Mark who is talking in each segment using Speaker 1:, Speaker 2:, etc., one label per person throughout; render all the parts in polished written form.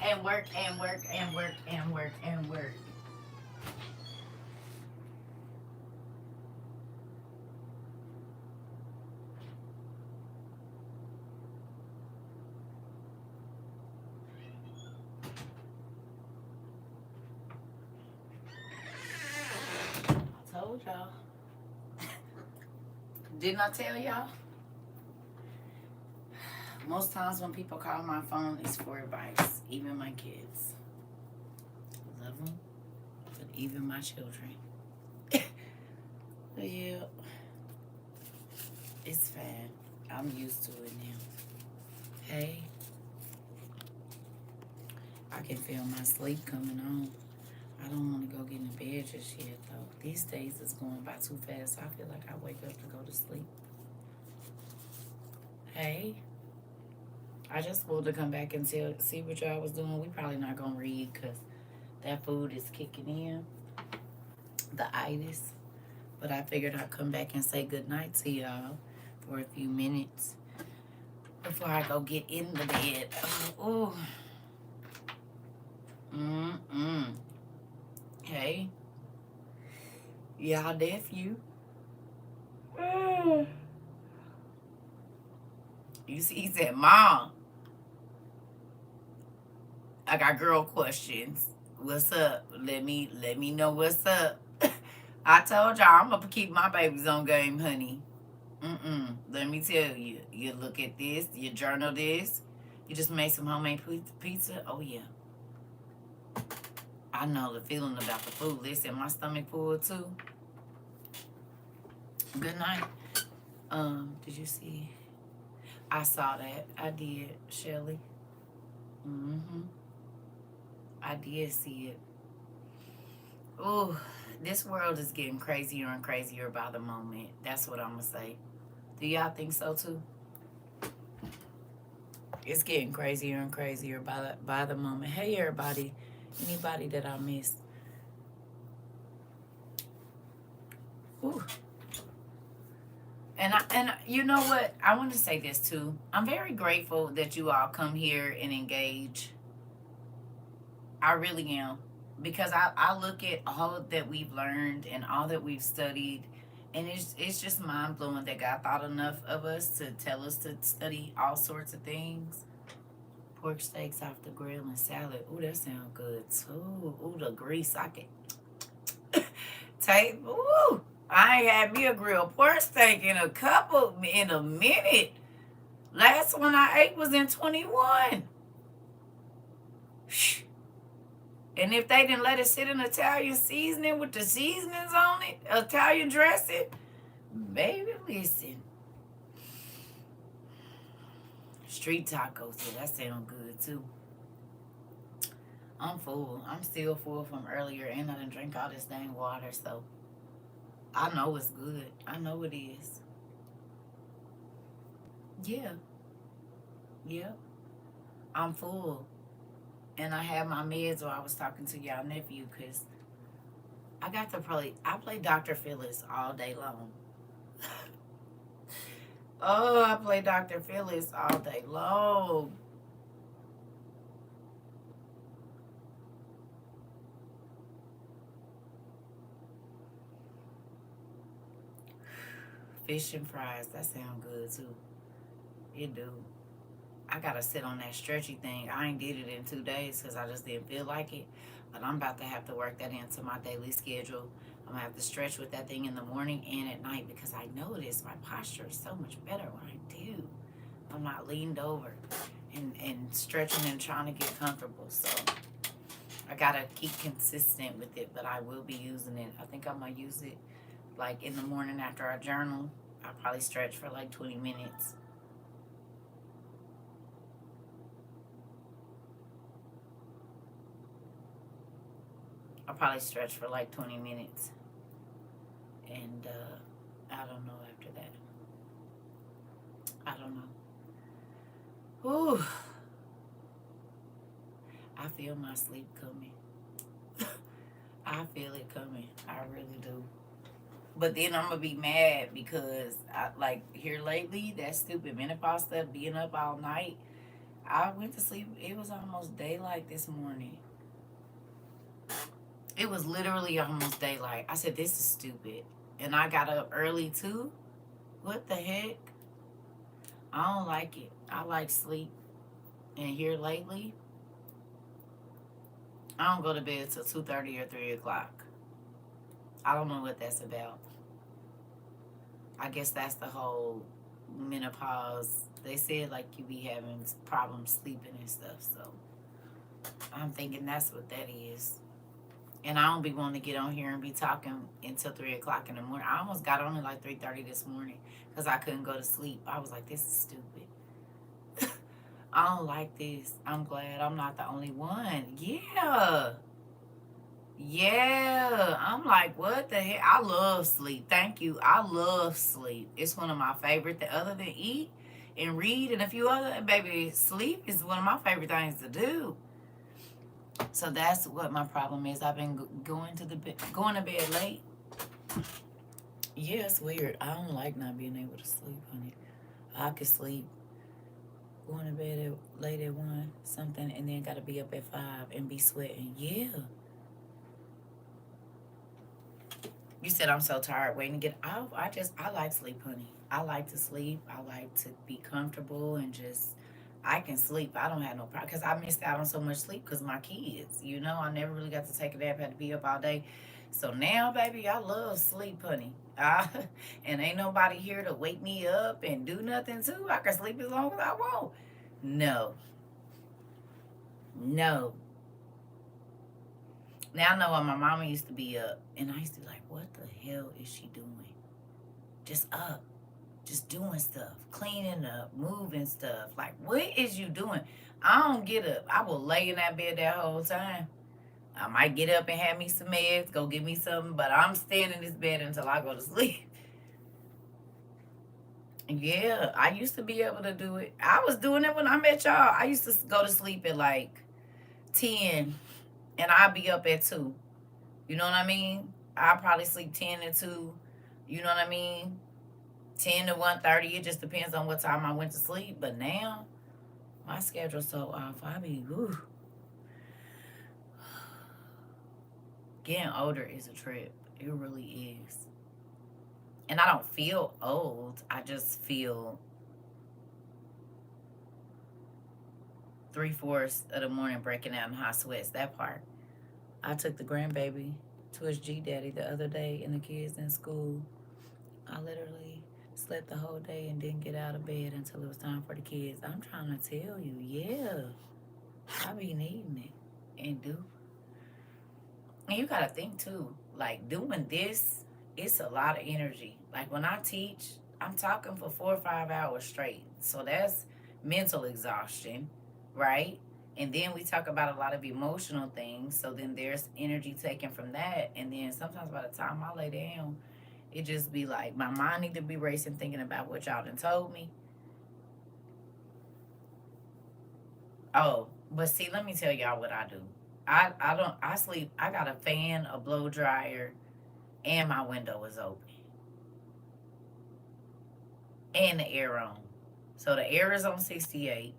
Speaker 1: and work and work and work and work and work. I told y'all. Didn't I tell y'all? Most times when people call my phone, it's for advice. Even my kids. Love them, but even my children. Yeah, it's fine. I'm used to it now. Hey, I can feel my sleep coming on. I don't want to go get in bed just yet, though. These days it's going by too fast. I feel like I wake up to go to sleep. Hey, I just wanted to come back and see what y'all was doing. We probably not going to read because that food is kicking in, the itis. But I figured I'd come back and say good night to y'all for a few minutes before I go get in the bed. Oh, hey, y'all nephew. You see, he said, Mom, I got girl questions. What's up? Let me know what's up. I told y'all I'm gonna keep my babies on game, honey. Let me tell you. You look at this, you journal this. You just made some homemade pizza. Oh yeah. I know the feeling about the food. Listen, my stomach full too. Good night. Did you see? I saw that. I did, Shelly. I did see it. Oh, this world is getting crazier and crazier by the moment. That's what I'm gonna say. Do y'all think so too? It's getting crazier and crazier by the moment. Hey, everybody. Anybody that I missed? Ooh. And you know what? I want to say this too. I'm very grateful that you all come here and engage. I really am. Because I look at all that we've learned and all that we've studied, and it's just mind blowing that God thought enough of us to tell us to study all sorts of things. Pork steaks off the grill and salad. Ooh, that sounds good too. Ooh, the grease I can take. Ooh, I ain't had me a grilled pork steak in a minute. Last one I ate was in 21. And if they didn't let it sit in Italian seasoning with the seasonings on it, Italian dressing, baby, listen. Street tacos, yeah, that sound good too. I'm full. I'm still full from earlier, and I didn't drink all this dang water, so I know it's good. I know it is. Yeah, yeah. I'm full. And I have my meds while I was talking to y'all nephew, because I play Dr. Phyllis all day long. Oh, I play Dr. Phyllis all day long. Fish and fries, that sound good too. It do. I gotta sit on that stretchy thing. I ain't did it in 2 days because I just didn't feel like it. But I'm about to have to work that into my daily schedule. I'm gonna have to stretch with that thing in the morning and at night because I notice my posture is so much better when I do. I'm not leaned over and stretching and trying to get comfortable. So I gotta keep consistent with it, but I will be using it. I think I'm gonna use it like in the morning after I journal. I'll probably stretch for like 20 minutes. I'll probably stretch for like 20 minutes. And I don't know after that. I don't know. Ooh. I feel my sleep coming. I feel it coming. I really do. But then I'm gonna be mad because I like here lately that stupid menopause stuff, being up all night. I went to sleep. It was almost daylight this morning. It was literally almost daylight. I said, this is stupid. And I got up early too. What the heck? I don't like it. I like sleep. And here lately, I don't go to bed till 2:30 or 3 o'clock. I don't know what that's about. I guess that's the whole menopause. They said like you be having problems sleeping and stuff. So I'm thinking that's what that is. And I don't be wanting to get on here and be talking until 3 o'clock in the morning. I almost got on at like 3:30 this morning because I couldn't go to sleep. I was like, this is stupid. I don't like this. I'm glad I'm not the only one. Yeah. Yeah. I'm like, what the heck? I love sleep. Thank you. I love sleep. It's one of my favorite. Other than eat and read and a few other, baby, sleep is one of my favorite things to do. So that's what my problem is. I've been going to bed late. Yeah, it's weird. I don't like not being able to sleep, honey. I could sleep going to bed late at 1 something and then got to be up at 5 and be sweating. Yeah. You said I'm so tired waiting to get out. I like sleep, honey. I like to sleep. I like to be comfortable and just I can sleep. I don't have no problem because I missed out on so much sleep because my kids. I never really got to take a nap. Had to be up all day. So now, baby, I love sleep, honey. And ain't nobody here to wake me up and do nothing too. I can sleep as long as I want. No. No. Now I know when my mama used to be up, and I used to be like, what the hell is she doing? Just up. Just doing stuff. Cleaning up. Moving stuff. Like, what is you doing? I don't get up. I will lay in that bed that whole time. I might get up and have me some meds, go get me something, but I'm staying in this bed until I go to sleep. Yeah, I used to be able to do it. I was doing it when I met y'all. I used to go to sleep at like 10 and I'd be up at 2. You know what I mean? I'll probably sleep 10 to 2. You know what I mean? 10 to 1:30. It just depends on what time I went to sleep. But now, my schedule's so off. I be, whew. Getting older is a trip. It really is. And I don't feel old. I just feel 3/4 of the morning breaking out in hot sweats. That part. I took the grandbaby to his G daddy the other day and the kids in school. I literally slept the whole day and didn't get out of bed until it was time for the kids. I'm trying to tell you, yeah. I be needing it and do. And you gotta think too, like doing this, it's a lot of energy. Like when I teach, I'm talking for 4 or 5 hours straight. So that's mental exhaustion, right? And then we talk about a lot of emotional things. So then there's energy taken from that. And then sometimes by the time I lay down, it just be like my mind need to be racing thinking about what y'all done told me. Oh, but see, let me tell y'all what I do. I sleep. I got a fan, a blow dryer, and my window is open. And the air on. So the air is on 68.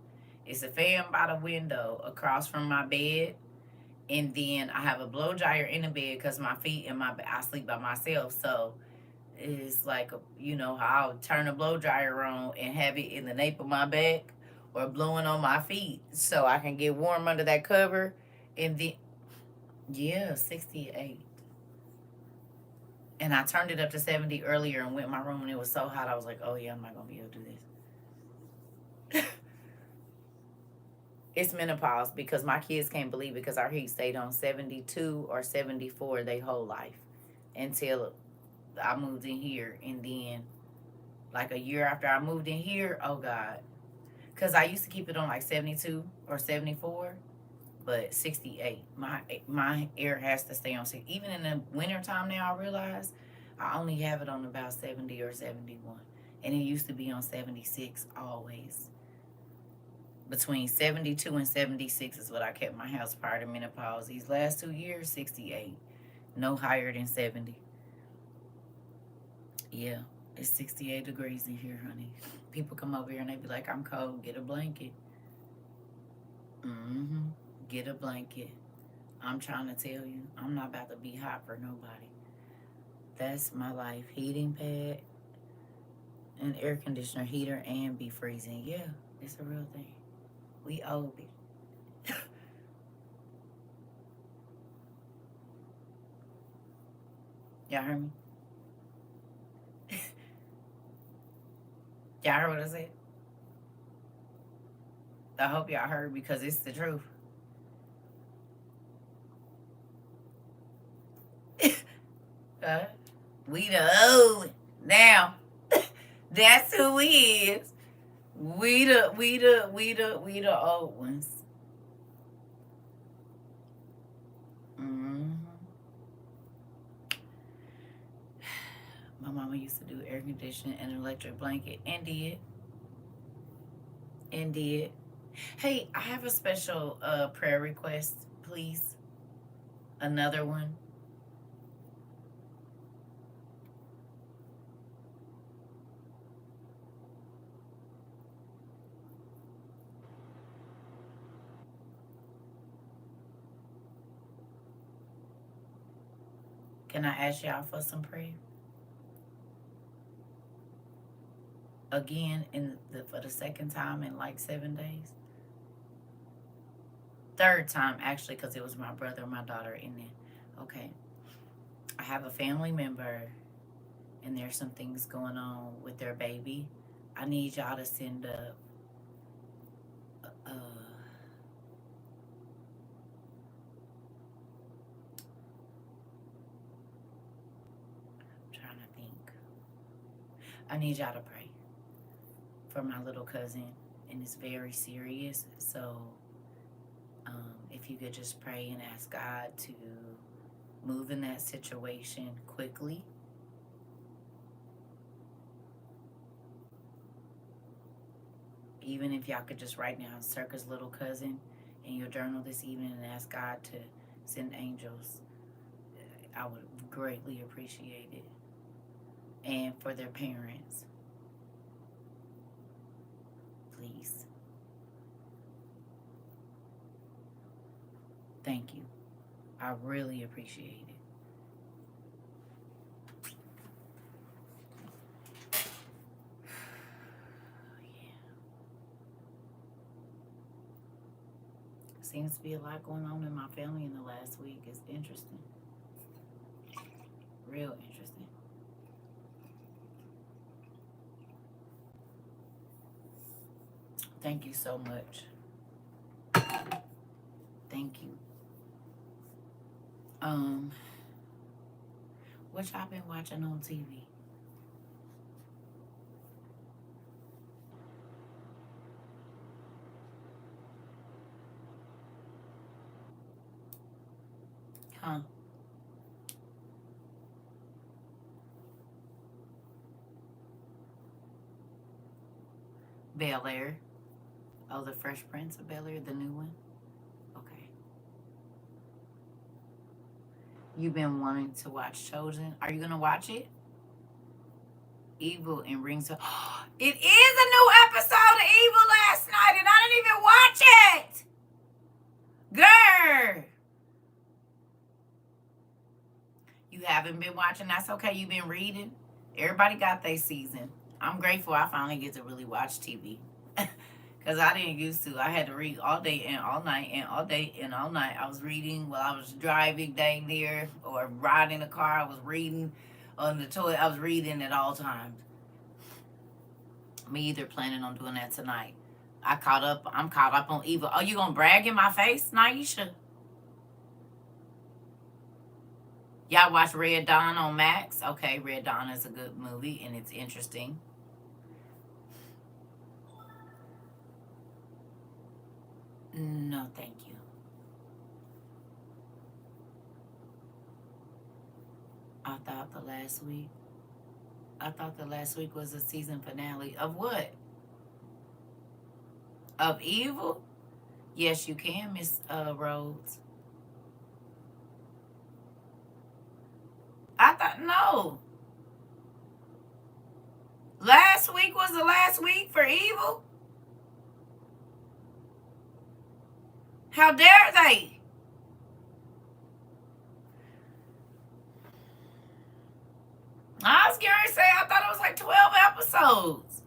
Speaker 1: It's a fan by the window across from my bed. And then I have a blow dryer in the bed because my feet and I sleep by myself. So it's like, how I'll turn the blow dryer on and have it in the nape of my back or blowing on my feet so I can get warm under that cover. And then, yeah, 68. And I turned it up to 70 earlier and went in my room and it was so hot. I was like, oh, yeah, I'm not going to be able to do this. It's menopause because my kids can't believe it because our heat stayed on 72 or 74 their whole life until I moved in here. And then, like a year after I moved in here, oh, God. Because I used to keep it on like 72 or 74. But 68, my air has to stay on 6. Even in the wintertime now, I realize I only have it on about 70 or 71. And it used to be on 76 always. Between 72 and 76 is what I kept my house prior to menopause. These last 2 years, 68. No higher than 70. Yeah, it's 68 degrees in here, honey. People come over here and they be like, I'm cold, get a blanket. Mm-hmm. Get a blanket. I'm trying to tell you, I'm not about to be hot for nobody. That's my life. Heating pad, an air conditioner, heater, and be freezing. Yeah, it's a real thing. We owe it. Y'all heard me? Y'all heard what I said? I hope y'all heard because it's the truth. uh, we the old now. That's who we is. We the old ones. Mm-hmm. My mama used to do air conditioning and electric blanket and did. Hey, I have a special prayer request, please. Another one. Can I ask y'all for some prayer? Again, for the second time in like 7 days. Third time actually, because it was my brother and my daughter in there. Okay. I have a family member and there's some things going on with their baby. I need y'all to send up I'm trying to think. I need y'all to pray for my little cousin, and it's very serious. So, if you could just pray and ask God to move in that situation quickly. Even if y'all could just write down Circa's little cousin in your journal this evening and ask God to send angels, I would greatly appreciate it. And for their parents, please. Thank you. I really appreciate it. Yeah. Seems to be a lot going on in my family in the last week. It's interesting. Real interesting. Thank you so much. Thank you. What y'all been watching on TV? Huh? Bel Air. Oh, the Fresh Prince of Bel Air, the new one. Okay. You've been wanting to watch Chosen. Are you gonna watch it? Evil and Rings of. It is a new episode of Evil last night, and I didn't even watch it. Girl, you haven't been watching. That's okay. You've been reading. Everybody got their season. I'm grateful I finally get to really watch TV. Because I didn't used to. I had to read all day and all night and all day and all night. I was reading while I was driving dang near or riding the car. I was reading on the toilet. I was reading at all times. Me either planning on doing that tonight. I'm caught up on Evil. Oh, you gonna brag in my face, Naisha? Y'all watch Red Dawn on Max? Okay, Red Dawn is a good movie and it's interesting. No, thank you. I thought the last week. I thought the last week was the season finale of what? Of Evil? Yes, you can, Miss Rhodes. I thought no. Last week was the last week for Evil. How dare they? I was going to say, I thought it was like 12 episodes.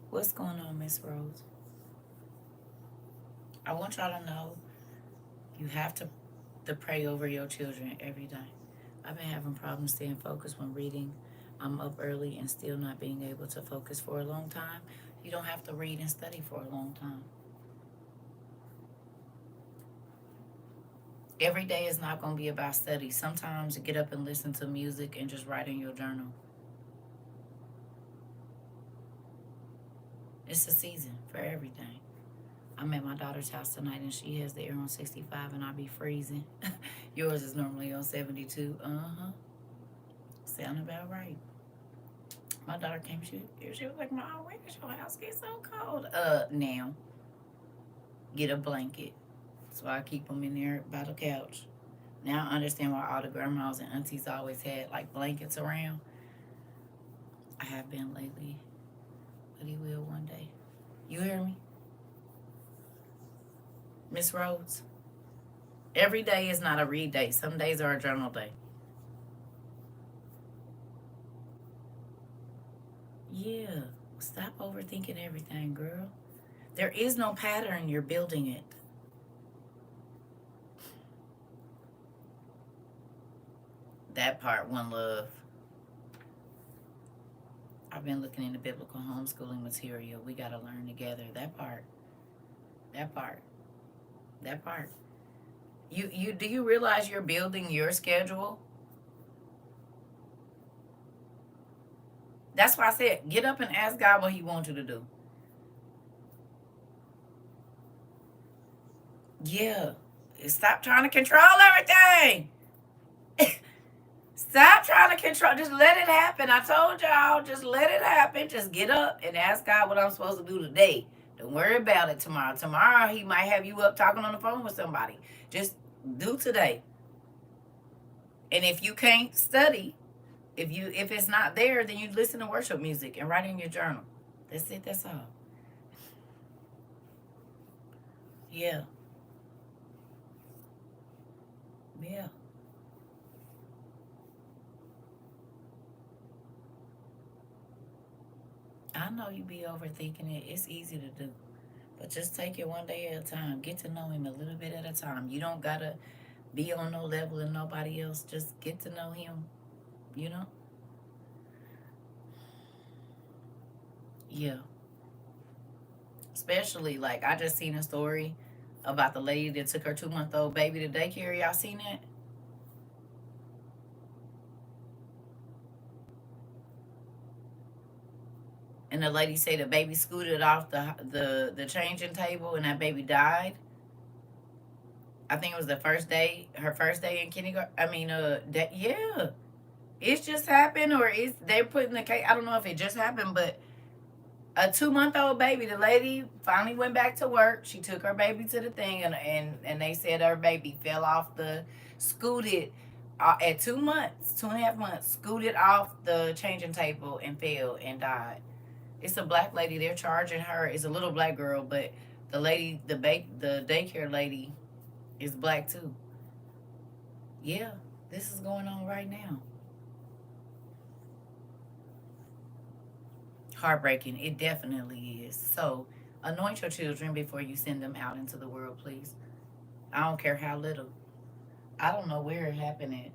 Speaker 1: What's going on, Miss Rose? I want y'all to know you have to pray over your children every day. I've been having problems staying focused when reading. I'm up early and still not being able to focus for a long time. You don't have to read and study for a long time. Every day is not going to be about study. Sometimes get up and listen to music and just write in your journal. It's a season for everything. I'm at my daughter's house tonight and she has the air on 65 and I be freezing. Yours is normally on 72. Sound about right. My daughter came, she was like, Mom, why does your house get so cold? Now, get a blanket. So I keep them in there by the couch. Now I understand why all the grandmas and aunties always had like blankets around. I have been lately, but he will one day. You hear me? Miss Rhodes? Every day is not a read day. Some days are a journal day. Yeah. Stop overthinking everything, girl. There is no pattern. You're building it. That part, one love. I've been looking into biblical homeschooling material. We got to learn together. That part. That part. That part. You do you realize you're building your schedule? That's why I said get up and ask God what he wants you to do. Yeah. Stop trying to control everything. Stop trying to control. Just let it happen. I told y'all, just let it happen. Just get up and ask God what I'm supposed to do today. Don't worry about it tomorrow. Tomorrow he might have you up talking on the phone with somebody. Just do today. And if you can't study, if it's not there, then you listen to worship music and write in your journal. That's it. That's all. Yeah. Yeah. I know you be overthinking it. It's easy to do. But just take it one day at a time. Get to know him a little bit at a time. You don't gotta be on no level and nobody else. Just get to know him, you know? Yeah. Especially like I just seen a story about the lady that took her 2-month-old baby to daycare. Y'all seen that? And the lady said the baby scooted off the changing table and that baby died. I think it was the first day, her first day in kindergarten. I mean, that yeah, it's just happened, or is they're putting the case. I don't know if it just happened, but a 2-month-old baby. The lady finally went back to work. She took her baby to the thing, and they said her baby fell off the scooted at 2 months, 2.5 months, scooted off the changing table and fell and died. It's a black lady. They're charging her. It's a little black girl, but the lady, the daycare lady, is black too. Yeah, this is going on right now. Heartbreaking. It definitely is. So anoint your children before you send them out into the world, please. I don't care how little. I don't know where it happened at.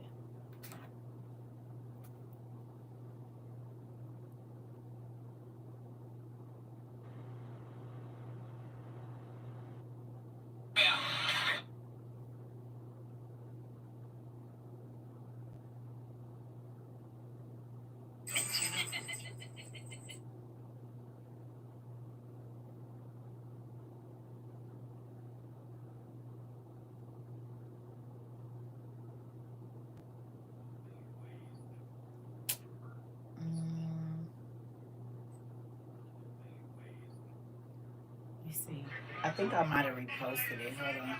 Speaker 1: me see. I think I might have reposted it. Hold on.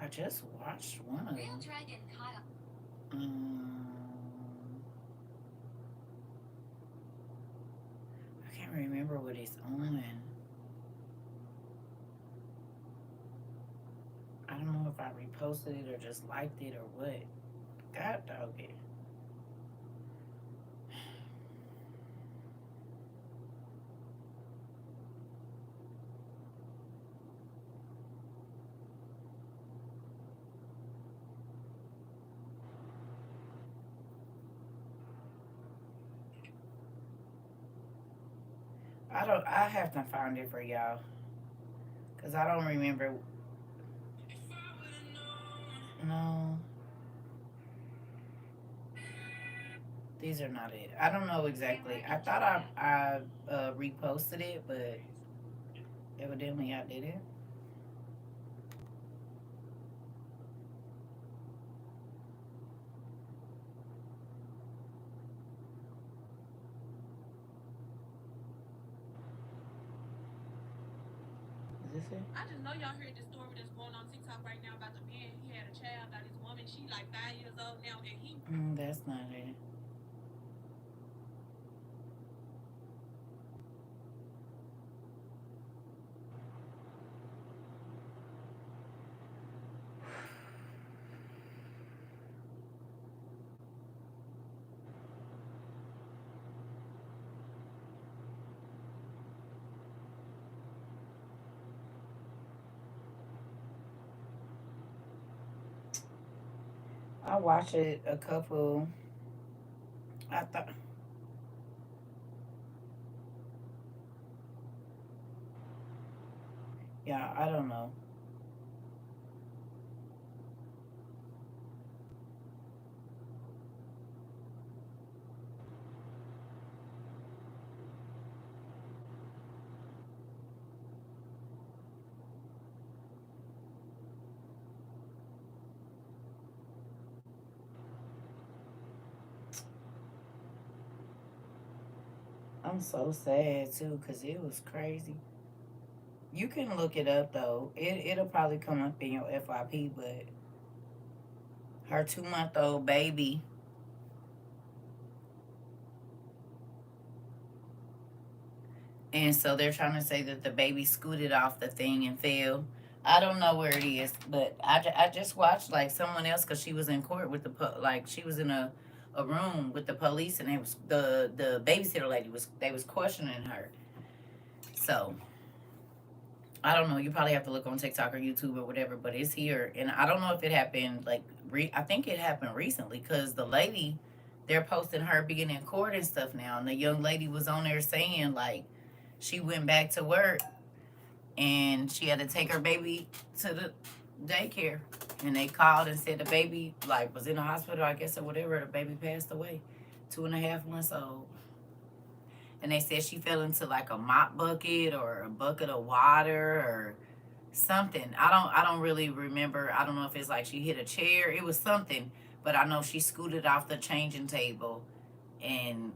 Speaker 1: I just watched one of them. Um, I can't remember what it's on. I don't know if I reposted it or just liked it or what. God dog it. I have to find it for y'all. Cause I don't remember. No, these are not it. I don't know exactly. I thought I reposted it, but evidently I didn't. Is this it? I just know y'all heard the story that's going on TikTok right now about the man. He had a child by this woman. She like 5 years old now, and he. That's not it. I watched it a couple. I thought, yeah, I don't know. I'm so sad too, cause it was crazy. You can look it up though. It'll probably come up in your FYP, but her 2 month old baby. And so they're trying to say that the baby scooted off the thing and fell. I don't know where it is, but I just watched like someone else because she was in court with like she was in a room with the police and it was the babysitter lady was questioning her. So I don't know. You probably have to look on TikTok or YouTube or whatever, but it's here, and I don't know if it happened like I think it happened recently because the lady they're posting her being in court and stuff now, and the young lady was on there saying like she went back to work and she had to take her baby to the daycare, and they called and said the baby like was in the hospital, I guess or whatever. The baby passed away, 2.5 months old. And they said she fell into like a mop bucket or a bucket of water or something. I don't really remember. I don't know if it's like she hit a chair. It was something, but I know she scooted off the changing table and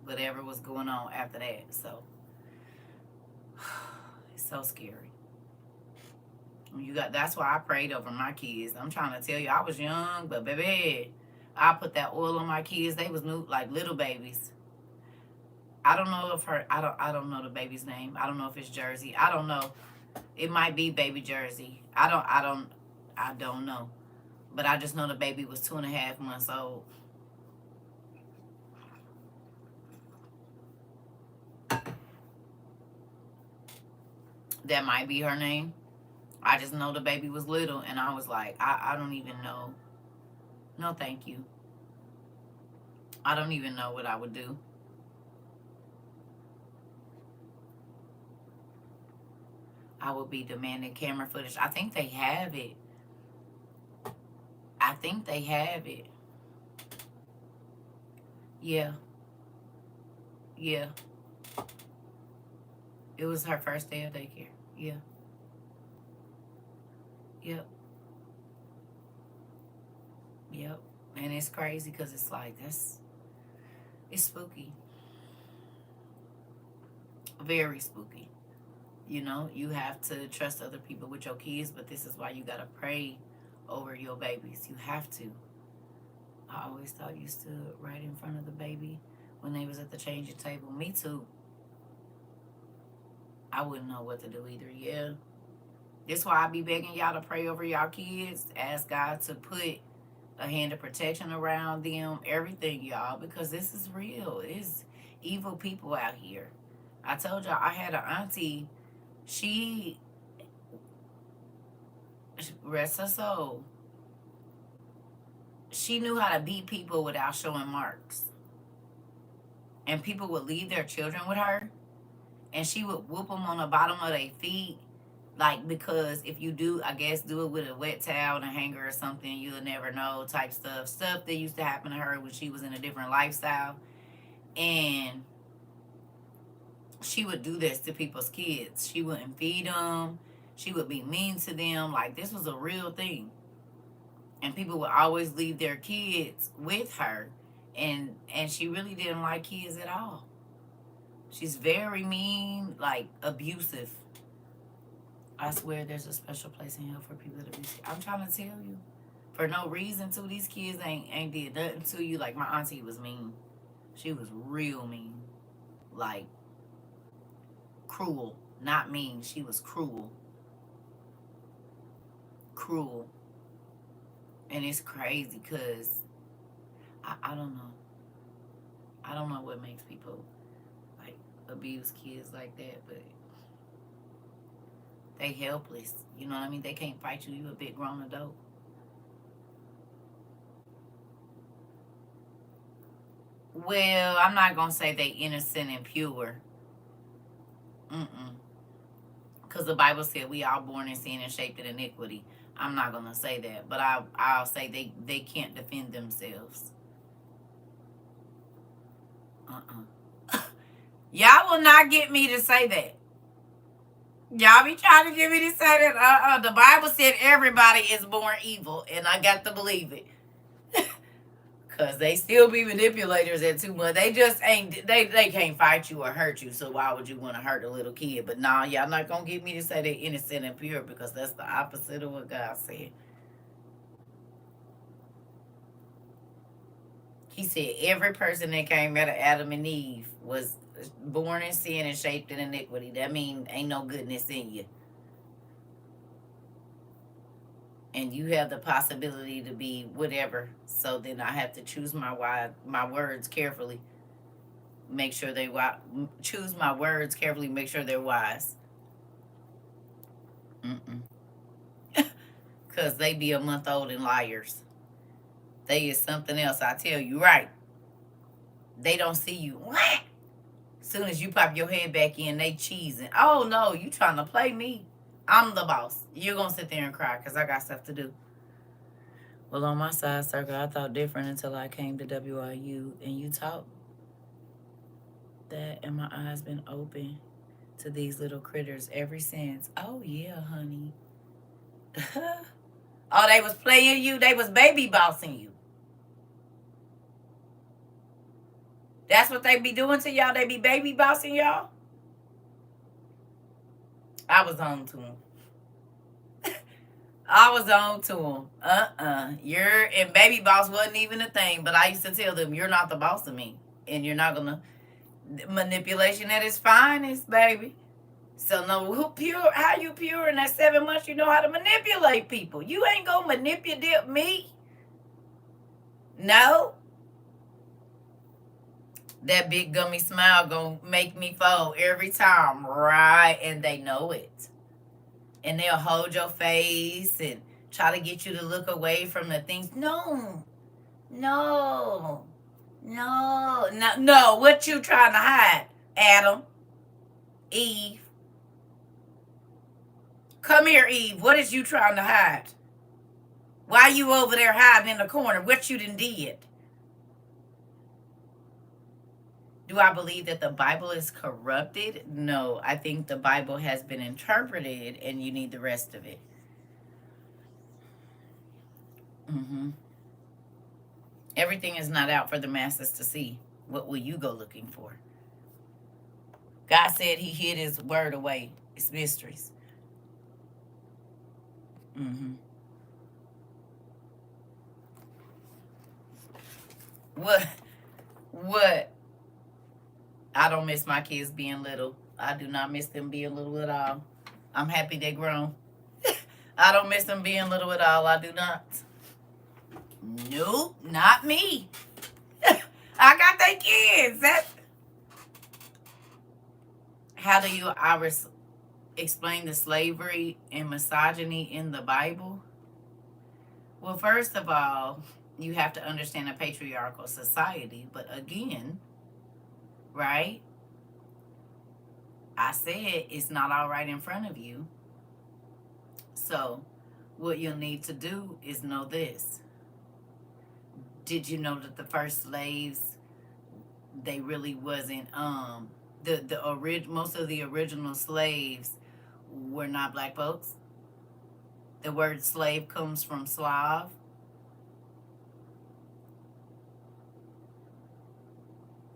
Speaker 1: whatever was going on after that. So it's so scary. You got that's why I prayed over my kids. I'm trying to tell you, I was young, but baby, I put that oil on my kids. They was new like little babies. I don't know if her I don't know the baby's name. I don't know if it's Jersey. I don't know. It might be baby Jersey. I don't know. But I just know the baby was 2.5 months old. That might be her name. I just know the baby was little and I was like, I don't even know. No thank you. I don't even know what I would do. I would be demanding camera footage. I think they have it. I think they have it. Yeah. Yeah. It was her first day of daycare. Yeah. Yep. Yep. And it's crazy because it's like it's spooky. Very spooky. You know, you have to trust other people with your kids, but this is why you gotta pray over your babies. You have to. I always thought you stood right in front of the baby when they was at the changing table. Me too. I wouldn't know what to do either. Yeah. That's why I be begging y'all to pray over y'all kids. Ask God to put a hand of protection around them. Everything, y'all, because this is real. It's evil people out here. I told y'all I had an auntie. She, rest her soul, she knew how to beat people without showing marks. And people would leave their children with her, and she would whoop them on the bottom of their feet. Like, because if you do, I guess, do it with a wet towel and a hanger or something, you'll never know type stuff. Stuff that used to happen to her when she was in a different lifestyle. And she would do this to people's kids. She wouldn't feed them. She would be mean to them. Like, this was a real thing. And people would always leave their kids with her. And she really didn't like kids at all. She's very mean, like abusive. I swear there's a special place in hell for people to be. I'm trying to tell you. For no reason too. These kids ain't did nothing to you. Like, my auntie was mean. She was real mean. Like, cruel. Not mean. She was cruel. Cruel. And it's crazy because I don't know. I don't know what makes people like abuse kids like that, but they helpless. You know what I mean? They can't fight you. You a big grown adult. Well, I'm not gonna say they innocent and pure. Mm-mm. Because the Bible said we all born in sin and shaped in iniquity. I'm not gonna say that, but I'll say they can't defend themselves. Y'all will not get me to say that. Y'all be trying to get me to say that. The Bible said everybody is born evil, and I got to believe it. Cause they still be manipulators at too much. They just ain't. They can't fight you or hurt you. So why would you want to hurt a little kid? But nah, y'all not gonna get me to say they're innocent and pure, because that's the opposite of what God said. He said every person that came out of Adam and Eve was born in sin and shaped in iniquity. That means ain't no goodness in you. And you have the possibility to be whatever. So then I have to choose my words carefully. Make sure they choose my words carefully. Make sure they're wise. Cause they be a month old and liars. They is something else. I tell you right. They don't see you. What? Soon as you pop your head back in, they cheesing. Oh no, you trying to play me? I'm the boss. You're gonna sit there and cry because I got stuff to do. Well, on my side circle, I thought different until I came to WIU, and you taught that, and my eyes been open to these little critters ever since. Oh yeah, honey. Oh, they was playing you. They was baby bossing you. That's what they be doing to y'all. They be baby bossing y'all. I was on to them. I was on to them. You're, and baby boss wasn't even a thing, but I used to tell them, you're not the boss of me. And you're not going to, manipulation at its finest, baby. So no, who pure? How you pure in that 7 months? You know how to manipulate people. You ain't going to manipulate me. No. That big gummy smile going to make me fold every time. Right. And they know it. And they'll hold your face and try to get you to look away from the things. No. What you trying to hide, Adam? Eve. Come here, Eve. What is you trying to hide? Why you over there hiding in the corner? What you done did? Do I believe that the Bible is corrupted? No, I think the Bible has been interpreted and you need the rest of it. Everything is not out for the masses to see. What will you go looking for? God said he hid his word away. It's mysteries. Mm-hmm. What? What? I don't miss my kids being little. I do not miss them being little at all. I'm happy they grown. I don't miss them being little at all. I do not. Nope, not me. I got their kids. That. How do you explain the slavery and misogyny in the Bible? Well, first of all, you have to understand a patriarchal society. But again, right? I said it's not all right in front of you. So, what you'll need to do is know this. Did you know that the first slaves, they really wasn't most of the original slaves were not black folks? The word slave comes from Slav.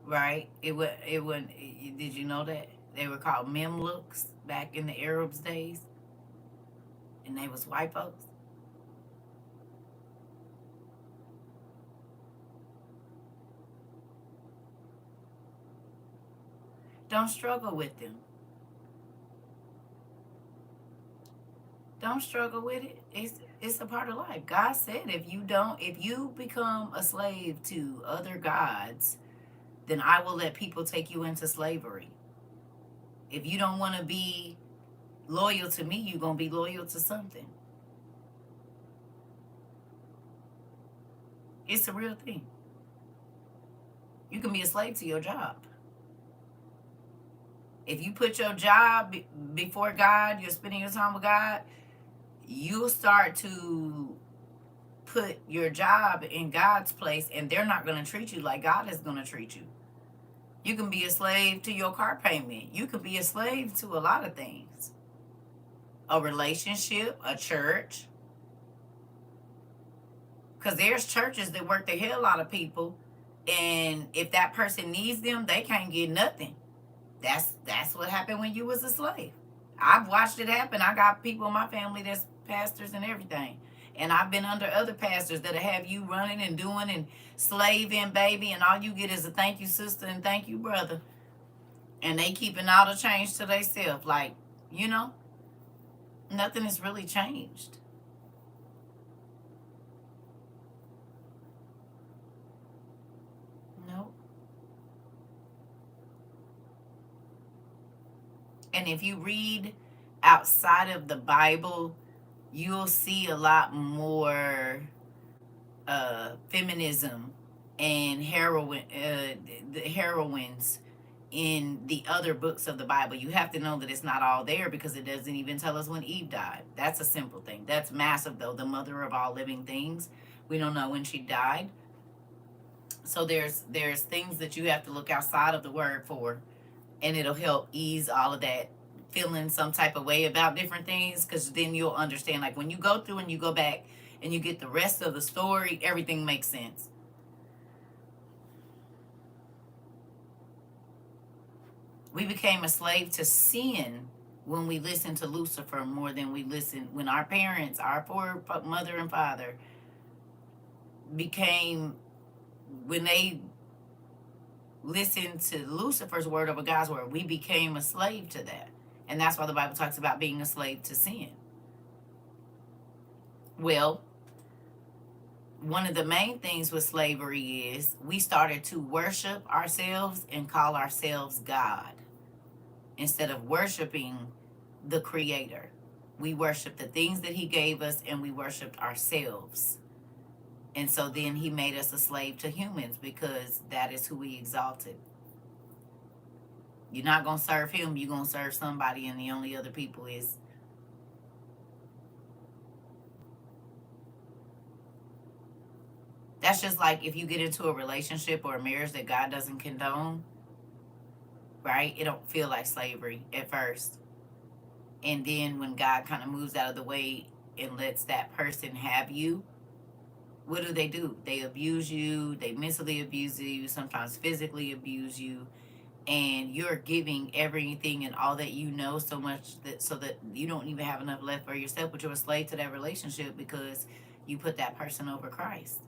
Speaker 1: Right? It would did you know that? They were called Memluks back in the Arabs days, and they was white folks. Don't struggle with them. Don't struggle with it. It's a part of life. God said if you become a slave to other gods, then I will let people take you into slavery. If you don't want to be loyal to me, you're going to be loyal to something. It's a real thing. You can be a slave to your job. If you put your job before God, you're spending your time with God, you'll start to put your job in God's place, and they're not going to treat you like God is going to treat you. You can be a slave to your car payment. You could be a slave to a lot of things. A relationship, a church. Because there's churches that work the hell out of people, and if that person needs them, they can't get nothing. That's what happened when you was a slave. I've watched it happen. I got people in my family that's pastors and everything. And I've been under other pastors that'll have you running and doing and slaving, baby, and all you get is a thank you, sister, and thank you, brother. And they keeping all the change to themselves. Like, you know, nothing has really changed. Nope. And if you read outside of the Bible, you'll see a lot more feminism and the heroines in the other books of the Bible. You have to know that it's not all there because it doesn't even tell us when Eve died. That's a simple thing. That's massive though. The mother of all living things. We don't know when she died. So there's things that you have to look outside of the word for, and it'll help ease all of that feeling some type of way about different things, because then you'll understand, like when you go through and you go back and you get the rest of the story, everything makes sense. We became a slave to sin when we listened to Lucifer more than we listened when our parents, our poor mother and father became, when they listened to Lucifer's word over God's word, we became a slave to that. And that's why the Bible talks about being a slave to sin. Well, one of the main things with slavery is we started to worship ourselves and call ourselves God instead of worshiping the Creator. We worshiped the things that He gave us, and we worshiped ourselves. And so then He made us a slave to humans because that is who He exalted. You're not going to serve Him, you're going to serve somebody, and the only other people is. That's just like if you get into a relationship or a marriage that God doesn't condone, right? It don't feel like slavery at first. And then when God kind of moves out of the way and lets that person have you, what do? They abuse you, they mentally abuse you, sometimes physically abuse you, and you're giving everything and all that you know, so much that so that you don't even have enough left for yourself, but you're a slave to that relationship because you put that person over Christ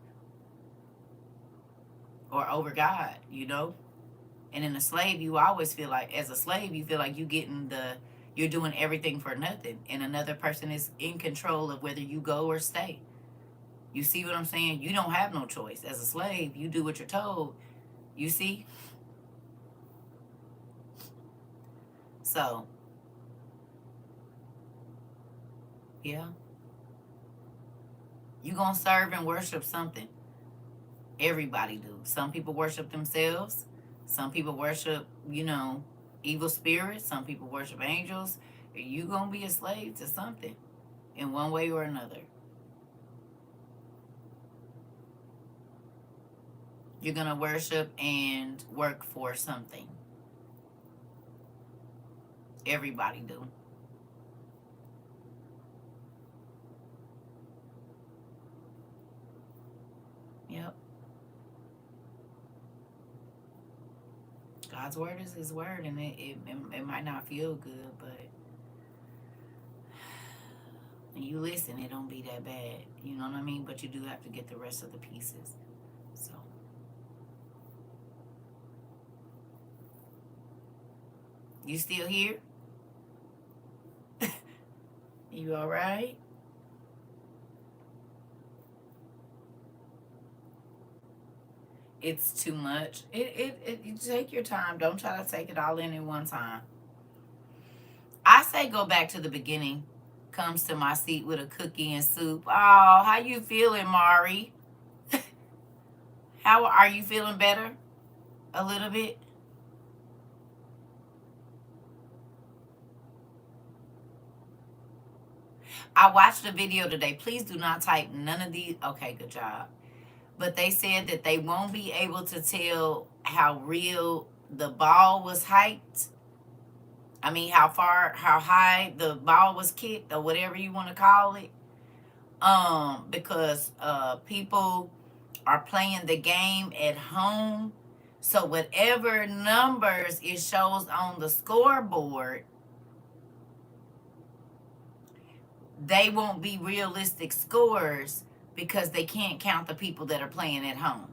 Speaker 1: or over God, you know. And in a slave, you always feel like, as a slave, you feel like you're doing everything for nothing, and another person is in control of whether you go or stay. You see what I'm saying? You don't have no choice. As a slave, you do what you're told. You see? So, yeah. You gonna serve and worship something. Everybody do. Some people worship themselves. Some people worship, evil spirits. Some people worship angels. You gonna be a slave to something in one way or another. You're gonna worship and work for something. Everybody do. Yep. God's word is His word, and it might not feel good, but when you listen, it don't be that bad. You know what I mean? But you do have to get the rest of the pieces. So, you still here? You all right? It's too much. You take your time. Don't try to take it all in at one time. I say go back to the beginning. Comes to my seat with a cookie and soup. Oh, how you feeling, Mari? How are you feeling better? A little bit? I watched a video today. Please do not type none of these. Okay, good job. But they said that they won't be able to tell how real the ball was hiked. I mean, how high the ball was kicked, or whatever you want to call it. Because people are playing the game at home. So whatever numbers it shows on the scoreboard, they won't be realistic scores because they can't count the people that are playing at home.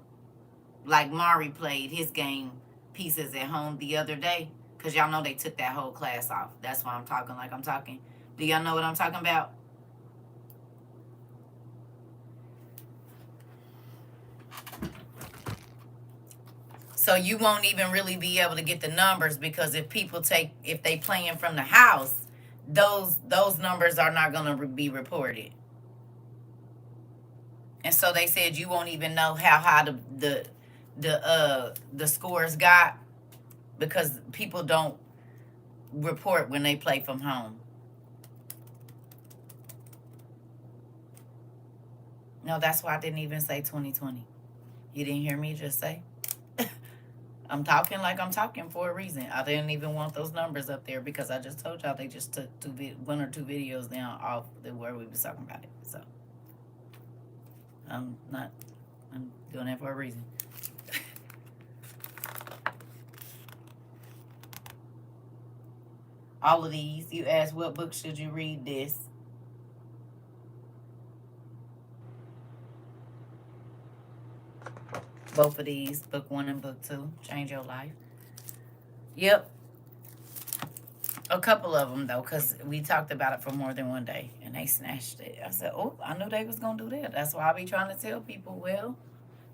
Speaker 1: Like Mari played his game pieces at home the other day, because y'all know they took that whole class off. That's why I'm talking like I'm talking. Do y'all know what I'm talking about? So you won't even really be able to get the numbers, because if they playing from the house, those numbers are not going to be reported. And so they said you won't even know how high the scores got, because people don't report when they play from home. No, that's why I didn't even say 2020. You didn't hear me just say? I'm talking like I'm talking for a reason. I didn't even want those numbers up there because I just told y'all they just took one or two videos down off where we was talking about it. So I'm doing that for a reason. All of these, you asked what book should you read this. Both of these, book 1 and book 2, Change Your Life. Yep. A couple of them, though, because we talked about it for more than one day, and they snatched it. I said, oh, I knew they was going to do that. That's why I be trying to tell people, well,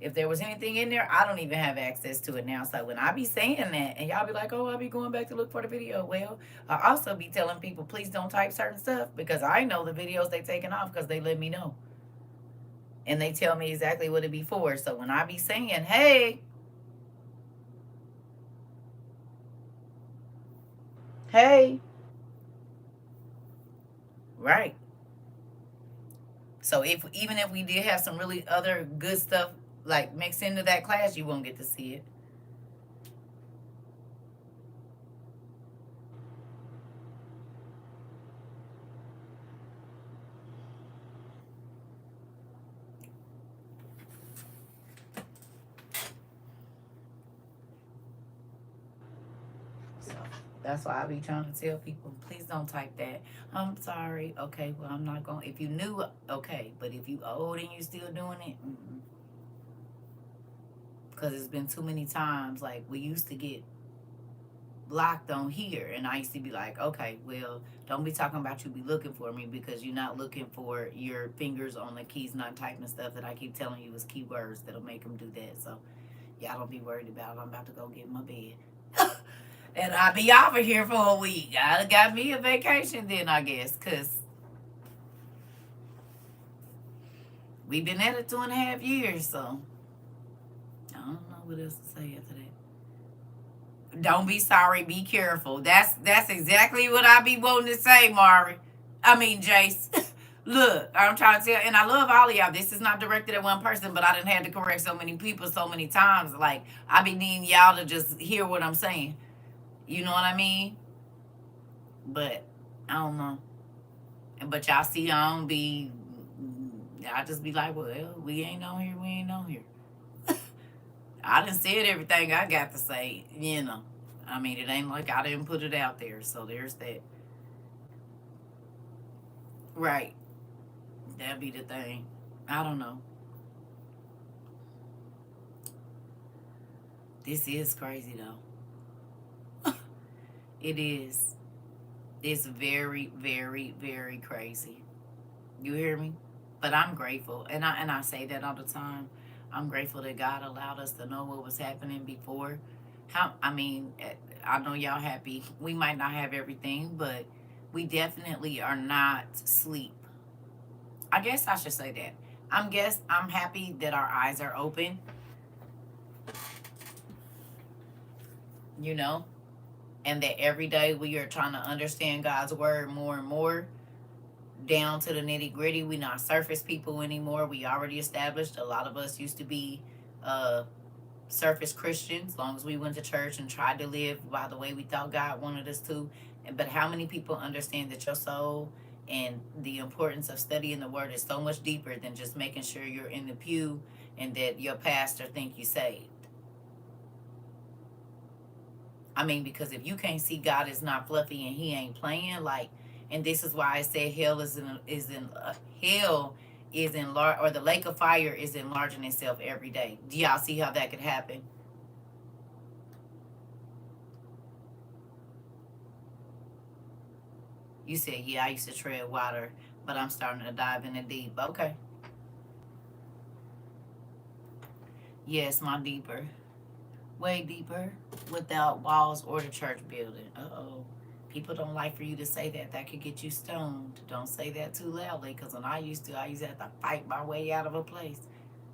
Speaker 1: if there was anything in there, I don't even have access to it now. So when I be saying that, and y'all be like, oh, I be going back to look for the video. Well, I also be telling people, please don't type certain stuff, because I know the videos they taking off because they let me know. And they tell me exactly what it be for. So when I be saying, hey, right. So even if we did have some really other good stuff like mixed into that class, you won't get to see it. So that's why I be trying to tell people, please don't type that. I'm sorry. Okay, well, I'm not going. If you knew, okay. But if you old and you still doing it, because it's been too many times. Like, we used to get blocked on here, and I used to be like, okay, well, don't be talking about you be looking for me, because you're not looking for your fingers on the keys, not typing stuff that I keep telling you is keywords that'll make them do that. So y'all don't be worried about it. I'm about to go get in my bed. And I'll be off of here for a week. I got me a vacation then, I guess, because we've been at it 2.5 years. So I don't know what else to say after that. Don't be sorry, be careful. That's exactly what I be wanting to say, Mari. I mean, Jace. Look, I'm trying to tell, and I love all of y'all. This is not directed at one person, but I done had to correct so many people so many times. Like, I be needing y'all to just hear what I'm saying. You know what I mean? But I don't know. But y'all see, I don't be. I just be like, well, we ain't on here. We ain't on here. I done said everything I got to say. You know, I mean, it ain't like I didn't put it out there. So there's that. Right. That'd be the thing. I don't know. This is crazy though. It is. It's very, very, very crazy. You hear me? But I'm grateful, and I say that all the time. I'm grateful that God allowed us to know what was happening before. How I mean, I know y'all happy. We might not have everything, but we definitely are not asleep. I guess I should say that. I'm happy that our eyes are open. You know, and that every day we are trying to understand God's word more and more, down to the nitty gritty. We not surface people anymore. We already established a lot of us used to be uh, surface Christians, as long as we went to church and tried to live by the way we thought God wanted us to. But how many people understand that your soul and the importance of studying the word is so much deeper than just making sure you're in the pew and that your pastor think you saved? I mean, because if you can't see God is not fluffy and he ain't playing, like, and this is why I say hell is in large, or the lake of fire is enlarging itself every day. Do y'all see how that could happen? You said, yeah, I used to tread water, but I'm starting to dive in the deep. Okay. Yes, my deeper. Way deeper, without walls or the church building. Uh-oh. People don't like for you to say that. That could get you stoned. Don't say that too loudly, because when I used to have to fight my way out of a place.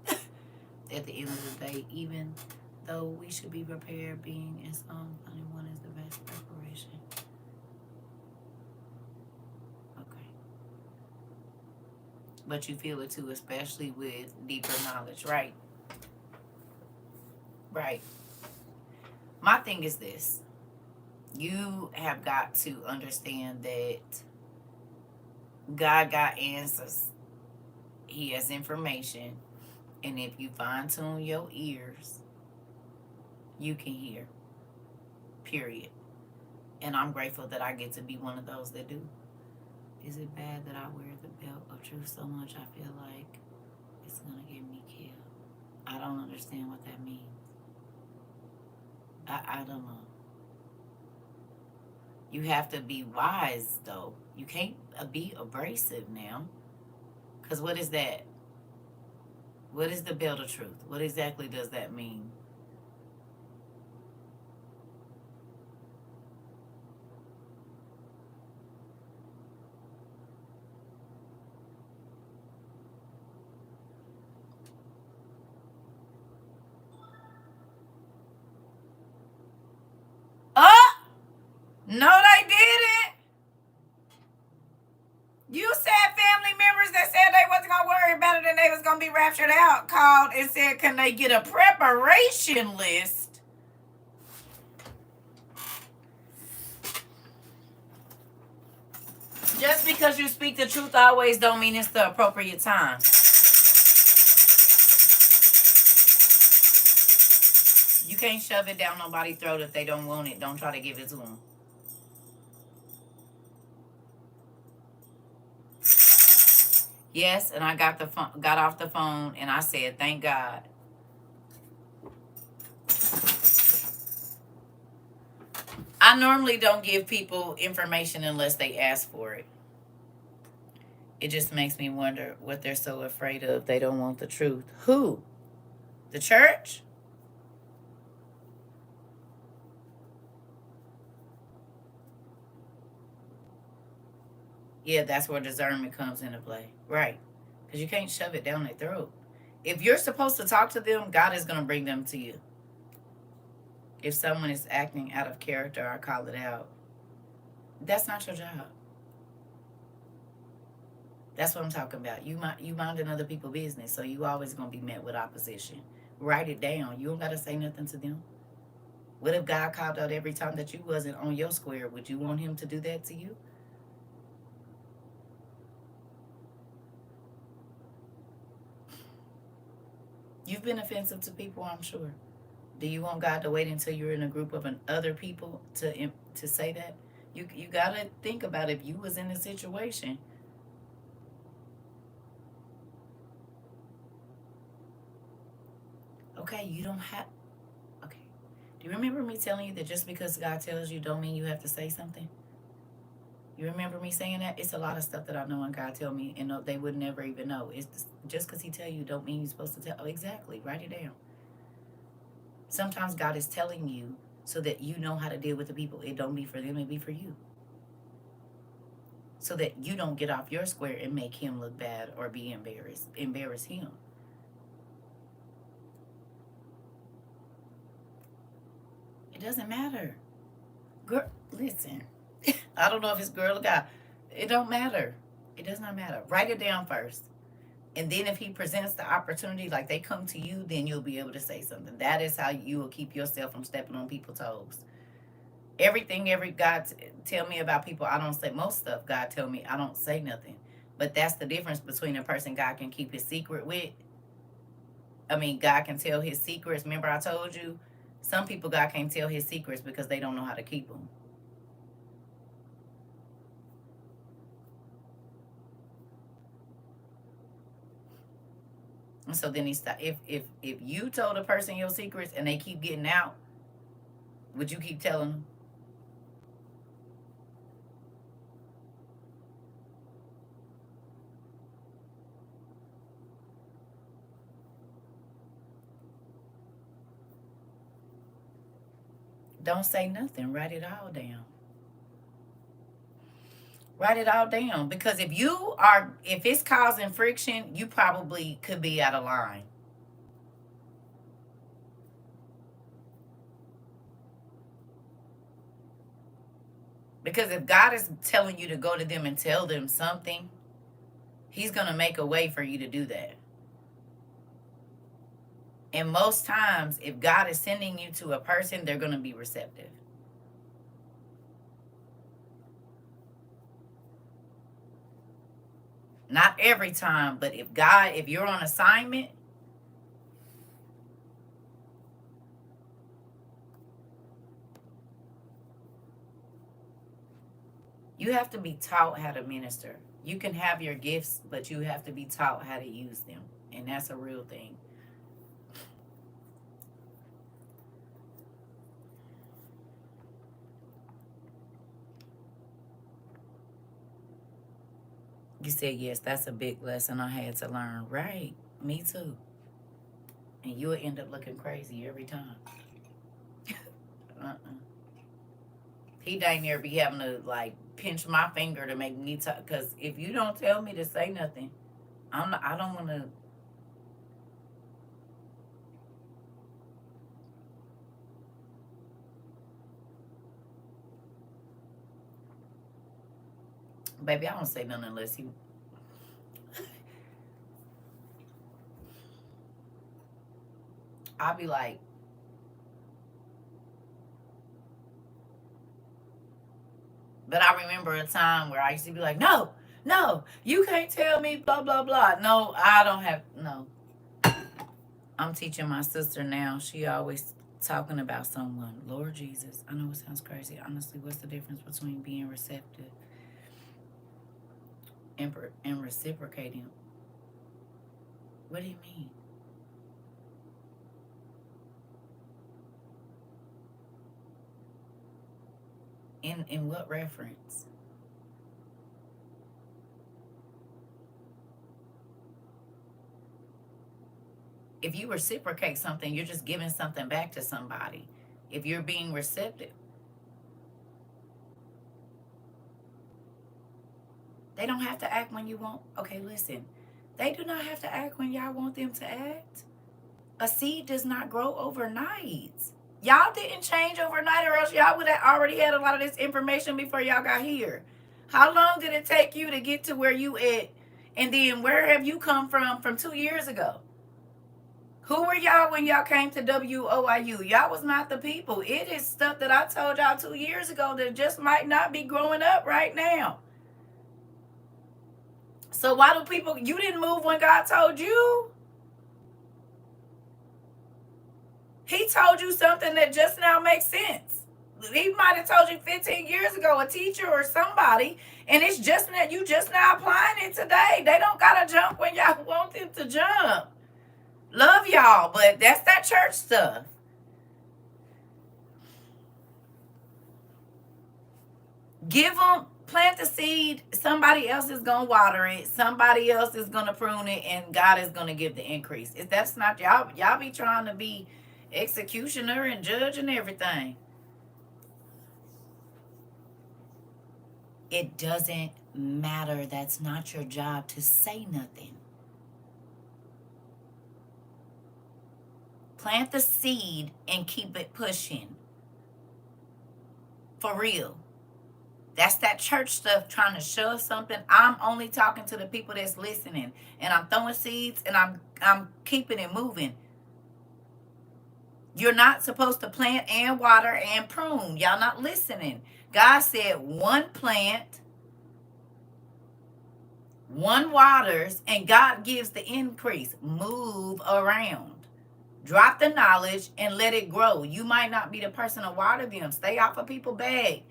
Speaker 1: At the end of the day, even though we should be prepared, being in Psalm 91 is the best preparation. Okay. But you feel it too, especially with deeper knowledge, right? Right. My thing is this. You have got to understand that God got answers. He has information. And if you fine tune your ears, you can hear. Period. And I'm grateful that I get to be one of those that do. Is it bad that I wear the belt of truth so much I feel like it's going to get me killed? I don't understand what that means. I don't know. You have to be wise, though. You can't be abrasive now. Because what is that? What is the belt of truth? What exactly does that mean? Oh! No, they didn't. You said family members that said they wasn't going to worry about it and they was going to be raptured out called and said, can they get a preparation list? Just because you speak the truth always don't mean it's the appropriate time. You can't shove it down nobody's throat if they don't want it. Don't try to give it to them. Yes, and I got off the phone, and I said, "Thank God." I normally don't give people information unless they ask for it. It just makes me wonder what they're so afraid of. They don't want the truth. Who? The church? Yeah, that's where discernment comes into play. Right. Because you can't shove it down their throat. If you're supposed to talk to them, God is going to bring them to you. If someone is acting out of character, I call it out. That's not your job. That's what I'm talking about. You minding other people's business, so you always going to be met with opposition. Write it down. You don't got to say nothing to them. What if God called out every time that you wasn't on your square? Would you want him to do that to you? You've been offensive to people, I'm sure. Do you want God to wait until you're in a group of other people to say that? You gotta think about if you was in a situation. Okay, you don't have. Okay, do you remember me telling you that just because God tells you don't mean you have to say something? You remember me saying that? It's a lot of stuff that I know and God tell me, and they would never even know. It's just because He tell you don't mean you're supposed to tell. Oh, exactly. Write it down. Sometimes God is telling you so that you know how to deal with the people. It don't be for them, it be for you. So that you don't get off your square and make him look bad or be embarrass him. It doesn't matter. Girl, listen. I don't know if it's girl or guy. It don't matter. It does not matter. Write it down first. And then if he presents the opportunity, like they come to you, then you'll be able to say something. That is how you will keep yourself from stepping on people's toes. Everything God tell me about people, I don't say. Most stuff God tell me, I don't say nothing. But that's the difference between a person God can keep his secret with. I mean, God can tell his secrets. Remember I told you, some people God can't tell his secrets because they don't know how to keep them. And so then he stop. If you told a person your secrets and they keep getting out, would you keep telling them? Don't say nothing. Write it all down. Write it all down. Because if it's causing friction, you probably could be out of line. Because if God is telling you to go to them and tell them something, he's going to make a way for you to do that. And most times, if God is sending you to a person, they're going to be receptive. Not every time, but if you're on assignment, you have to be taught how to minister. You can have your gifts, but you have to be taught how to use them. And that's a real thing. You said, yes, that's a big lesson I had to learn. Right. Me too. And you'll end up looking crazy every time. uh-uh. He dang near be having to, like, pinch my finger to make me talk. Because if you don't tell me to say nothing, I don't want to. Baby, I don't say nothing unless you. I'll be like, but I remember a time where I used to be like, no, no, you can't tell me blah, blah, blah. No, I don't have, no. I'm teaching my sister now. She always talking about someone. Lord Jesus, I know it sounds crazy. Honestly, what's the difference between being receptive and reciprocating? What do you mean? In what reference? If you reciprocate something, you're just giving something back to somebody. If you're being receptive, they don't have to act when you want. Okay, listen. They do not have to act when y'all want them to act. A seed does not grow overnight. Y'all didn't change overnight, or else y'all would have already had a lot of this information before y'all got here. How long did it take you to get to where you at? And then where have you come from 2 years ago? Who were y'all when y'all came to WOIU? Y'all was not the people. It is stuff that I told y'all 2 years ago that just might not be growing up right now. So why do people, you didn't move when God told you? He told you something that just now makes sense. He might have told you 15 years ago, a teacher or somebody, and it's just that you just now applying it today. They don't gotta jump when y'all want them to jump. Love y'all, but that's that church stuff. Give them, plant the seed. Somebody else is gonna water it. Somebody else is gonna prune it, and God is gonna give the increase. If that's not y'all, y'all be trying to be executioner and judge and everything. It doesn't matter. That's not your job to say nothing. Plant the seed and keep it pushing. For real. That's that church stuff trying to shove something. I'm only talking to the people that's listening. And I'm throwing seeds and I'm keeping it moving. You're not supposed to plant and water and prune. Y'all not listening. God said one plant, one waters, and God gives the increase. Move around. Drop the knowledge and let it grow. You might not be the person to water them. Stay off of people's bag.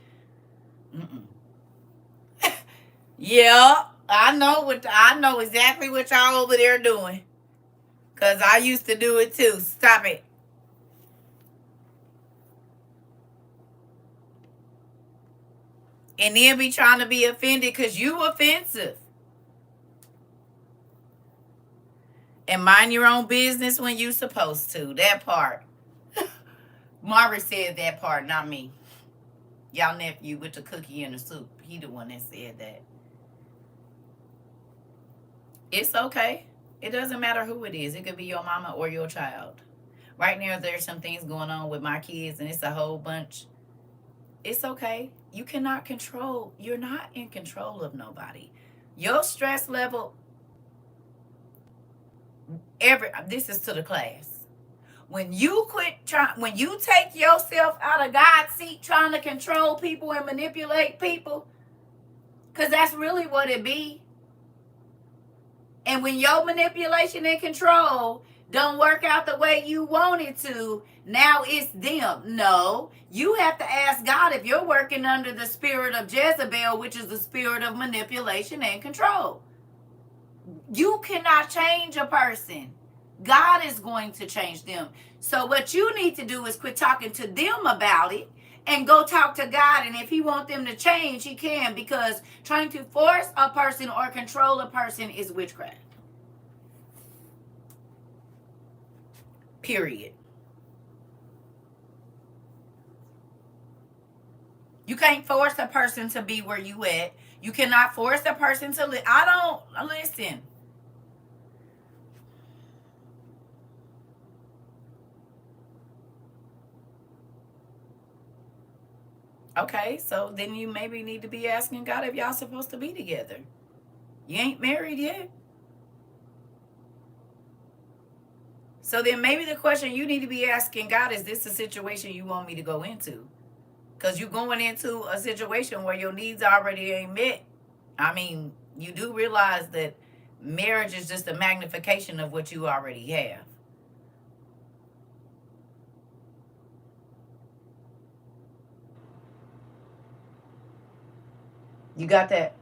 Speaker 1: Yeah, I know exactly what y'all over there doing. Cause I used to do it too. Stop it. And then be trying to be offended because you offensive. And mind your own business when you supposed to. That part. Margaret said that part, not me. Y'all nephew with the cookie and the soup. He the one that said that. It's okay. It doesn't matter who it is. It could be your mama or your child. Right now, there's some things going on with my kids, and it's a whole bunch. It's okay. You cannot control. You're not in control of nobody. Your stress level, this is to the class. When you when you take yourself out of God's seat trying to control people and manipulate people, because that's really what it be. And when your manipulation and control don't work out the way you want it to, now it's them. No, you have to ask God if you're working under the spirit of Jezebel, which is the spirit of manipulation and control. You cannot change a person. God is going to change them. So what you need to do is quit talking to them about it and go talk to God. And if he wants them to change, he can, because trying to force a person or control a person is witchcraft. Period. You can't force a person to be where you at. You cannot force a person to live. Listen. Okay, so then you maybe need to be asking God if y'all supposed to be together. You ain't married yet. So then maybe the question you need to be asking God, is this a situation you want me to go into? Because you're going into a situation where your needs already ain't met. I mean, you do realize that marriage is just a magnification of what you already have. You got that?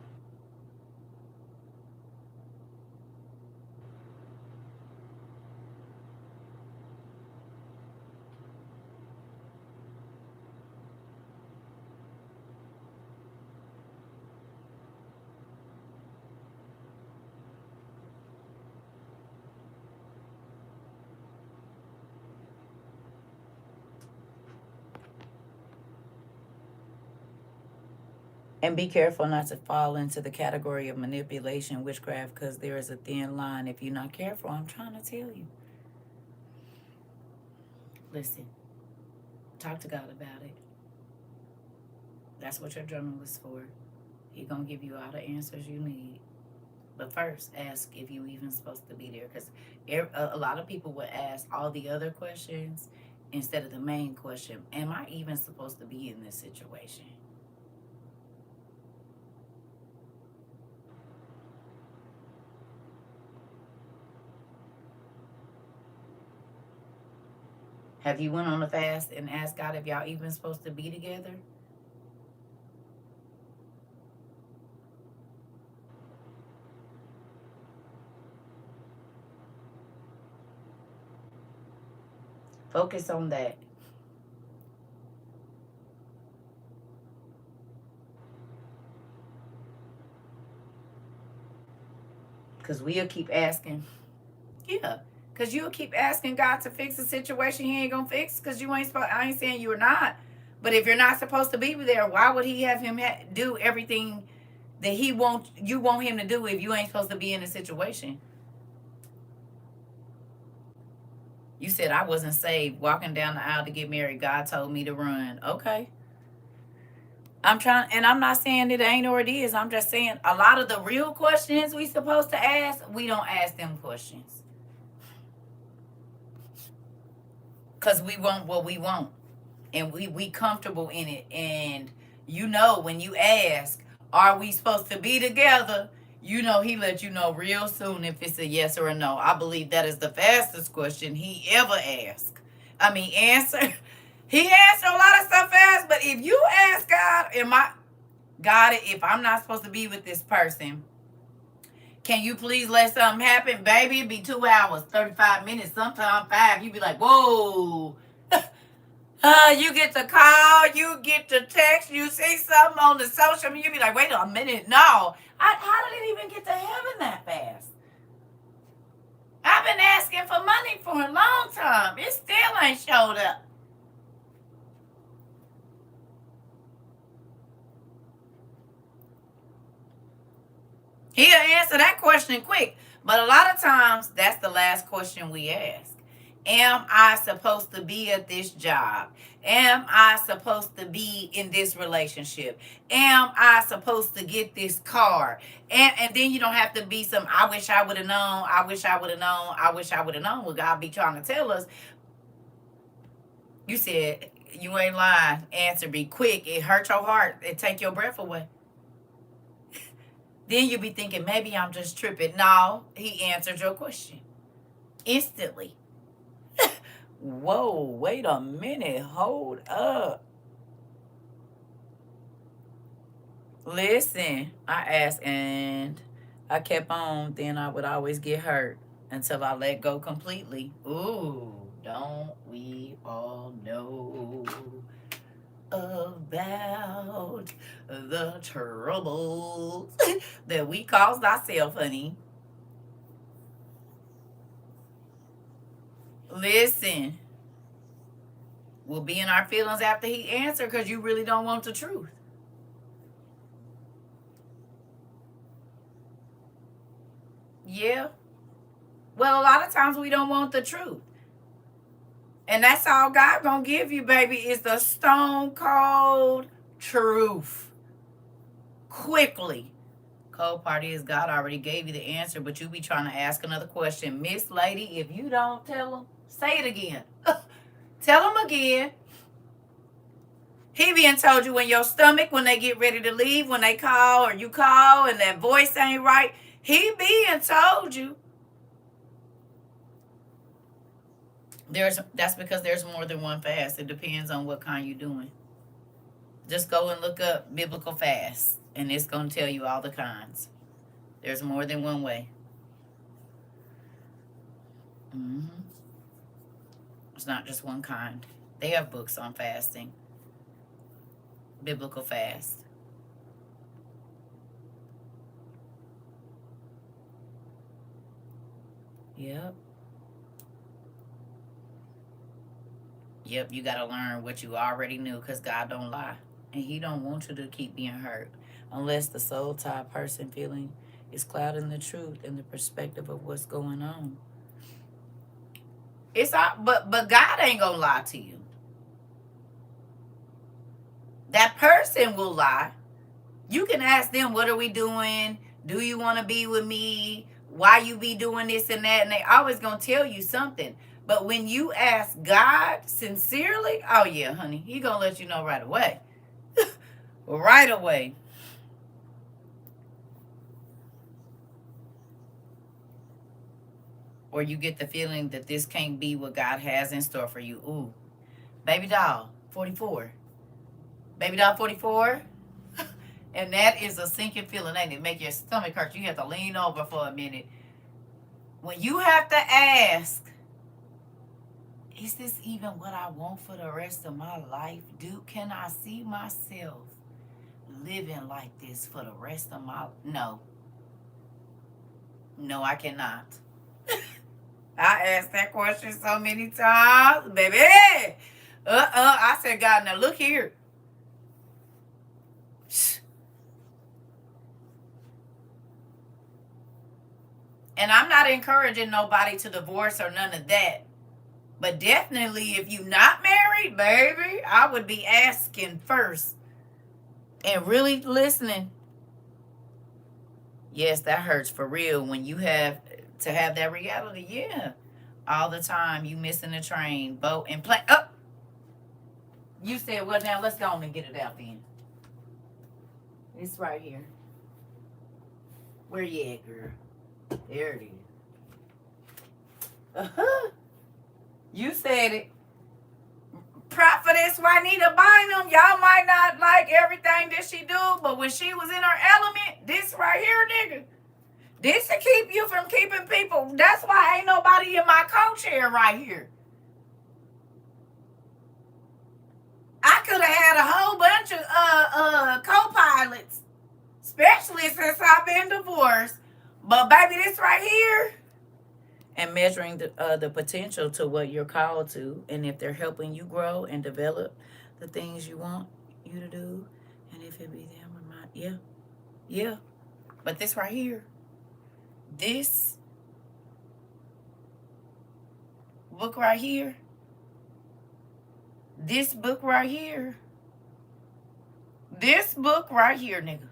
Speaker 1: And be careful not to fall into the category of manipulation, witchcraft, because there is a thin line. If you're not careful, I'm trying to tell you. Listen, talk to God about it. That's what your journal is for. He's going to give you all the answers you need. But first, ask if you even supposed to be there. Because a lot of people would ask all the other questions instead of the main question. Am I even supposed to be in this situation? Have you went on a fast and asked God if y'all even supposed to be together? Focus on that. Because we'll keep asking. Yeah. Because you'll keep asking God to fix a situation he ain't going to fix because you ain't supposed, I ain't saying you are not. But if you're not supposed to be there, why would he have him do everything that you want him to do if you ain't supposed to be in a situation? You said I wasn't saved. Walking down the aisle to get married, God told me to run. Okay. I'm trying, and I'm not saying it ain't or it is. I'm just saying a lot of the real questions we supposed to ask, we don't ask them questions. Because we want what we want. And we comfortable in it. And when you ask, are we supposed to be together? He let you know real soon if it's a yes or a no. I believe that is the fastest question he ever asked. I mean, answer. He answered a lot of stuff fast, but if you ask God, God, if I'm not supposed to be with this person, can you please let something happen? Baby, it'd be 2 hours, 35 minutes, sometimes 5. You'd be like, whoa. You get the call, you get the text, you see something on the social media, you be like, wait a minute, no. How did it even get to heaven that fast? I've been asking for money for a long time. It still ain't showed up. He'll answer that question quick. But a lot of times, that's the last question we ask. Am I supposed to be at this job? Am I supposed to be in this relationship? Am I supposed to get this car? And then you don't have to be I wish I would have known. I wish I would have known. I wish I would have known. What God be trying to tell us. You said, you ain't lying. Answer be quick. It hurt your heart. It take your breath away. Then you be thinking, maybe I'm just tripping. No, he answered your question instantly. Whoa, wait a minute. Hold up. Listen, I asked and I kept on. Then I would always get hurt until I let go completely. Ooh, don't we all know about the troubles that we caused ourselves, honey? Listen, we'll be in our feelings after he answered because you really don't want the truth. Yeah. Well, a lot of times we don't want the truth. And that's all God gonna give you, baby, is the stone cold truth. Quickly. Cold party is God already gave you the answer, but you be trying to ask another question. Miss Lady, if you don't tell them, say it again. Tell them again. He being told you in your stomach when they get ready to leave, when they call or you call and that voice ain't right. He being told you. That's because there's more than one fast. It depends on what kind you're doing. Just go and look up biblical fast. And it's going to tell you all the kinds. There's more than one way. Mm-hmm. It's not just one kind. They have books on fasting. Biblical fast. Yep. Yep, you got to learn what you already knew, because God don't lie. And he don't want you to keep being hurt unless the soul tie person feeling is clouding the truth and the perspective of what's going on. It's all, but God ain't gonna lie to you. That person will lie. You can ask them, what are we doing? Do you want to be with me? Why you be doing this and that? And they always gonna tell you something. But when you ask God sincerely, oh yeah, honey, he gonna let you know right away. Right away. Or you get the feeling that this can't be what God has in store for you. Ooh, baby doll, 44. Baby doll, 44. And that is a sinking feeling, ain't it? Make your stomach hurt. You have to lean over for a minute. When you have to ask, is this even what I want for the rest of my life? Can I see myself living like this for the rest of my... No. No, I cannot. I asked that question so many times, baby. I said, God, now look here. And I'm not encouraging nobody to divorce or none of that. But definitely, if you're not married, baby, I would be asking first and really listening. Yes, that hurts for real when you have to have that reality. Yeah. All the time, you missing the train, boat, and plane. Oh! You said, well, now let's go on and get it out then. It's right here. Where you at, girl? There it is. Uh-huh. You said it. Prophetess Juanita Bynum, y'all might not like everything that she do, but when she was in her element, this right here, nigga, this to keep you from keeping people. That's why ain't nobody in my co-chair right here. I could have had a whole bunch of co-pilots, especially since I've been divorced. But baby, this right here. And measuring the potential to what you're called to, and if they're helping you grow and develop the things you want you to do, and if it be them or not. Yeah. But this right here, this book right here, this book right here, nigga.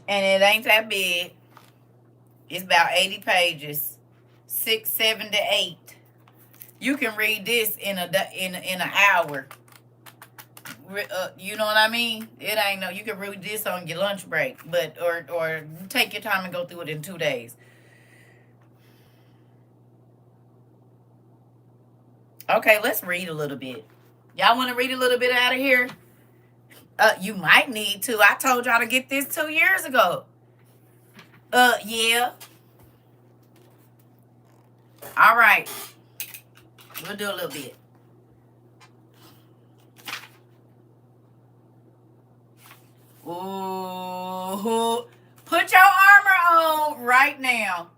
Speaker 1: And it ain't that big. It's about 80 pages, 6, 7 to 8. You can read this in an hour. You know what I mean? It ain't no. You can read this on your lunch break, but or take your time and go through it in 2 days. Okay, let's read a little bit. Y'all want to read a little bit out of here? You might need to. I told y'all to get this 2 years ago. Yeah. All right. We'll do a little bit. Ooh. Put your armor on right now.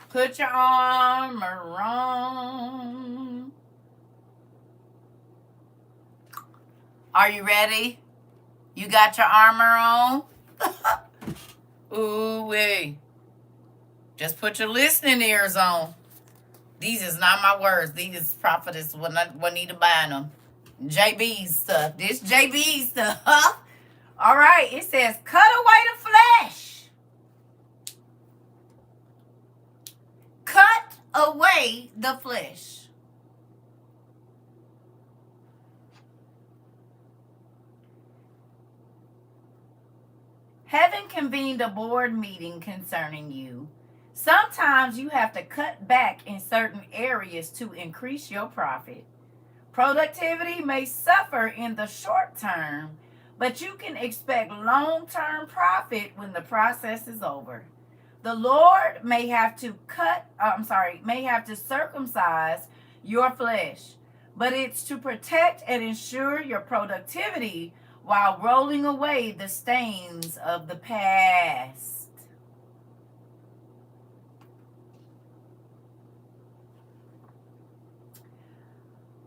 Speaker 1: Put your armor on. Are you ready? You got your armor on? Ooh-wee. Just put your listening ears on. These is not my words. These is Prophetess Juanita Bynum. JB's stuff. This JB's stuff. All right. It says, cut away the flesh. Cut away the flesh. Heaven convened a board meeting concerning you. Sometimes you have to cut back in certain areas to increase your profit. Productivity may suffer in the short term, but you can expect long-term profit when the process is over. The Lord may have to circumcise your flesh, but it's to protect and ensure your productivity while rolling away the stains of the past.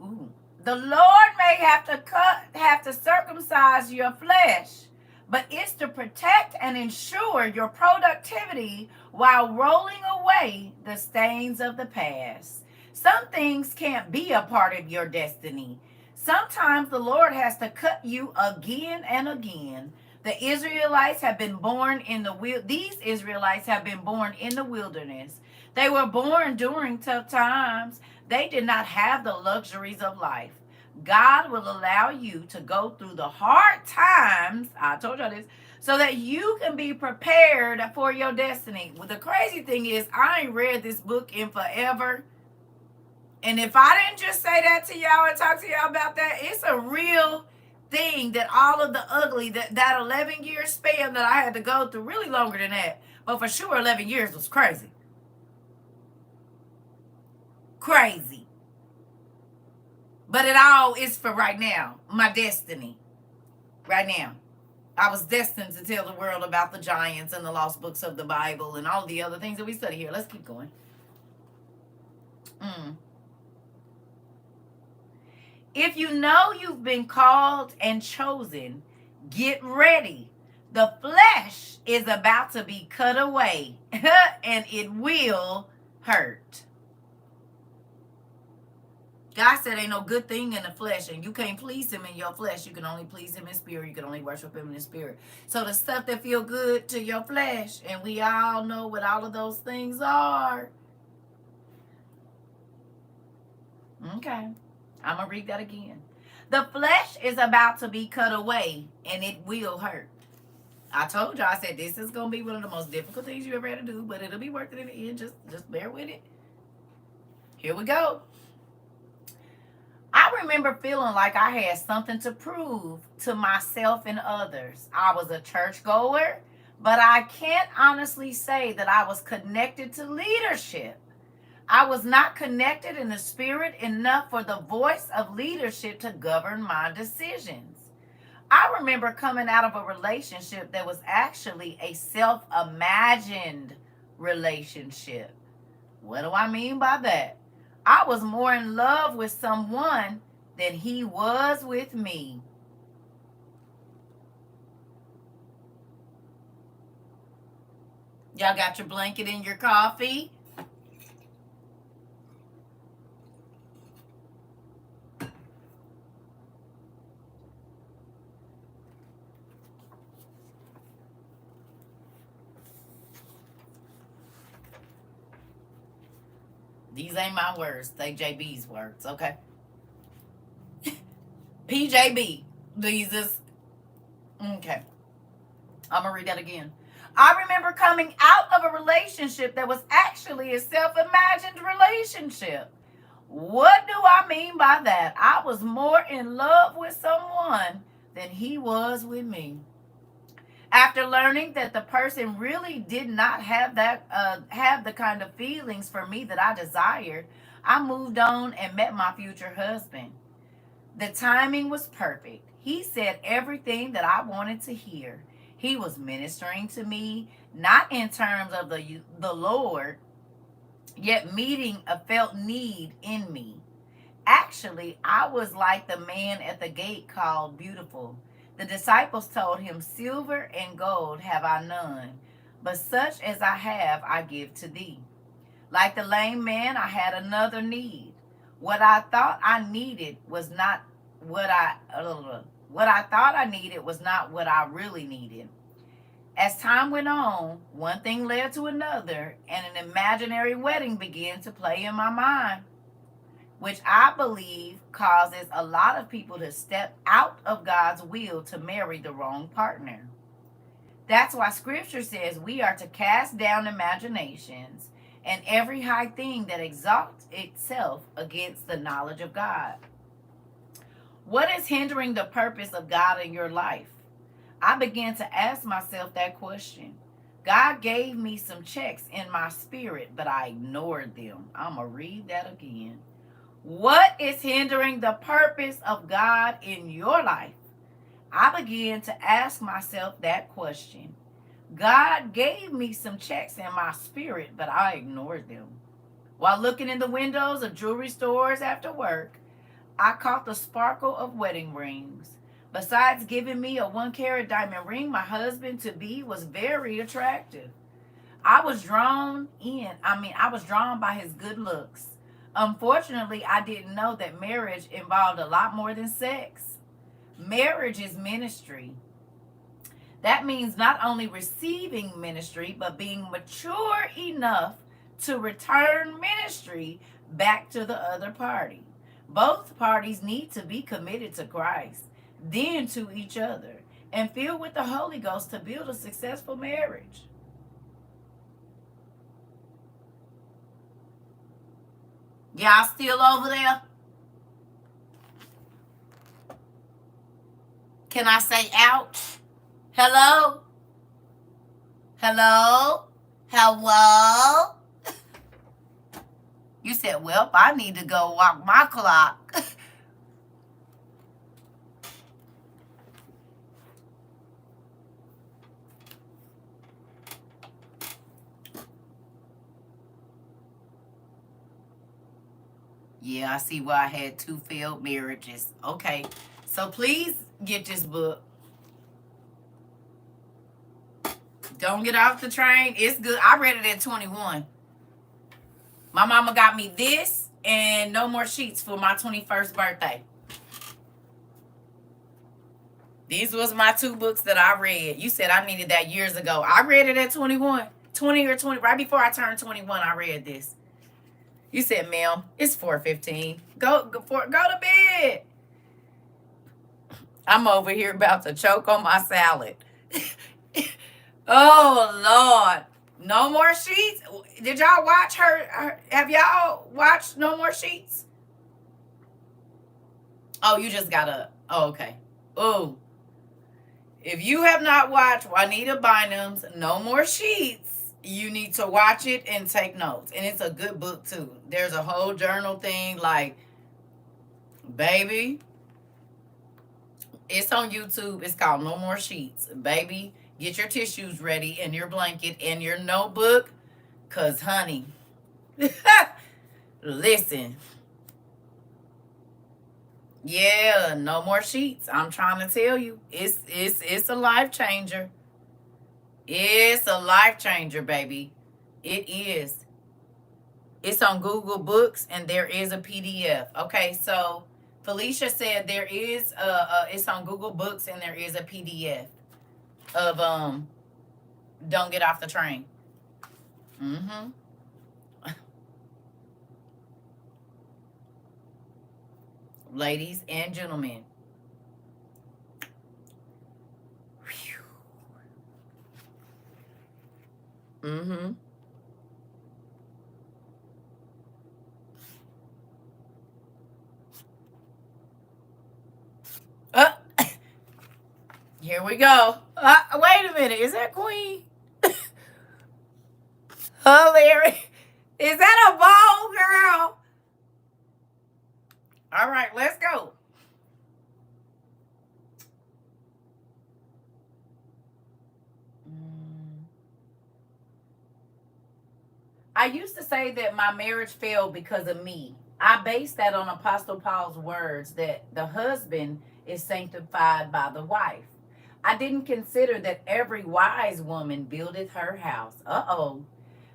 Speaker 1: Ooh. The Lord may have to circumcise your flesh, but it's to protect and ensure your productivity while rolling away the stains of the past. Some things can't be a part of your destiny. Sometimes the Lord has to cut you again and again. These Israelites have been born in the wilderness. They were born during tough times. They did not have the luxuries of life. God will allow you to go through the hard times, I told you this, so that you can be prepared for your destiny. Well, the crazy thing is, I ain't read this book in forever. And if I didn't just say that to y'all and talk to y'all about that, it's a real thing that all of the ugly, that 11-year span that I had to go through, really longer than that, but for sure 11 years was crazy. Crazy. But it all is for right now, my destiny. Right now. I was destined to tell the world about the giants and the lost books of the Bible and all the other things that we study here. Let's keep going. If you know you've been called and chosen, get ready. The flesh is about to be cut away and it will hurt. God said ain't no good thing in the flesh, and you can't please him in your flesh. You can only please him in spirit. You can only worship him in the spirit. So the stuff that feel good to your flesh, and we all know what all of those things are. Okay. I'm going to read that again. The flesh is about to be cut away, and it will hurt. I told you, I said this is going to be one of the most difficult things you ever had to do, but it'll be worth it in the end. Just bear with it. Here we go. I remember feeling like I had something to prove to myself and others. I was a churchgoer, but I can't honestly say that I was connected to leadership. I was not connected in the spirit enough for the voice of leadership to govern my decisions. I remember coming out of a relationship that was actually a self-imagined relationship. What do I mean by that? I was more in love with someone than he was with me. Y'all got your blanket and your coffee? These ain't my words. They JB's words, okay? PJB. These is... Okay. I'm going to read that again. I remember coming out of a relationship that was actually a self-imagined relationship. What do I mean by that? I was more in love with someone than he was with me. After learning that the person really did not have the kind of feelings for me that I desired, I moved on and met my future husband. The timing was perfect. He said everything that I wanted to hear. He was ministering to me, not in terms of the Lord, yet meeting a felt need in me. Actually, I was like the man at the gate called Beautiful. The disciples told him, silver and gold have I none, but such as I have I give to thee. Like the lame man, I had another need. What I thought I needed was not what I thought I needed was not what I really needed. As time went on, one thing led to another, and an imaginary wedding began to play in my mind, which I believe causes a lot of people to step out of God's will to marry the wrong partner. That's why scripture says we are to cast down imaginations and every high thing that exalts itself against the knowledge of God. What is hindering the purpose of God in your life? I began to ask myself that question. God gave me some checks in my spirit, but I ignored them. I'm going to read that again. What is hindering the purpose of God in your life? I began to ask myself that question. God gave me some checks in my spirit, but I ignored them. While looking in the windows of jewelry stores after work, I caught the sparkle of wedding rings. Besides giving me a 1 carat diamond ring, my husband to be was very attractive. I was drawn in. I was drawn by his good looks. Unfortunately, I didn't know that marriage involved a lot more than sex. Marriage is ministry. That means not only receiving ministry, but being mature enough to return ministry back to the other party. Both parties need to be committed to Christ, then to each other, and filled with the Holy Ghost to build a successful marriage. Y'all still over there? Can I say ouch? Hello? Hello? Hello? You said, well, I need to go walk my clock. Yeah, I see why I had 2 failed marriages. Okay, so please get this book. Don't Get Off the Train. It's good. I read it at 21. My mama got me this and No More Sheets for my 21st birthday. These was my 2 books that I read. You said I needed that years ago. I read it at 21. 20 or 20. Right before I turned 21, I read this. You said, ma'am, it's 4:15. Go to bed. I'm over here about to choke on my salad. Oh, Lord. No More Sheets? Did y'all watch her? Have y'all watched No More Sheets? Oh, you just got up. Oh, okay. Oh. If you have not watched Juanita Bynum's No More Sheets, you need to watch it and take notes. And it's a good book, too. There's a whole journal thing like, baby, it's on YouTube. It's called No More Sheets. Baby, get your tissues ready and your blanket and your notebook. Because, honey, listen. Yeah, no more sheets. I'm trying to tell you. It's a life changer. It's a life changer, baby. It is. It's on Google Books and there is a PDF. Okay, so Felicia said there is it's on Google Books and there is a PDF of Don't Get Off the Train. Mm-hmm. Ladies and gentlemen. Mm-hmm. Here we go. Wait a minute. Is that Queen? Larry. Is that a ball, girl? All right, let's go. I used to say that my marriage failed because of me. I based that on Apostle Paul's words that the husband is sanctified by the wife. I didn't consider that every wise woman buildeth her house. Uh-oh.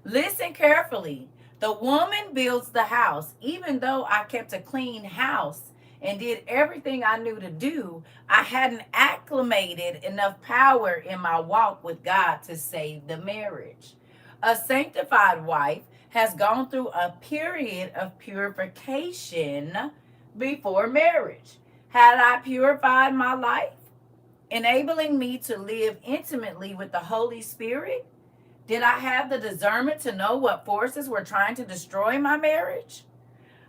Speaker 1: Listen carefully. The woman builds the house. Even though I kept a clean house and did everything I knew to do, I hadn't acclimated enough power in my walk with God to save the marriage. A sanctified wife has gone through a period of purification before marriage. Had I purified my life? enabling me to live intimately with the Holy Spirit? Did I have the discernment to know what forces were trying to destroy my marriage?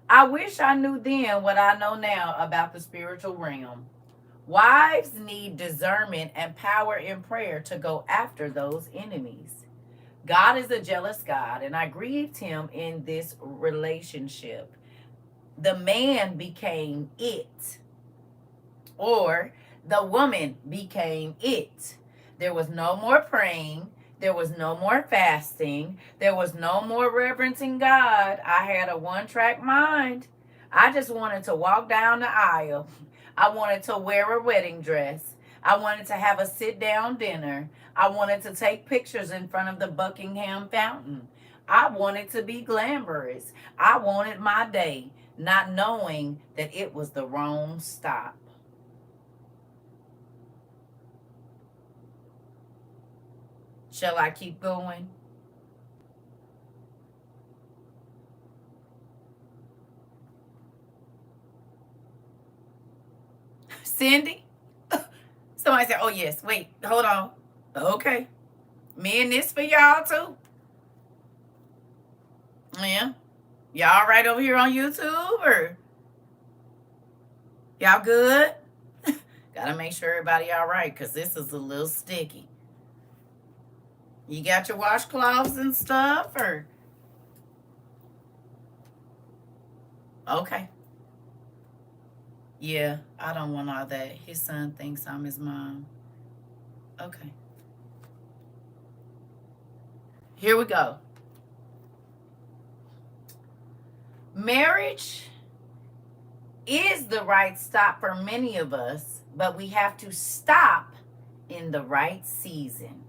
Speaker 1: I wish I knew then what I know now about the spiritual realm. Wives need discernment and power in prayer to go after those enemies. God is a jealous God, and I grieved him in this relationship. The man became it, or the woman became it. There was no more praying. There was no more fasting. There was no more reverencing God. I had a one-track mind. I just wanted to walk down the aisle. I wanted to wear a wedding dress. I wanted to have a sit-down dinner. I wanted to take pictures in front of the Buckingham Fountain. I wanted to be glamorous. I wanted my day, not knowing that it was the wrong stop. Shall I keep going? Cindy? Somebody said, oh, yes. Wait, hold on. Okay. Me and this for y'all, too. Yeah. Y'all right over here on YouTube, or y'all good? Gotta make sure everybody all right, because this is a little sticky. You got your washcloths and stuff, or? Okay. Yeah, I don't want all that. His son thinks I'm his mom. Okay. Here we go. Marriage is the right stop for many of us, but we have to stop in the right season.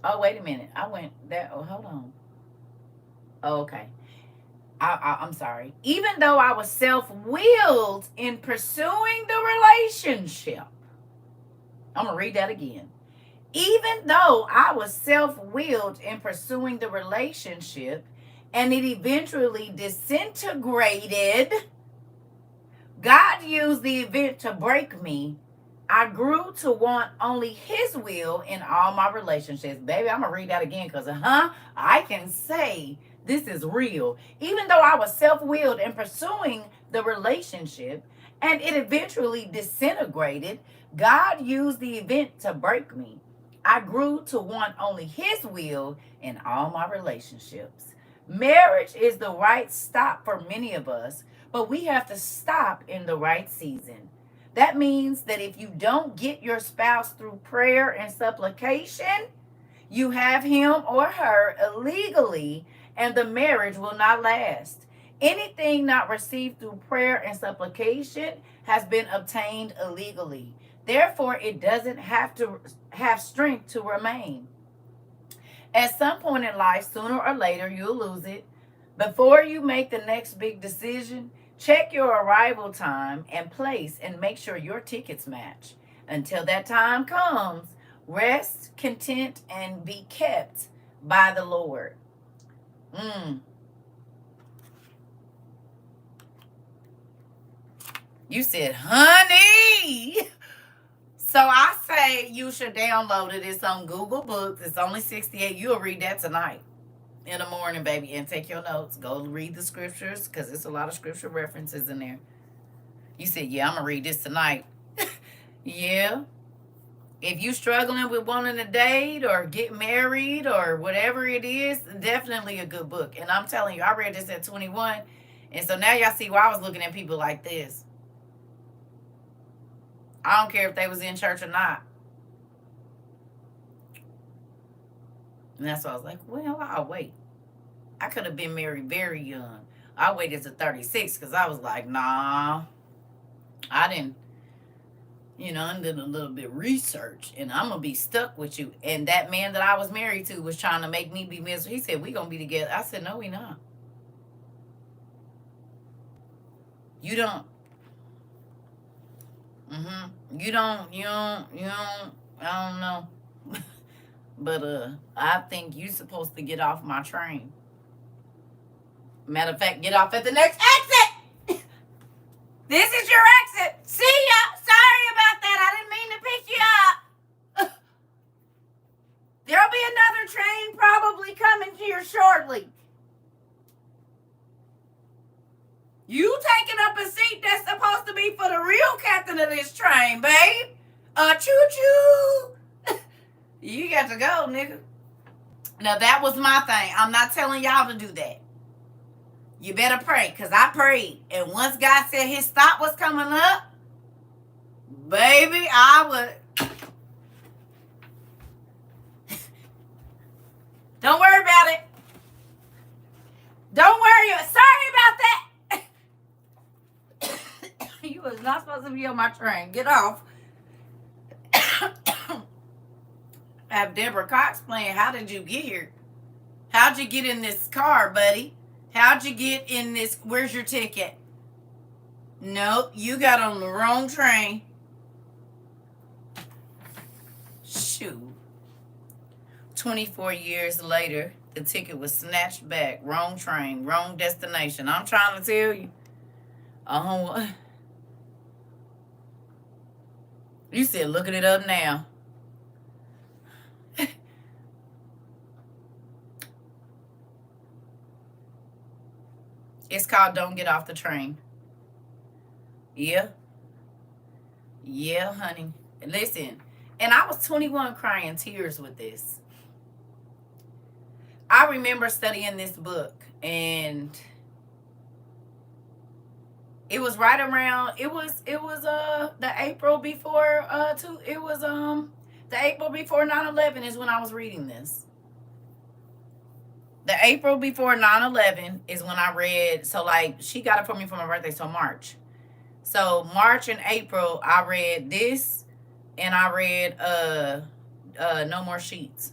Speaker 1: Oh, wait a minute. I went there. Oh, hold on. Oh, okay. I'm sorry. Even though I was self-willed in pursuing the relationship, I'm going to read that again. Even though I was self-willed in pursuing the relationship and it eventually disintegrated, God used the event to break me. I grew to want only his will in all my relationships. Baby, I'm going to read that again because, I can say this is real. Even though I was self-willed in pursuing the relationship and it eventually disintegrated, God used the event to break me. I grew to want only his will in all my relationships. Marriage is the right stop for many of us, but we have to stop in the right season. That means that if you don't get your spouse through prayer and supplication, you have him or her illegally, and the marriage will not last. Anything not received through prayer and supplication has been obtained illegally. Therefore, it doesn't have to have strength to remain. At some point in life, sooner or later, you'll lose it. Before you make the next big decision, check your arrival time and place and make sure your tickets match. Until that time comes, rest, content, and be kept by the Lord. You said, honey. So I say you should download it. It's on Google Books. It's only 68. You'll read that tonight in the morning, baby, and take your notes. Go read the scriptures because there's a lot of scripture references in there. You said, yeah, I'm going to read this tonight. Yeah. If you struggling with wanting to date or get married or whatever it is, definitely a good book. And I'm telling you, I read this at 21. And so now y'all see why I was looking at people like this. I don't care if they was in church or not. And that's why I was like, well, I'll wait. I could have been married very young. I waited to 36 because I was like, nah. I didn't, I did a little bit of research and I'm going to be stuck with you. And that man that I was married to was trying to make me be miserable. He said, we going to be together. I said, no, we not. You don't. You don't, I don't know. But I think you're supposed to get off my train. Matter of fact, get off at the next exit. This is your exit. See ya. Sorry about that. I didn't mean to pick you up. There'll be another train probably coming here shortly. You taking up a seat that's supposed to be for the real captain of this train, babe. Choo-choo. You got to go, nigga. Now, that was my thing. I'm not telling y'all to do that. You better pray, because I prayed. And once God said his stop was coming up, baby, I would. Don't worry about it. Don't worry. Sorry about that. You was not supposed to be on my train. Get off. I have Deborah Cox playing How Did You Get Here? How'd you get in this car, buddy? How'd you get in this? Where's your ticket? Nope, you got on the wrong train. Shoot. 24 years later, the ticket was snatched back. Wrong train, wrong destination. I'm trying to tell you. You said looking it up now. It's called Don't Get Off the Train. Yeah. Yeah, honey. Listen, and I was 21 crying tears with this. I remember studying this book, and it was right around, it was the April before the April before 9/11 is when I was reading this. The April before 9/11 is when I read, so like she got it for me for my birthday, so March. So March and April I read this, and I read No More Sheets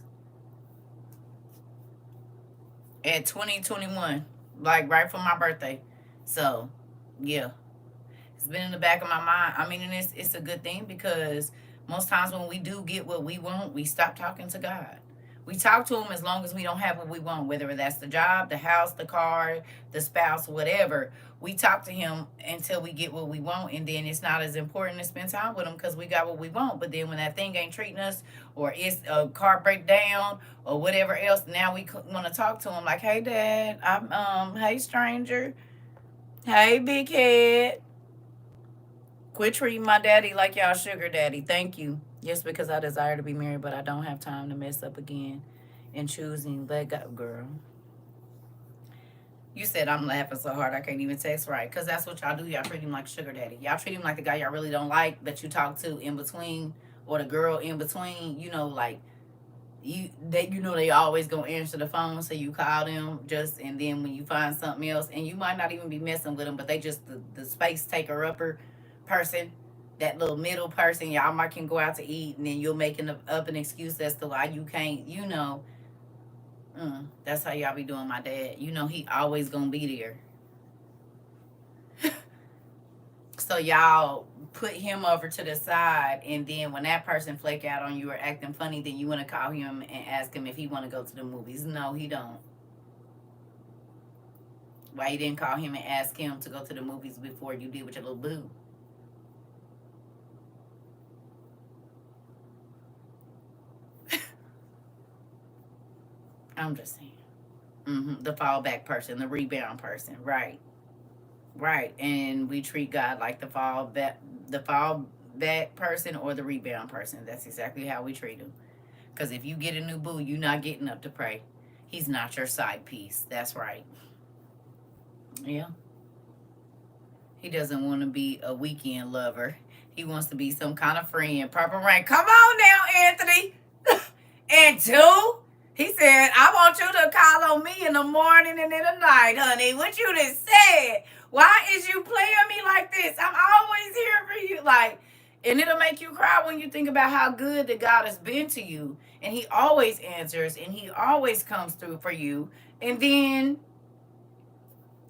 Speaker 1: at 2021, like right for my birthday. So yeah, it's been in the back of my mind. I mean, and it's a good thing, because most times when we do get what we want, we stop talking to God. We talk to him as long as we don't have what we want, whether that's the job, the house, the car, the spouse, whatever. We talk to him until we get what we want, and then it's not as important to spend time with him because we got what we want. But then when that thing ain't treating us, or it's a car breakdown, or whatever else, now we want to talk to him like, hey, Dad, hey, stranger, hey, big head. Quit treating my daddy like y'all sugar daddy. Thank you. Yes, because I desire to be married, but I don't have time to mess up again in choosing. Let go, girl. You said I'm laughing so hard I can't even text right, because that's what y'all do. Y'all treat him like sugar daddy. Y'all treat him like the guy y'all really don't like that you talk to in between, or the girl in between. You know, like they always gonna answer the phone, so you call them just, and then when you find something else, and you might not even be messing with them, but they just the space taker upper person, that little middle person. Y'all might can go out to eat, and then you'll make up an excuse as to why you can't. That's how y'all be doing my dad. He always gonna be there. So y'all put him over to the side, and then when that person flake out on you or acting funny, then you want to call him and ask him if he want to go to the movies. No, he don't. Why you didn't call him and ask him to go to the movies before you did with your little boo? I'm just saying. The fallback person, the rebound person, right? Right. And we treat God like the fallback person or the rebound person. That's exactly how we treat him. Because if you get a new boo, you're not getting up to pray. He's not your side piece. That's right. Yeah. He doesn't want to be a weekend lover. He wants to be some kind of friend. Purple Rain. Come on now, Anthony. And two, he said, I want you to call on me in the morning and in the night, honey. What you just said. Why is you playing me like this? I'm always here for you. And it'll make you cry when you think about how good that God has been to you. And he always answers, and he always comes through for you. And then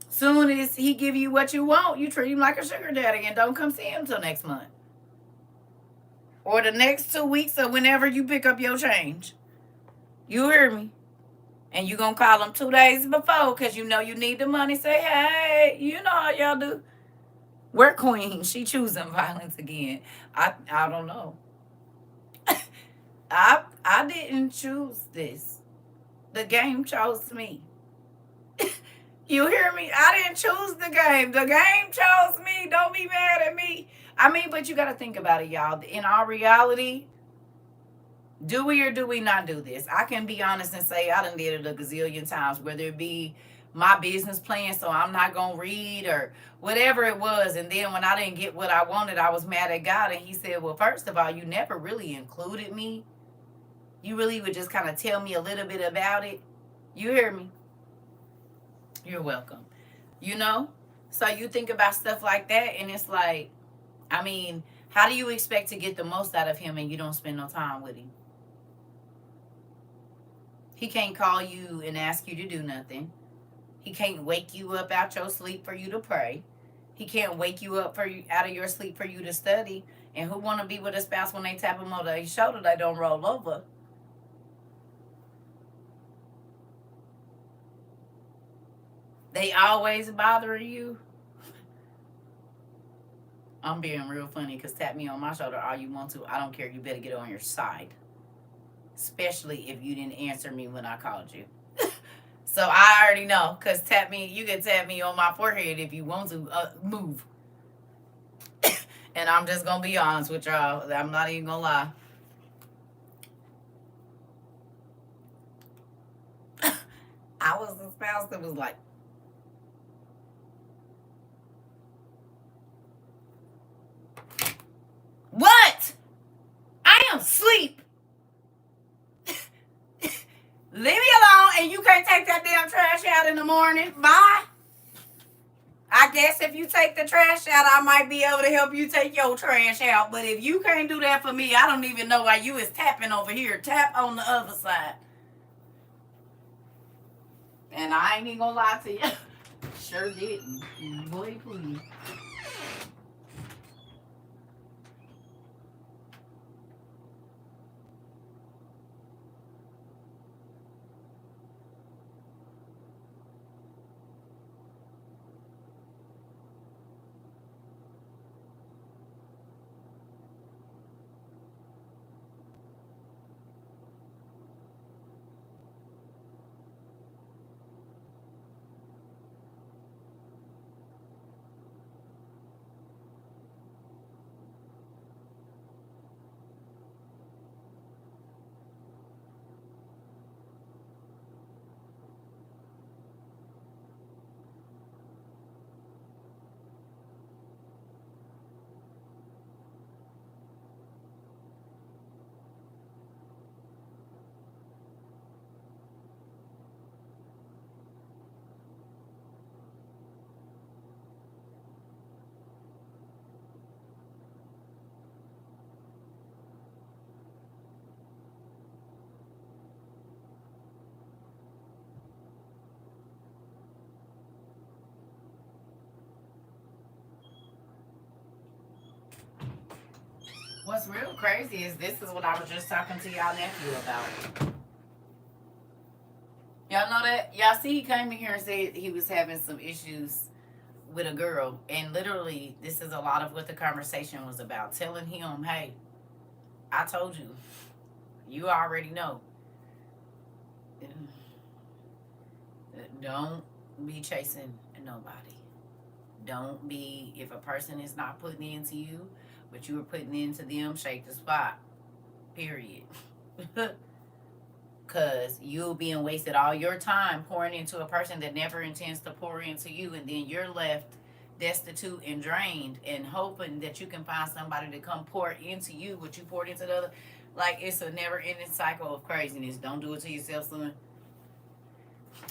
Speaker 1: soon as he give you what you want, you treat him like a sugar daddy and don't come see him till next month. Or the next 2 weeks, or whenever you pick up your change. You hear me? And you gonna call them 2 days before, because you know you need the money. Say, hey, you know how y'all do. We're queen. She choosing violence again. I don't know. I didn't choose this. The game chose me. You hear me? I didn't choose the game. The game chose me. Don't be mad at me. I mean, but you got to think about it, y'all. In our reality, do we or do we not do this? I can be honest and say I done did it a gazillion times, whether it be my business plan, so I'm not going to read or whatever it was. And then when I didn't get what I wanted, I was mad at God. And he said, well, first of all, you never really included me. You really would just kind of tell me a little bit about it. You hear me? You're welcome. You know? So you think about stuff like that, and it's like, I mean, how do you expect to get the most out of him and you don't spend no time with him? He can't call you and ask you to do nothing. He can't wake you up out your sleep for you to pray. He can't wake you up for you out of your sleep for you to study. And who want to be with a spouse when they tap him on the shoulder, they don't roll over? They always bothering you. I'm being real funny because tap me on my shoulder all you want to. I don't care. You better get on your side. Especially if you didn't answer me when I called you. So I already know, because you can tap me on my forehead if you want to move. And I'm just going to be honest with y'all. I'm not even going to lie. I was the spouse that was like, what? I am asleep. Leave me alone, and you can't take that damn trash out in the morning. Bye. I guess if you take the trash out, I might be able to help you take your trash out. But if you can't do that for me, I don't even know why you is tapping over here. Tap on the other side. And I ain't even gonna lie to you. Sure didn't. Boy, please. What's real crazy is this is what I was just talking to y'all nephew about. Y'all know that? Y'all see he came in here and said he was having some issues with a girl. And literally, this is a lot of what the conversation was about. Telling him, hey, I told you. You already know. Don't be chasing nobody. Don't be, if a person is not putting into you, but you were putting into them, shake the spot. Period. Because you'll be wasted all your time pouring into a person that never intends to pour into you, and then you're left destitute and drained and hoping that you can find somebody to come pour into you what you poured into the other. Like, it's a never-ending cycle of craziness. Don't do it to yourself, son.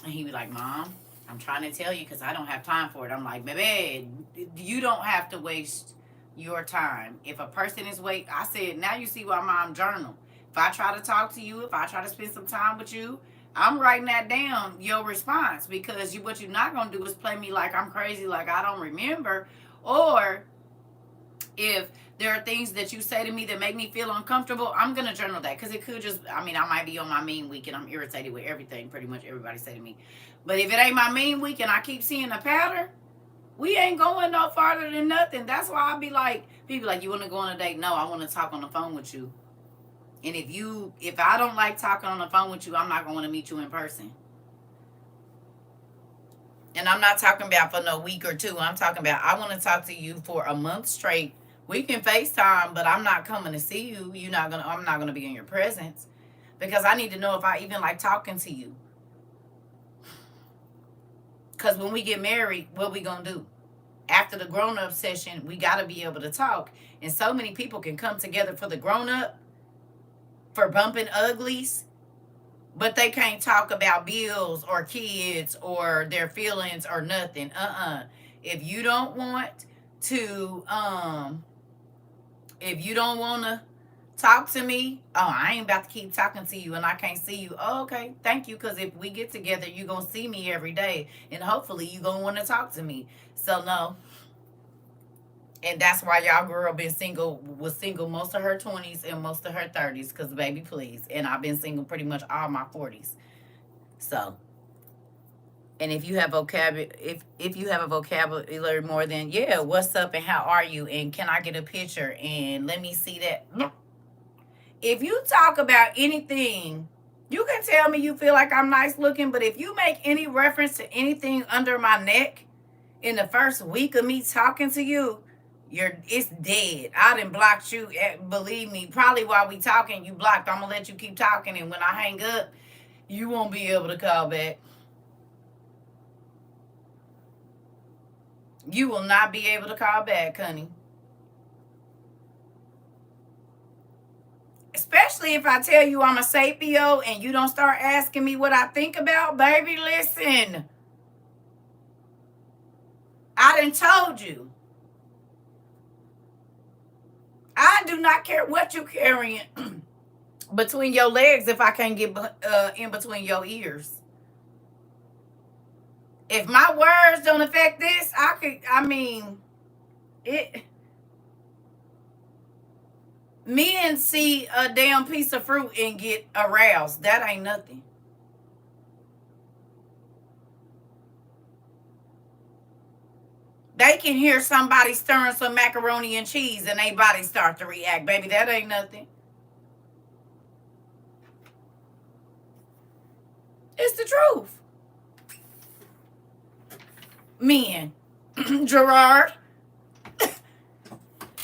Speaker 1: And he was like, Mom, I'm trying to tell you because I don't have time for it. I'm like, baby, you don't have to waste your time. If a person is I said, now you see why Mom journal. If I try to talk to you, if I try to spend some time with you, I'm writing that down, your response, because what you're not going to do is play me like I'm crazy, like I don't remember. Or if there are things that you say to me that make me feel uncomfortable, I'm going to journal that. Because it could just, I might be on my mean week and I'm irritated with everything pretty much everybody say to me. But if it ain't my mean week and I keep seeing a pattern, We ain't going no farther than nothing. That's why I be like, people like, you want to go on a date? No, I want to talk on the phone with you. And if I don't like talking on the phone with you, I'm not going to meet you in person. And I'm not talking about for no week or two. I'm talking about I want to talk to you for a month straight. We can FaceTime, but I'm not coming to see you. I'm not gonna be in your presence. Because I need to know if I even like talking to you. Because when we get married, what we gonna do? After the grown-up session, we gotta be able to talk. And so many people can come together for the grown-up, for bumping uglies, but they can't talk about bills or kids or their feelings or nothing. If you don't want to, if you don't want to talk to me, oh, I ain't about to keep talking to you and I can't see you. Oh, okay, thank you, because if we get together, you're going to see me every day and hopefully you're going to want to talk to me. So, no. And that's why y'all girl was single most of her 20s and most of her 30s, because baby, please. And I've been single pretty much all my 40s. So, and if you have if you have a vocabulary more than, yeah, what's up and how are you and can I get a picture and let me see that. If you talk about anything, you can tell me you feel like I'm nice looking, but if you make any reference to anything under my neck in the first week of me talking to you, it's dead. I done blocked you. Believe me, probably while we talking, you blocked. I'm gonna let you keep talking, and when I hang up, you won't be able to call back. You will not be able to call back, honey. Especially if I tell you I'm a sapio and you don't start asking me what I think about, baby, listen. I done told you. I do not care what you carrying between your legs if I can't get in between your ears. If my words don't affect this, men see a damn piece of fruit and get aroused. That ain't nothing. They can hear somebody stirring some macaroni and cheese and their body start to react. Baby, that ain't nothing. It's the truth. Men. Gerard.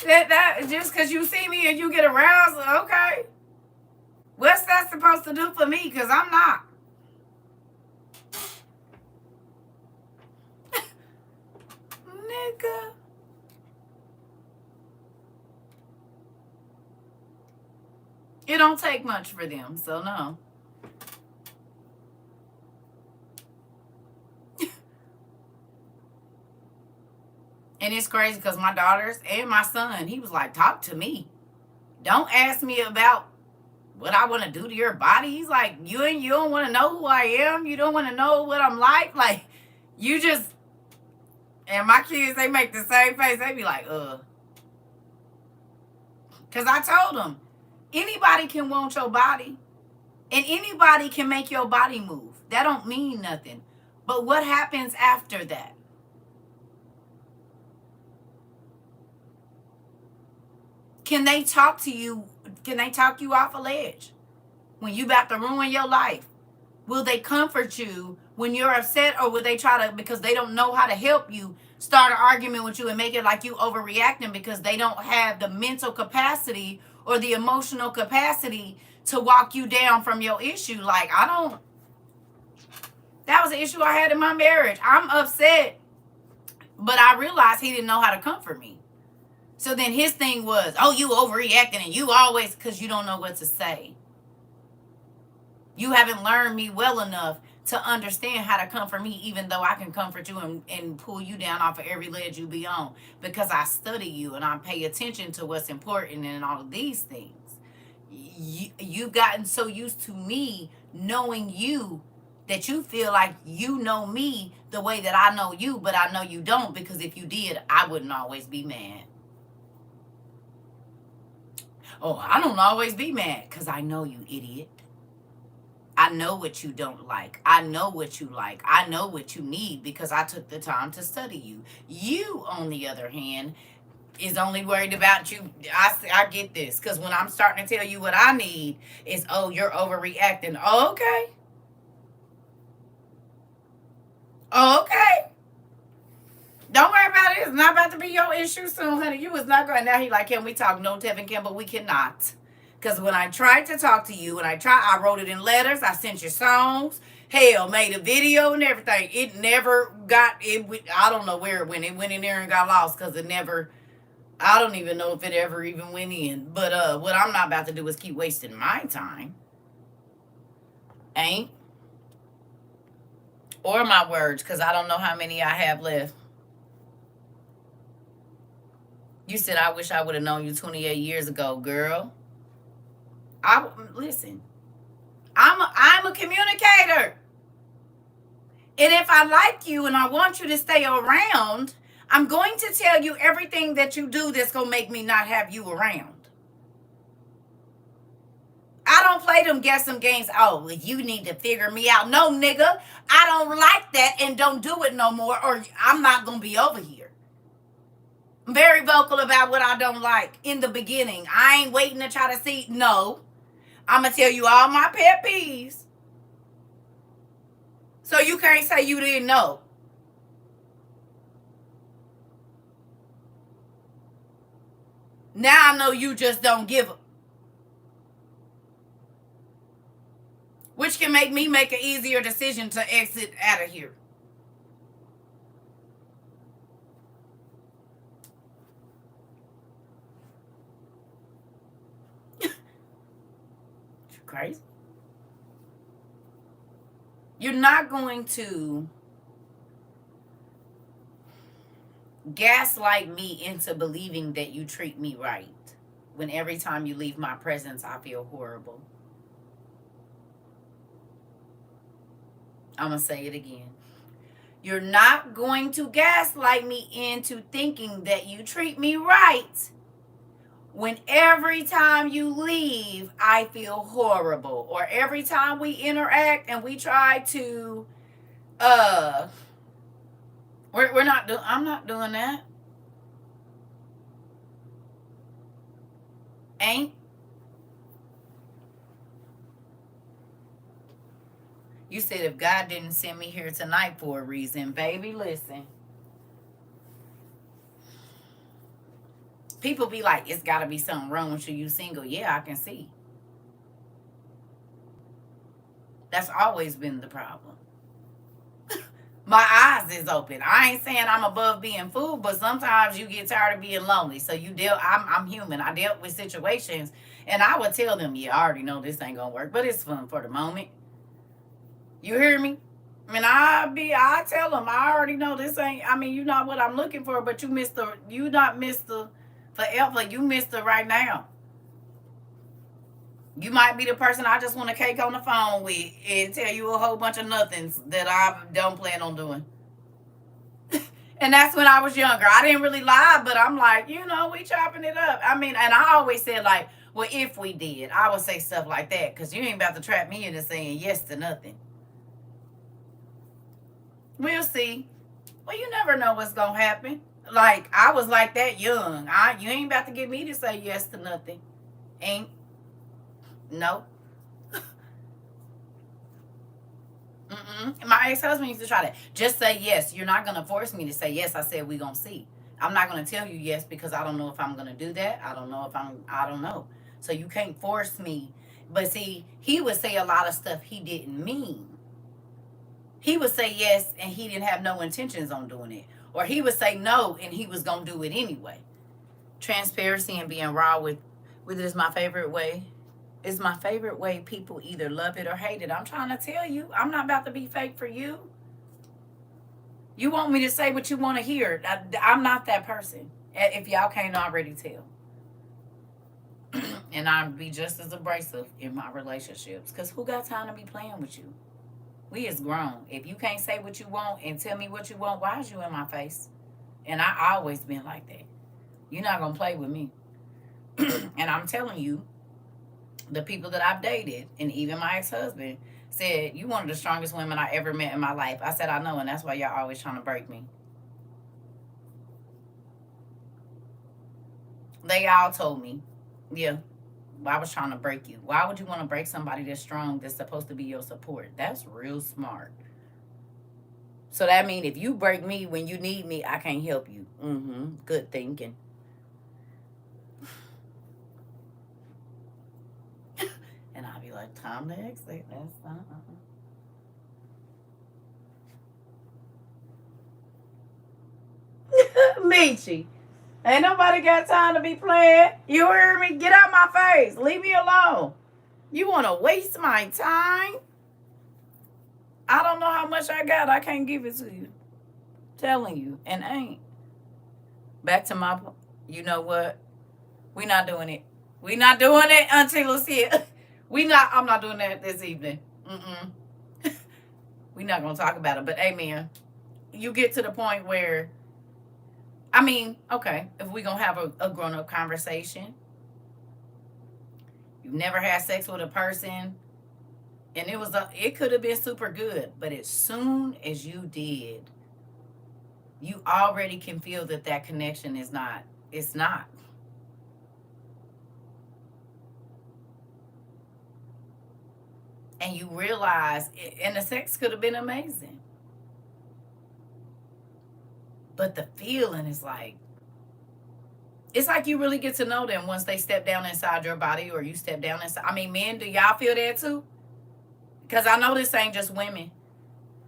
Speaker 1: that just because you see me and you get aroused, okay. What's that supposed to do for me? Because I'm not. Nigga. It don't take much for them, so no. And it's crazy because my daughters and my son, he was like, talk to me. Don't ask me about what I want to do to your body. He's like, you don't want to know who I am. You don't want to know what I'm like. Like, you just, and my kids, they make the same face. They be like, Because I told them, anybody can want your body. And anybody can make your body move. That don't mean nothing. But what happens after that? Can they talk to you? Can they talk you off a ledge when you about to ruin your life? Will they comfort you when you're upset, or will they try to, because they don't know how to help you, start an argument with you and make it like you overreacting because they don't have the mental capacity or the emotional capacity to walk you down from your issue? Like, that was an issue I had in my marriage. I'm upset, but I realized he didn't know how to comfort me. So then his thing was, oh, you overreacting and you always, because you don't know what to say. You haven't learned me well enough to understand how to comfort me, even though I can comfort you and pull you down off of every ledge you be on, because I study you and I pay attention to what's important and all of these things. You've gotten so used to me knowing you that you feel like you know me the way that I know you, but I know you don't, because if you did, I wouldn't always be mad. Oh, I don't always be mad because I know you, idiot. I know what you don't like. I know what you like. I know what you need because I took the time to study you. You, on the other hand, is only worried about you. I get this because when I'm starting to tell you what I need, is oh, you're overreacting. Okay. Okay. Don't worry about it. It's not about to be your issue soon, honey. You was not going. Now he like, can we talk? No, Tevin can, but we cannot. Because when I tried to talk to you, I wrote it in letters. I sent you songs. Hell, made a video and everything. It never got it. I don't know where it went. It went in there and got lost because it never. I don't even know if it ever even went in. But what I'm not about to do is keep wasting my time. Ain't. Or my words, because I don't know how many I have left. You said, I wish I would have known you 28 years ago, girl. Listen. I'm a communicator. And if I like you and I want you to stay around, I'm going to tell you everything that you do that's going to make me not have you around. I don't play them guessing games. Oh, well, you need to figure me out. No, nigga, I don't like that and don't do it no more or I'm not going to be over here. I'm very vocal about what I don't like in the beginning. I ain't waiting to try to see. No, I'm going to tell you all my pet peeves. So you can't say you didn't know. Now I know you just don't give a. Which can make me make an easier decision to exit out of here. Crazy. You're not going to gaslight me into believing that you treat me right when every time you leave my presence I feel horrible. I'm going to say it again. You're not going to gaslight me into thinking that you treat me right when every time you leave, I feel horrible. Or every time we interact and we try to, I'm not doing that. Ain't. You said if God didn't send me here tonight for a reason, baby, listen. People be like, it's got to be something wrong with you. You single. Yeah, I can see. That's always been the problem. My eyes is open. I ain't saying I'm above being fooled, but sometimes you get tired of being lonely. So I'm human. I dealt with situations and I would tell them, yeah, I already know this ain't going to work, but it's fun for the moment. You hear me? I mean, I tell them, I already know this ain't, you're not what I'm looking for, but you not Mr. Forever. You Mr. Right now. You might be the person I just want to cake on the phone with and tell you a whole bunch of nothings that I don't plan on doing. And that's when I was younger. I didn't really lie, but I'm like, we chopping it up. And I always said like, well, if we did, I would say stuff like that because you ain't about to trap me into saying yes to nothing. We'll see. Well, you never know what's going to happen. Like, I was like that young. You ain't about to get me to say yes to nothing. Ain't. No. My ex-husband used to try that. Just say yes. You're not going to force me to say yes. I said we going to see. I'm not going to tell you yes because I don't know if I'm going to do that. I don't know. So you can't force me. But see, he would say a lot of stuff he didn't mean. He would say yes and he didn't have no intentions on doing it. Or he would say no and he was going to do it anyway. Transparency and being raw with it is my favorite way. It's my favorite way. People either love it or hate it. I'm trying to tell you, I'm not about to be fake for you. You want me to say what you want to hear. I'm not that person. If y'all can't already tell. And I'll be just as abrasive in my relationships. Because who got time to be playing with you? We is grown. If you can't say what you want and tell me what you want, why is you in my face? And I always been like that. You're not going to play with me. And I'm telling you, the people that I've dated, and even my ex-husband, said, "You one of the strongest women I ever met in my life." I said, "I know, and that's why y'all always trying to break me." They all told me, yeah, I was trying to break you. Why would you want to break somebody that's strong, that's supposed to be your support? That's real smart. So that means if you break me when you need me, I can't help you. Good thinking. And I'll be like, time to exit. That's Michi. Ain't nobody got time to be playing. You hear me? Get out my face. Leave me alone. You want to waste my time? I don't know how much I got. I can't give it to you. Telling you. And ain't. Back to my, you know what? We not doing it. We not doing it until Lucia. I'm not doing that this evening. We not going to talk about it. But amen. You get to the point where, I mean, okay, if we going to have a grown-up conversation, you've never had sex with a person, and it could have been super good, but as soon as you did, you already can feel that connection is not, it's not. And you realize, and the sex could have been amazing, but the feeling is like, it's like you really get to know them once they step down inside your body, or you step down inside. I mean, men, do y'all feel that too? Because I know this ain't just women.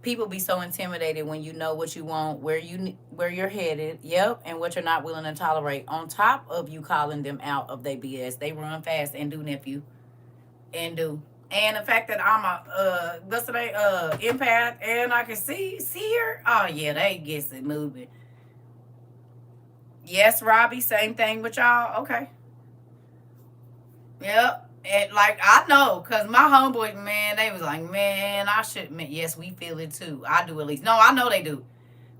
Speaker 1: People be so intimidated when you know what you want, where you're headed, yep, and what you're not willing to tolerate. On top of you calling them out of their BS, they run fast and do, nephew, and do. And the fact that I'm a what's the name, empath, and I can see her. Oh yeah, they gets it moving. Yes, Robbie, same thing with y'all. Okay. Yep. And like I know, cause my homeboys, man, they was like, man, I should. Man, yes, we feel it too. I do at least. No, I know they do.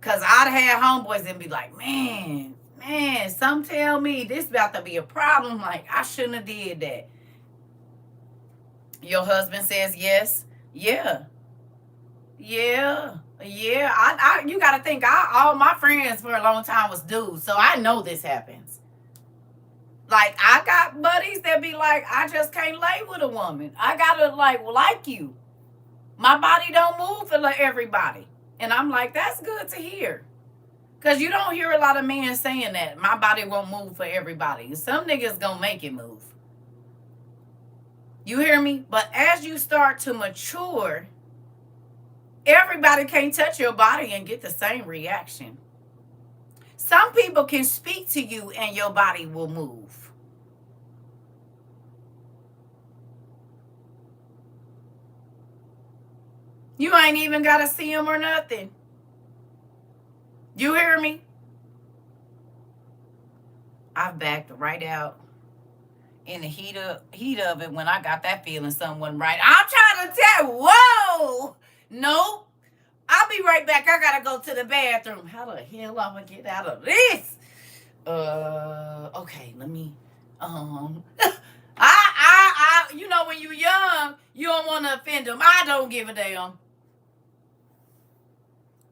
Speaker 1: Cause I'd have homeboys and be like, man, some tell me this about to be a problem. Like I shouldn't have did that. Your husband says yes. Yeah. Yeah. Yeah. You gotta think, all my friends for a long time was dudes. So I know this happens. Like I got buddies that be like, I just can't lay with a woman. I gotta like you. My body don't move for everybody. And I'm like, that's good to hear. Cause you don't hear a lot of men saying that. My body won't move for everybody. Some niggas gonna make it move. You hear me? But as you start to mature, everybody can't touch your body and get the same reaction. Some people can speak to you and your body will move. You ain't even got to see them or nothing. You hear me? I've backed right out in the heat of it when I got that feeling something wasn't right. I'm trying to tell. Whoa, nope. I'll be right back. I gotta go to the bathroom. How the hell I'm gonna get out of this? Okay, let me. You know, when you're young, you don't want to offend them. I don't give a damn.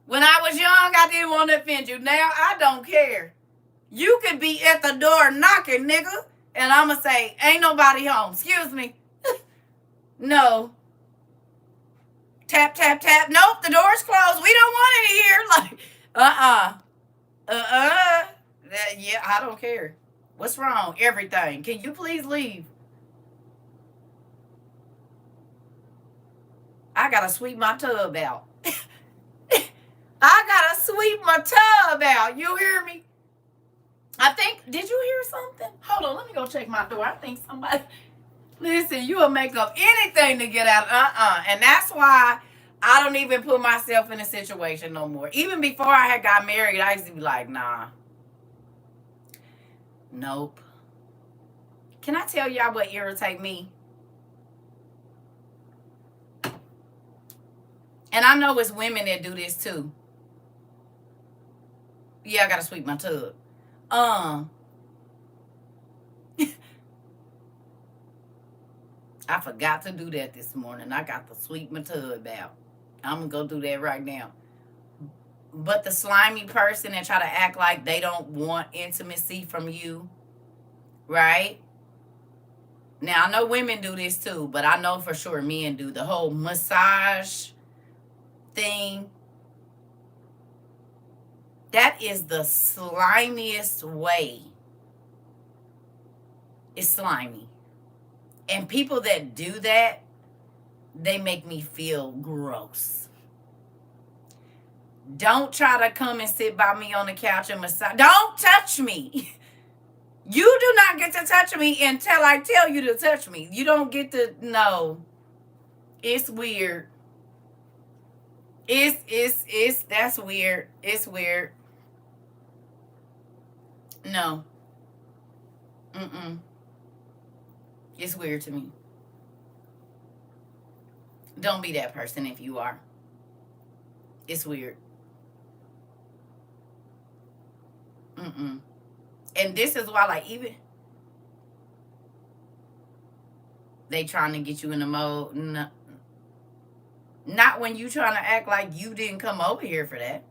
Speaker 1: When I was young, I didn't want to offend you. Now I don't care. You could be at the door knocking, nigga, and I'ma say, ain't nobody home. Excuse me. No. Tap, tap, tap. Nope, the door's closed. We don't want it here. Like, yeah, I don't care. What's wrong? Everything. Can you please leave? I gotta sweep my tub out. I gotta sweep my tub out. You hear me? I think, did you hear something? Hold on, let me go check my door. I think somebody, listen, you will make up anything to get out. And that's why I don't even put myself in a situation no more. Even before I had got married, I used to be like, nah. Nope. Can I tell y'all what irritate me? And I know it's women that do this too. Yeah, I gotta sweep my tub. I forgot to do that this morning. I got to sweep my tub out. I'm going to go do that right now. But the slimy person that try to act like they don't want intimacy from you, right? Now, I know women do this too, but I know for sure men do. The whole massage thing, that is the slimiest way. It's slimy. And people that do that, they make me feel gross. Don't try to come and sit by me on the couch and massage. Don't touch me. You do not get to touch me until I tell you to touch me. You don't get to, no. It's weird. That's weird. It's weird. No. It's weird to me. Don't be that person if you are. It's weird. And this is why, like, even they trying to get you in the mode. No, not when you trying to act like you didn't come over here for that.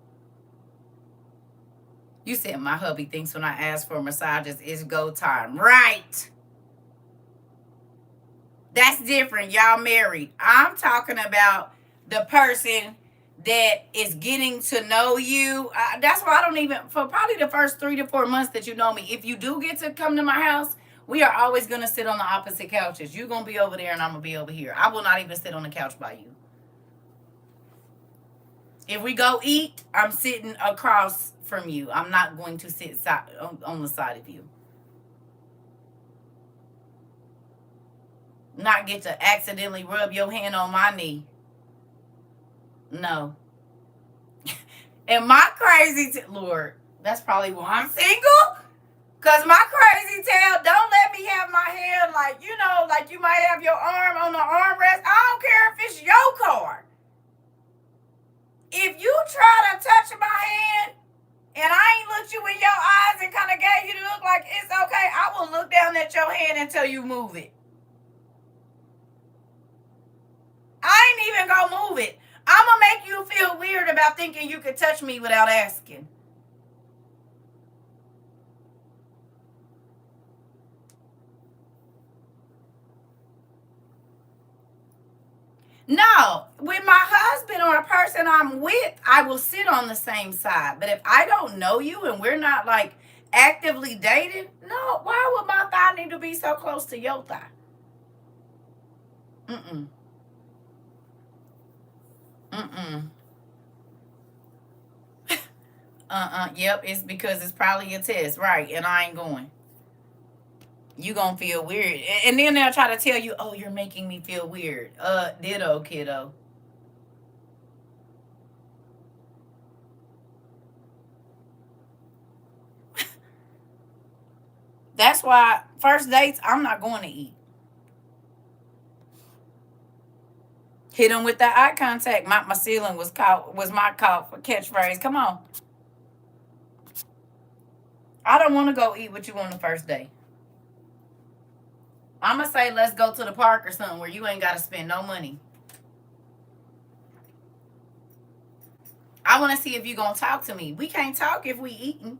Speaker 1: You said my hubby thinks when I ask for massages, it's go time. Right. That's different. Y'all married. I'm talking about the person that is getting to know you. That's why I don't even, for probably the first 3 to 4 months that you know me, if you do get to come to my house, we are always going to sit on the opposite couches. You're going to be over there and I'm going to be over here. I will not even sit on the couch by you. If we go eat, I'm sitting across from you. I'm not going to sit on the side of you. Not get to accidentally rub your hand on my knee. No. And my crazy, Lord, that's probably why I'm single. Because my crazy tail don't let me have my hand like, you know, like you might have your arm on the armrest. I don't care if it's your car. If you try to touch my hand and I ain't looked you in your eyes and kind of gave you the look like it's okay, I will look down at your hand until you move it. I ain't even gonna move it. I'm gonna make you feel weird about thinking you could touch me without asking. No, with my husband or a person I'm with, I will sit on the same side. But if I don't know you and we're not like actively dating, no, why would my thigh need to be so close to your thigh? Yep, it's because it's probably a test, right? And I ain't going. You gonna feel weird. And then they'll try to tell you, oh, you're making me feel weird. Ditto, kiddo. That's why first dates, I'm not going to eat. Hit them with that eye contact. My ceiling was my catchphrase. Come on. I don't want to go eat with you on the first day. I'm going to say let's go to the park or something where you ain't got to spend no money. I want to see if you're going to talk to me. We can't talk if we eating.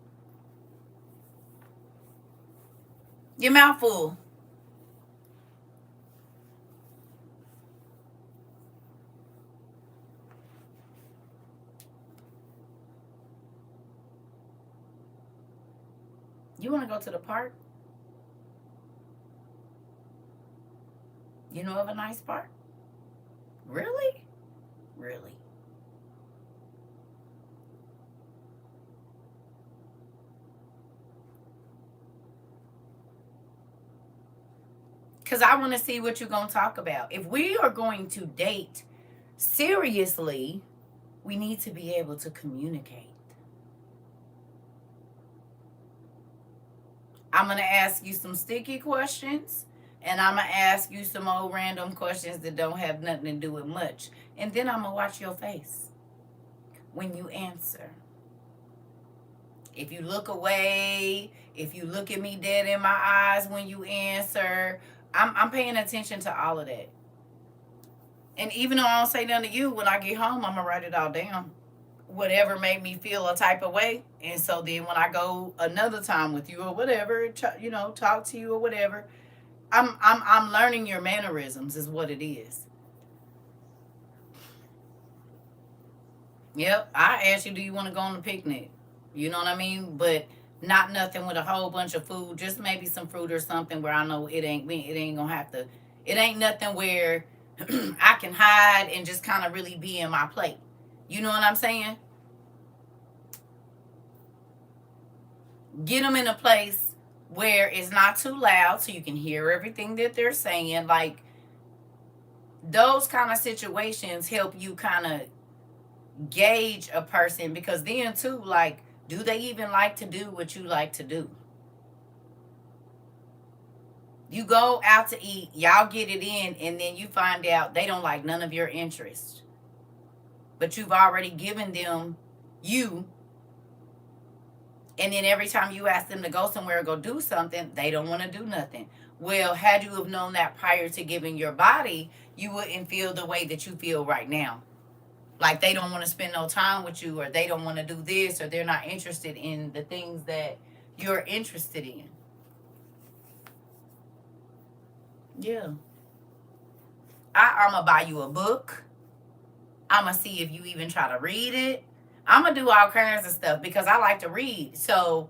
Speaker 1: Your mouth full. You want to go to the park? You know of a nice park? Really? Really? Because I want to see what you're going to talk about. If we are going to date seriously, we need to be able to communicate. I'm going to ask you some sticky questions, and I'm going to ask you some old random questions that don't have nothing to do with much. And then I'm going to watch your face when you answer. If you look away, if you look at me dead in my eyes when you answer, I'm paying attention to all of that. And even though I don't say nothing to you, when I get home, I'm gonna write it all down. Whatever made me feel a type of way, and so then when I go another time with you or whatever, talk to you or whatever, I'm learning your mannerisms is what it is. Yep, I asked you, do you want to go on a picnic? You know what I mean? But not nothing with a whole bunch of food. Just maybe some fruit or something where I know it ain't gonna have to. It ain't nothing where I can hide and just kind of really be in my plate. You know what I'm saying? Get them in a place where it's not too loud so you can hear everything that they're saying. Like those kind of situations help you kind of gauge a person, because then too, like, do they even like to do what you like to do? You go out to eat, y'all get it in, and then you find out they don't like none of your interests, but you've already given them you. And then every time you ask them to go somewhere or go do something, they don't want to do nothing. Well, had you have known that prior to giving your body, you wouldn't feel the way that you feel right now. Like they don't want to spend no time with you, or they don't want to do this, or they're not interested in the things that you're interested in. Yeah. I'm going to buy you a book. I'm going to see if you even try to read it. I'm going to do all kinds of stuff because I like to read. So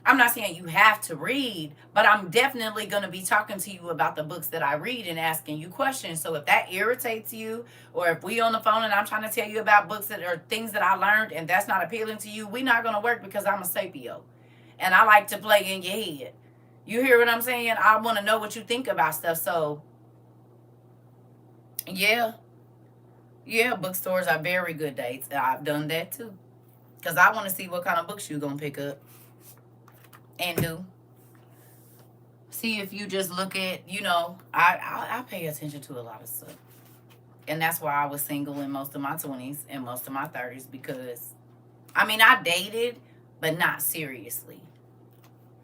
Speaker 1: I'm not saying you have to read, but I'm definitely going to be talking to you about the books that I read and asking you questions. So if that irritates you, or if we on the phone and I'm trying to tell you about books that are things that I learned and that's not appealing to you, we're not going to work, because I'm a sapio and I like to play in your head. You hear what I'm saying? I want to know what you think about stuff. So yeah, yeah, bookstores are very good dates. I've done that too, because I want to see what kind of books you're going to pick up and do. See if you just look at, I pay attention to a lot of stuff. And that's why I was single in most of my 20s and most of my 30s, because, I dated, but not seriously.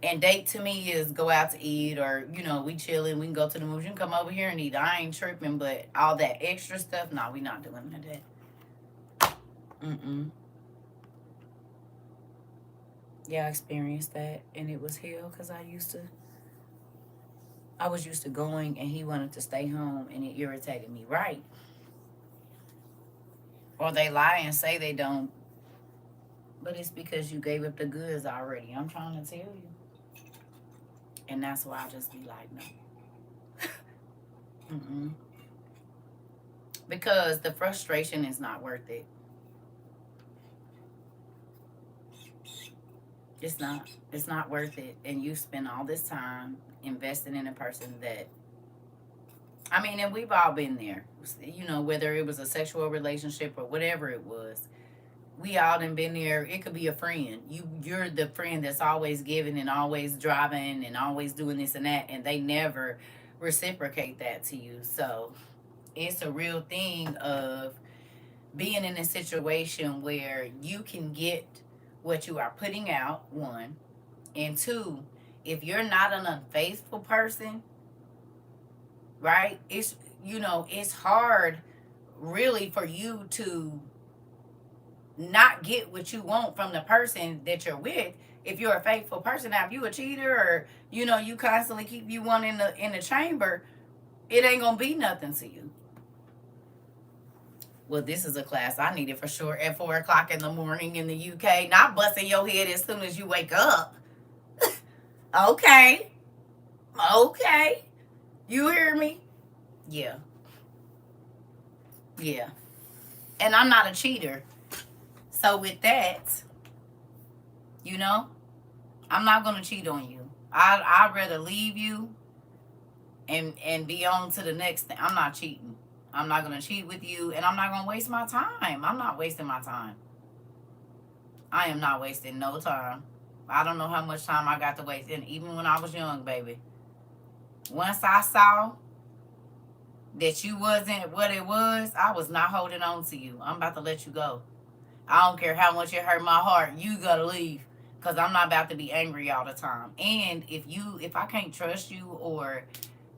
Speaker 1: And date to me is go out to eat, or, we chilling, we can go to the movies, you can come over here and eat. I ain't tripping, but all that extra stuff, nah, we not doing that. Mm-mm. Yeah, I experienced that, and it was hell, because I was used to going, and he wanted to stay home, and it irritated me, right? Or they lie and say they don't, but it's because you gave up the goods already. I'm trying to tell you. And that's why I just be like, no. Mm-mm. Because the frustration is not worth it. It's not. It's not worth it. And you spend all this time investing in a person that, and we've all been there. Whether it was a sexual relationship or whatever it was, we all done been there. It could be a friend. You're the friend that's always giving and always driving and always doing this and that, and they never reciprocate that to you. So it's a real thing of being in a situation where you can get what you are putting out, one, and two, if you're not an unfaithful person, right? It's hard really for you to not get what you want from the person that you're with. If you're a faithful person, now if you a cheater, or you constantly keep you one in the chamber, it ain't gonna be nothing to you. Well, this is a class I needed for sure at 4 o'clock in the morning in the UK. Not busting your head as soon as you wake up. Okay. Okay. You hear me? Yeah. Yeah. And I'm not a cheater. So with that, I'm not gonna cheat on you. I'd rather leave you and be on to the next thing. I'm not cheating. I'm not gonna cheat with you, and I'm not gonna waste my time. I'm not wasting my time. I am not wasting no time. I don't know how much time I got to waste. And even when I was young, baby, once I saw that you wasn't what it was, I was not holding on to you. I'm about to let you go. I don't care how much it hurt my heart. You gotta leave, because I'm not about to be angry all the time. And if I can't trust you, or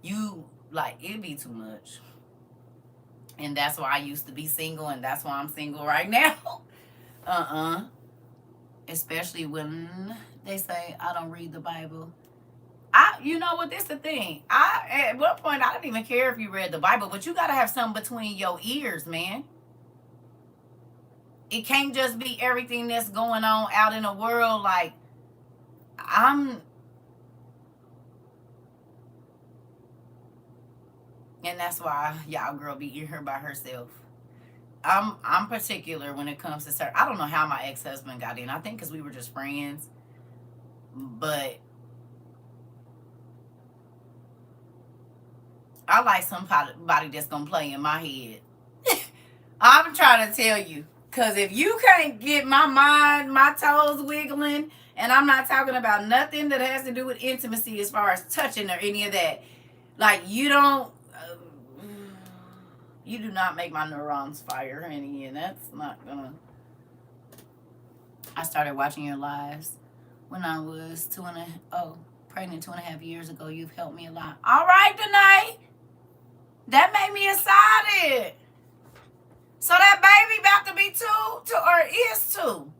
Speaker 1: You like it'd be too much. And that's why I used to be single, and that's why I'm single right now. Especially when they say I don't read the Bible. You know what? This the thing. At one point I didn't even care if you read the Bible, but you gotta have something between your ears, man. It can't just be everything that's going on out in the world. Like I'm, and that's why y'all girl be in here by herself. I'm particular when it comes to certain. I don't know how my ex husband got in. I think because we were just friends, but I like somebody that's gonna play in my head. I'm trying to tell you, because if you can't get my mind, my toes wiggling, and I'm not talking about nothing that has to do with intimacy as far as touching or any of that, like you don't, you do not make my neurons fire, honey, and that's not gonna. I started watching your lives when I was pregnant 2.5 years ago. You've helped me a lot. All right, Danae. That made me excited. So that baby about to be or is 2.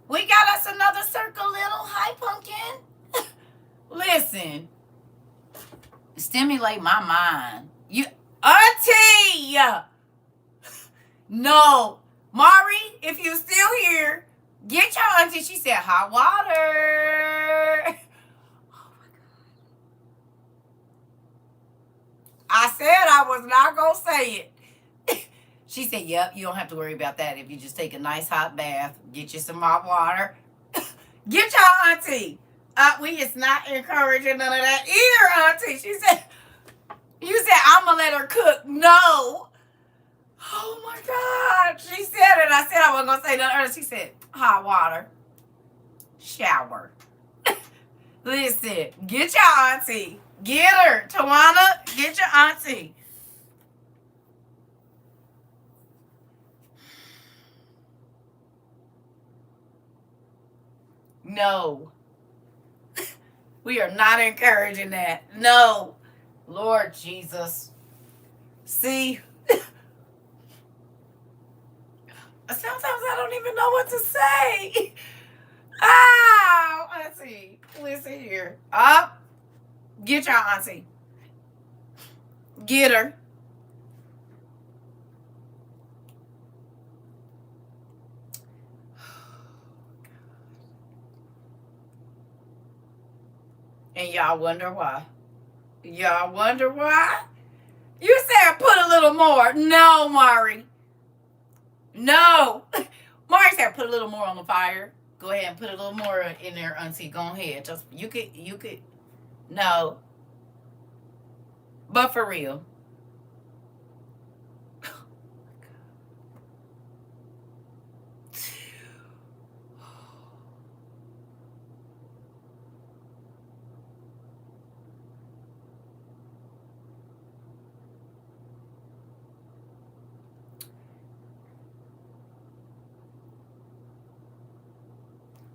Speaker 1: We got us another circle little. Hi, pumpkin. Listen. Stimulate my mind. You auntie. No. Mari, if you still here, get your auntie. She said hot water. I said I was not going to say it. She said, yep, you don't have to worry about that if you just take a nice hot bath, get you some hot water. Get your auntie. We is not encouraging none of that either, auntie. She said, you said, I'm going to let her cook. No. Oh, my God. She said it. I said I wasn't going to say nothing earlier. She said, hot water. Shower. Listen, get your auntie. Get her. Tawana, get your auntie. No. We are not encouraging that. No. Lord Jesus. See? Sometimes I don't even know what to say. Oh, auntie. Listen here. Up. Get your auntie. Get her. And y'all wonder why. Y'all wonder why? You said put a little more. No, Mari. No. Mari said put a little more on the fire. Go ahead and put a little more in there, auntie. Go ahead. Just you could. No. But for real.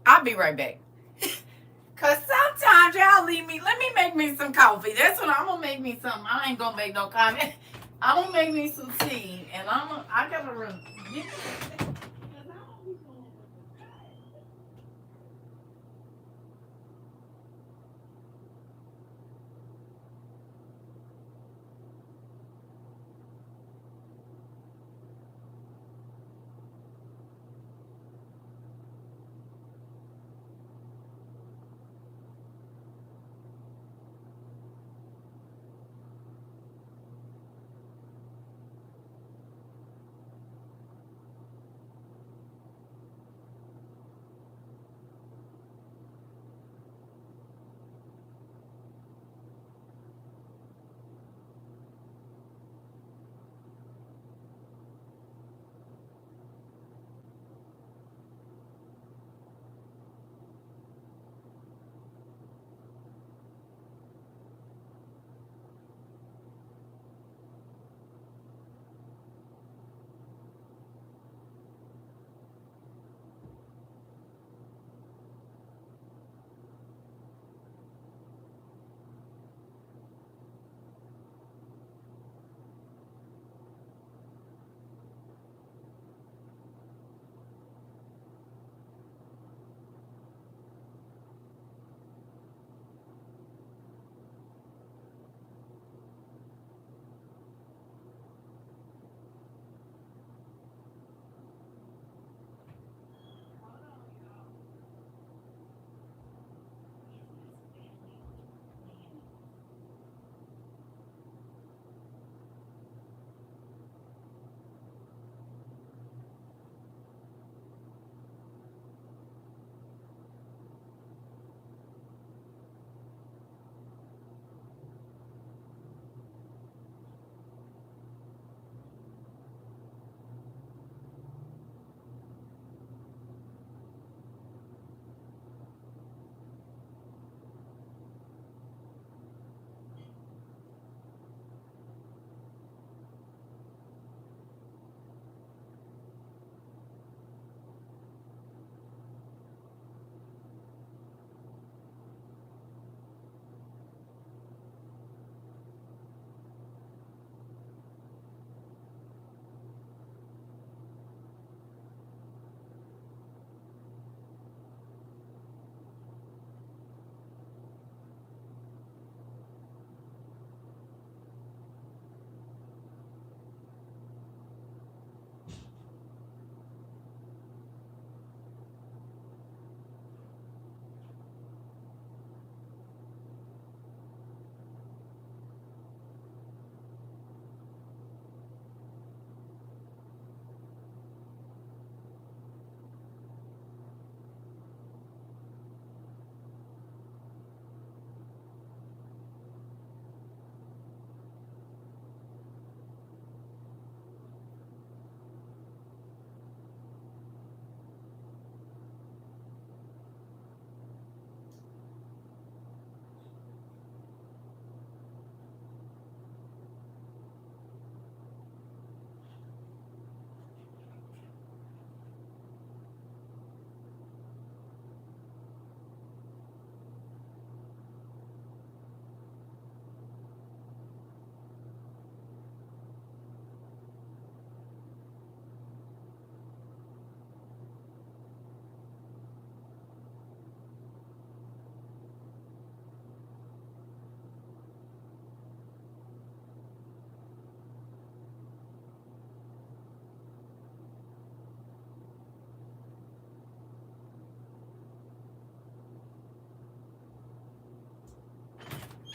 Speaker 1: I'll be right back. Cause sometimes y'all leave me. Let me make me some coffee. That's what I'm gonna make me some. I ain't gonna make no comment. I'm gonna make me some tea, and I gotta run.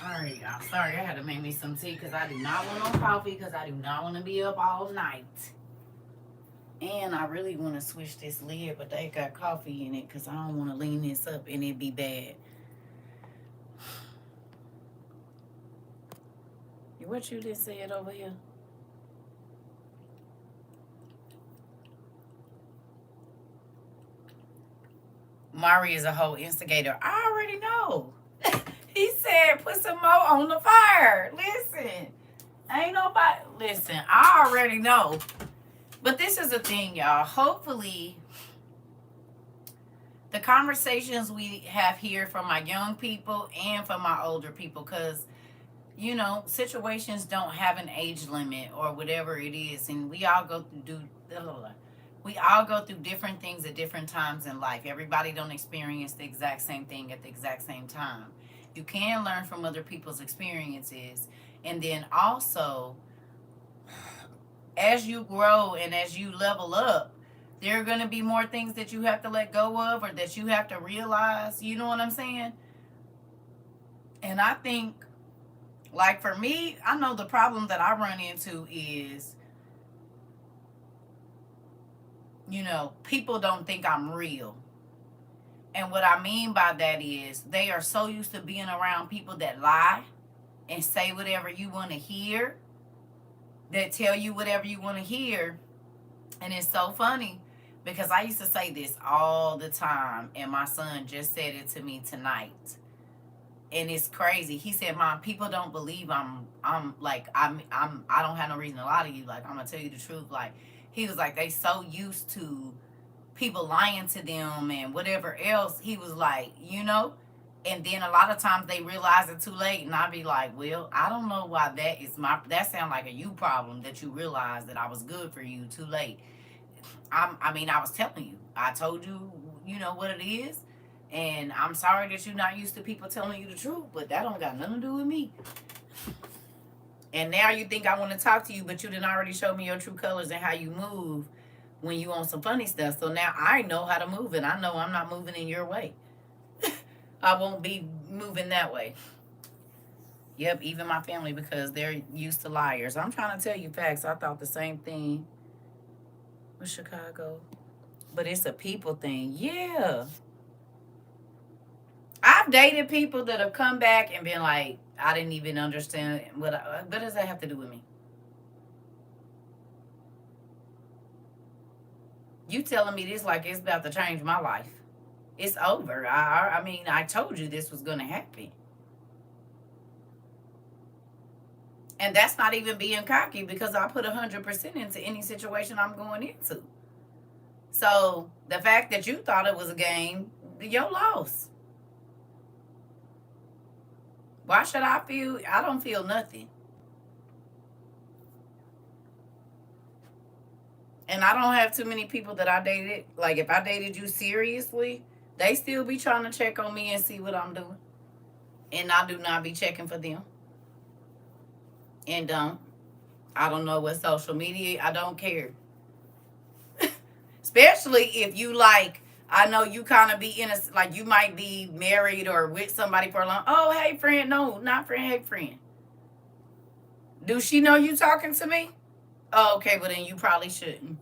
Speaker 1: All right, y'all. Sorry, I had to make me some tea because I do not want no coffee because I do not want to be up all night. And I really want to switch this lid, but they got coffee in it because I don't want to lean this up and it be bad. What you just said over here? Mari is a whole instigator. I already know. He said put some more on the fire. Listen, ain't nobody. Listen, I already know. But this is the thing, y'all. Hopefully, the conversations we have here from my young people and from my older people, because situations don't have an age limit or whatever it is, and we all go through different things at different times in life. Everybody don't experience the exact same thing at the exact same time. You can learn from other people's experiences, and then also as you grow and as you level up, there are going to be more things that you have to let go of or that you have to realize. You know what I'm saying? And I think, like for me, I know the problem that I run into is, people don't think I'm real. And what I mean by that is they are so used to being around people that lie and say whatever you want to hear, that tell you whatever you want to hear. And it's so funny because I used to say this all the time, and my son just said it to me tonight. And it's crazy. He said, "Mom, people don't believe I don't have no reason to lie to you. Like, I'm gonna tell you the truth." Like, he was like, they so used to people lying to them and whatever else. He was like, and then a lot of times they realize it too late, and I'd be like, well, I don't know why that sound like a you problem, that you realize that I was good for you too late. I was telling you, I told you, what it is, and I'm sorry that you're not used to people telling you the truth, but that don't got nothing to do with me. And now you think I want to talk to you, but you didn't already show me your true colors and how you move when you on some funny stuff. So now I know how to move, and I know I'm not moving in your way. I won't be moving that way. Yep, even my family, because they're used to liars. I'm trying to tell you facts. I thought the same thing with Chicago. But it's a people thing. Yeah. I've dated people that have come back and been like, I didn't even understand what does that have to do with me? You telling me this like it's about to change my life. It's over. I told you this was going to happen. And that's not even being cocky, because I put 100% into any situation I'm going into. So the fact that you thought it was a game, your loss. Why should I feel? I don't feel nothing. And I don't have too many people that I dated. Like, if I dated you seriously, they still be trying to check on me and see what I'm doing. And I do not be checking for them. And I don't know what social media, I don't care. Especially if you like, I know you kind of be innocent, like you might be married or with somebody for a long. Oh, hey friend, no, not friend, hey friend. Do she know you talking to me? Oh, okay, but then you probably shouldn't.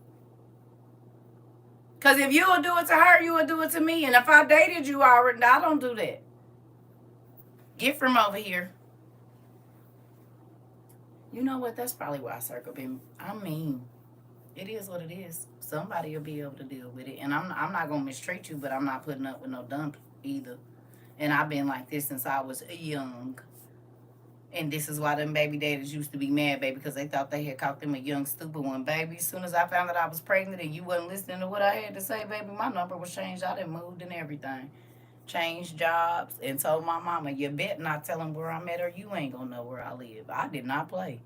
Speaker 1: Because if you will do it to her, you will do it to me. And if I dated you already, I don't do that. Get from over here. You know what? That's probably why CERCA been. I mean, it is what it is. Somebody will be able to deal with it. And I'm not going to mistreat you, but I'm not putting up with no dump either. And I've been like this since I was young. And this is why them baby daddies used to be mad, baby, because they thought they had caught them a young, stupid one, baby. As soon as I found that I was pregnant and you wasn't listening to what I had to say, baby, my number was changed. I done moved and everything. Changed jobs and told my mama, you bet not tell him where I'm at or you ain't going to know where I live. I did not play.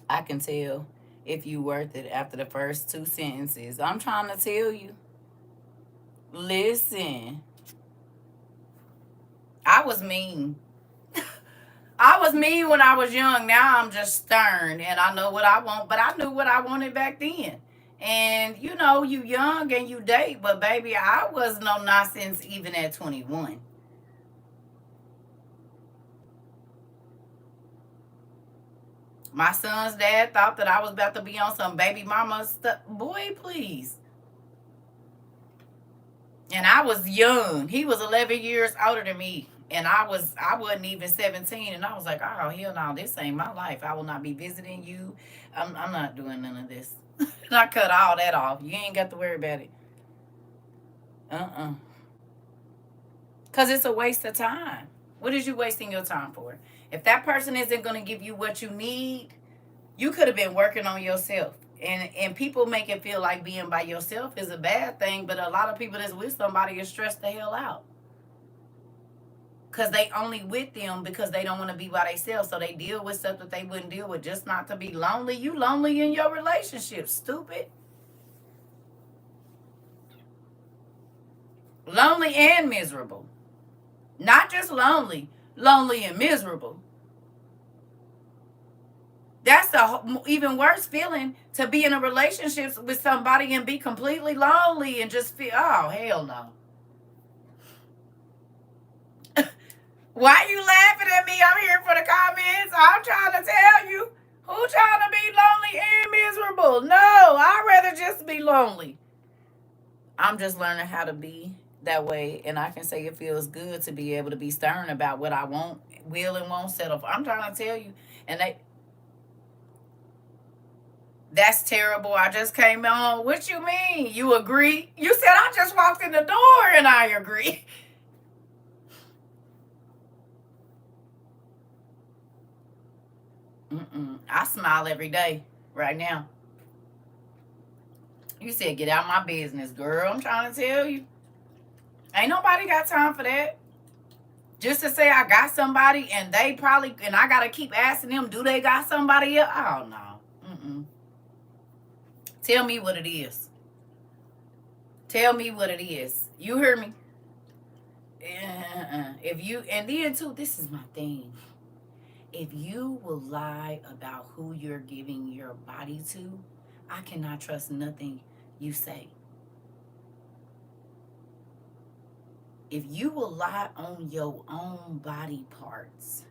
Speaker 1: I can tell if you worth it after the first 2 sentences. I'm trying to tell you. Listen. I was mean. I was mean when I was young. Now I'm just stern and I know what I want. But I knew what I wanted back then. And you young and you date. But baby, I was no nonsense even at 21. My son's dad thought that I was about to be on some baby mama stuff. Boy, please. And I was young. He was 11 years older than me. And I wasn't even 17. And I was like, oh, hell no, this ain't my life. I will not be visiting you. I'm not doing none of this. And I cut all that off. You ain't got to worry about it. Because it's a waste of time. What is you wasting your time for? If that person isn't going to give you what you need, you could have been working on yourself. And people make it feel like being by yourself is a bad thing, but a lot of people that's with somebody is stressed the hell out. Because they only with them because they don't want to be by themselves. So they deal with stuff that they wouldn't deal with just not to be lonely. You lonely in your relationship, stupid. Lonely and miserable. Not just lonely, lonely and miserable. That's the even worse feeling, to be in a relationship with somebody and be completely lonely and just feel, oh, hell no. Why you laughing at me? I'm here for the comments. I'm trying to tell you. Who trying to be lonely and miserable? No, I'd rather just be lonely. I'm just learning how to be that way, and I can say it feels good to be able to be stern about what I want, will, and won't settle for. I'm trying to tell you, and that's terrible. I just came on. What you mean? You agree? You said I just walked in the door and I agree. I smile every day right now. You said get out my business, girl. I'm trying to tell you. Ain't nobody got time for that. Just to say I got somebody and they probably, and I got to keep asking them, do they got somebody else? Oh, no. Tell me what it is. Tell me what it is. You hear me? If you, and then too, this is my thing. If you will lie about who you're giving your body to, I cannot trust nothing you say. If you will lie on your own body parts,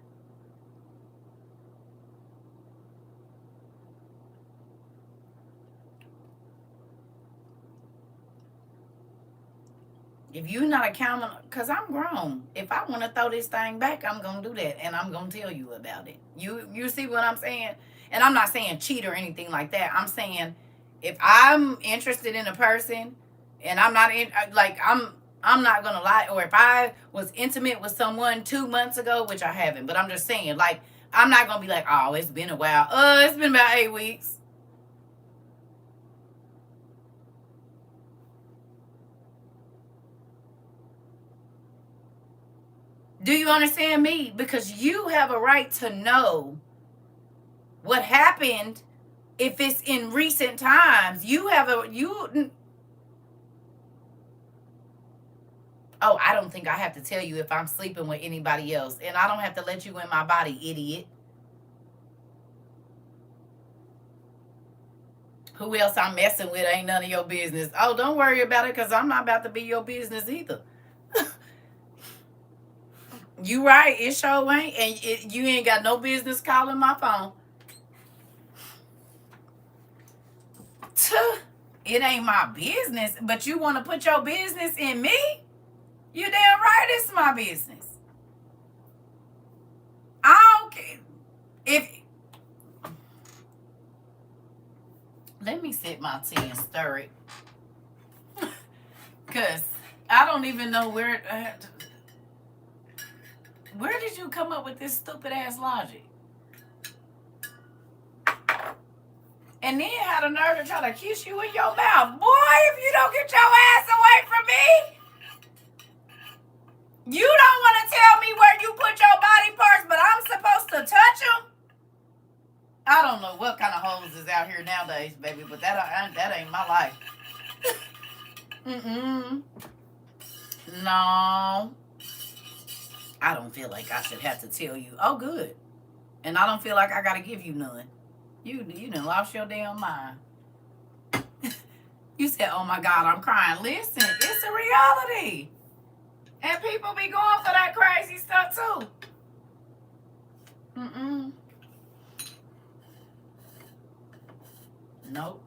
Speaker 1: if you're not accountable, because I'm grown. If I want to throw this thing back, I'm going to do that. And I'm going to tell you about it. You see what I'm saying? And I'm not saying cheat or anything like that. I'm saying if I'm interested in a person and I'm not in, like, I'm not going to lie. Or if I was intimate with someone 2 months ago, which I haven't, but I'm just saying, like, I'm not going to be like, oh, it's been a while. It's been about 8 weeks. Do you understand me? Because you have a right to know what happened if it's in recent times. Oh, I don't think I have to tell you if I'm sleeping with anybody else. And I don't have to let you in my body, idiot. Who else I'm messing with ain't none of your business. Oh, don't worry about it, because I'm not about to be your business either. You right, it sure ain't. And you ain't got no business calling my phone. It ain't my business, but you want to put your business in me? You damn right it's my business. I don't care. Let me sip my tea and stir it. Because I don't even know where did you come up with this stupid ass logic? And then had a nerve to try to kiss you in your mouth. Boy, if you don't get your ass away from me. You don't want to tell me where you put your body parts, but I'm supposed to touch them? I don't know what kind of hoes is out here nowadays, baby, but that ain't my life. No. I don't feel like I should have to tell you. Oh, good. And I don't feel like I got to give you none. You done lost your damn mind. You said, oh my God, I'm crying. Listen, it's a reality. And people be going for that crazy stuff too. Nope.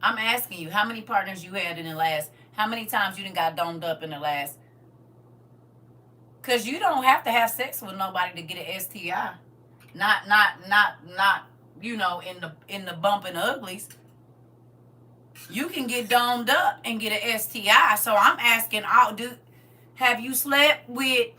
Speaker 1: I'm asking you, how many partners you had in the last, how many times you done got domed up in the last, because you don't have to have sex with nobody to get an STI. Not, in the bump and uglies. You can get domed up and get an STI. So I'm asking, have you slept with?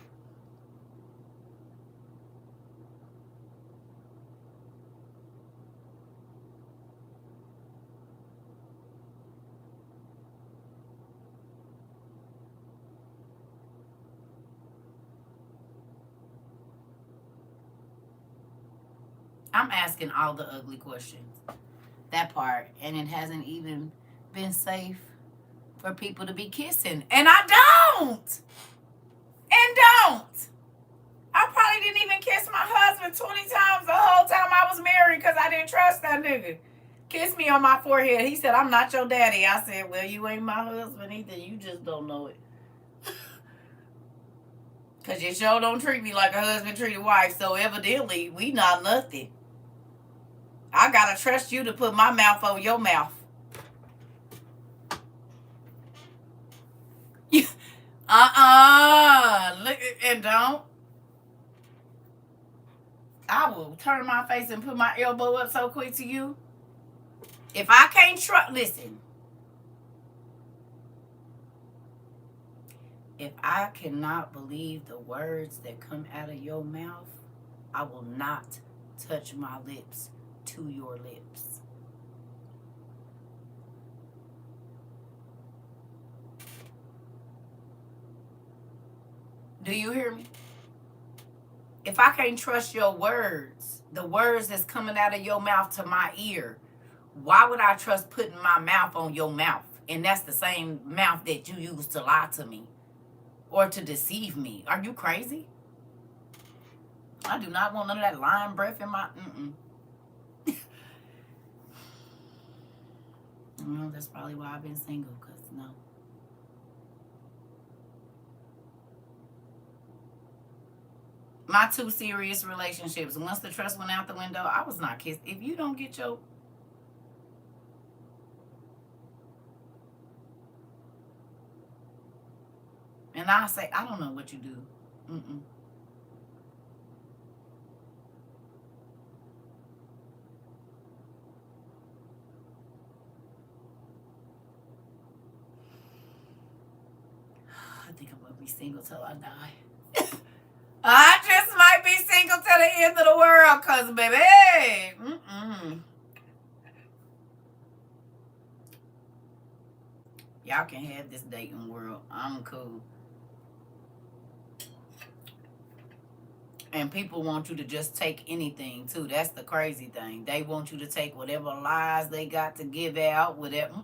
Speaker 1: I'm asking all the ugly questions. That part, and it hasn't even been safe for people to be kissing, and I don't, and don't. I probably didn't even kiss my husband 20 times the whole time I was married because I didn't trust that nigga. Kiss me on my forehead. He said, I'm not your daddy. I said, well, you ain't my husband either. You just don't know it. Because you sure don't treat me like a husband treat a wife. So evidently, we not nothing. I got to trust you to put my mouth over your mouth. Look, and don't. I will turn my face and put my elbow up so quick to you. If I can't trust, listen. If I cannot believe the words that come out of your mouth, I will not touch my lips to your lips. Do you hear me? If I can't trust your words, the words that's coming out of your mouth to my ear, why would I trust putting my mouth on your mouth? And that's the same mouth that you use to lie to me or to deceive me. Are you crazy? I do not want none of that lying breath in my... No, that's probably why I've been single, because no. My 2 serious relationships, once the trust went out the window, I was not kissed. If you don't get your... And I say, I don't know what you do. I think I'm going to be single till I die. I just might be single till the end of the world, cause baby, y'all can have this dating world. I'm cool. And people want you to just take anything too. That's the crazy thing. They want you to take whatever lies they got to give out, whatever.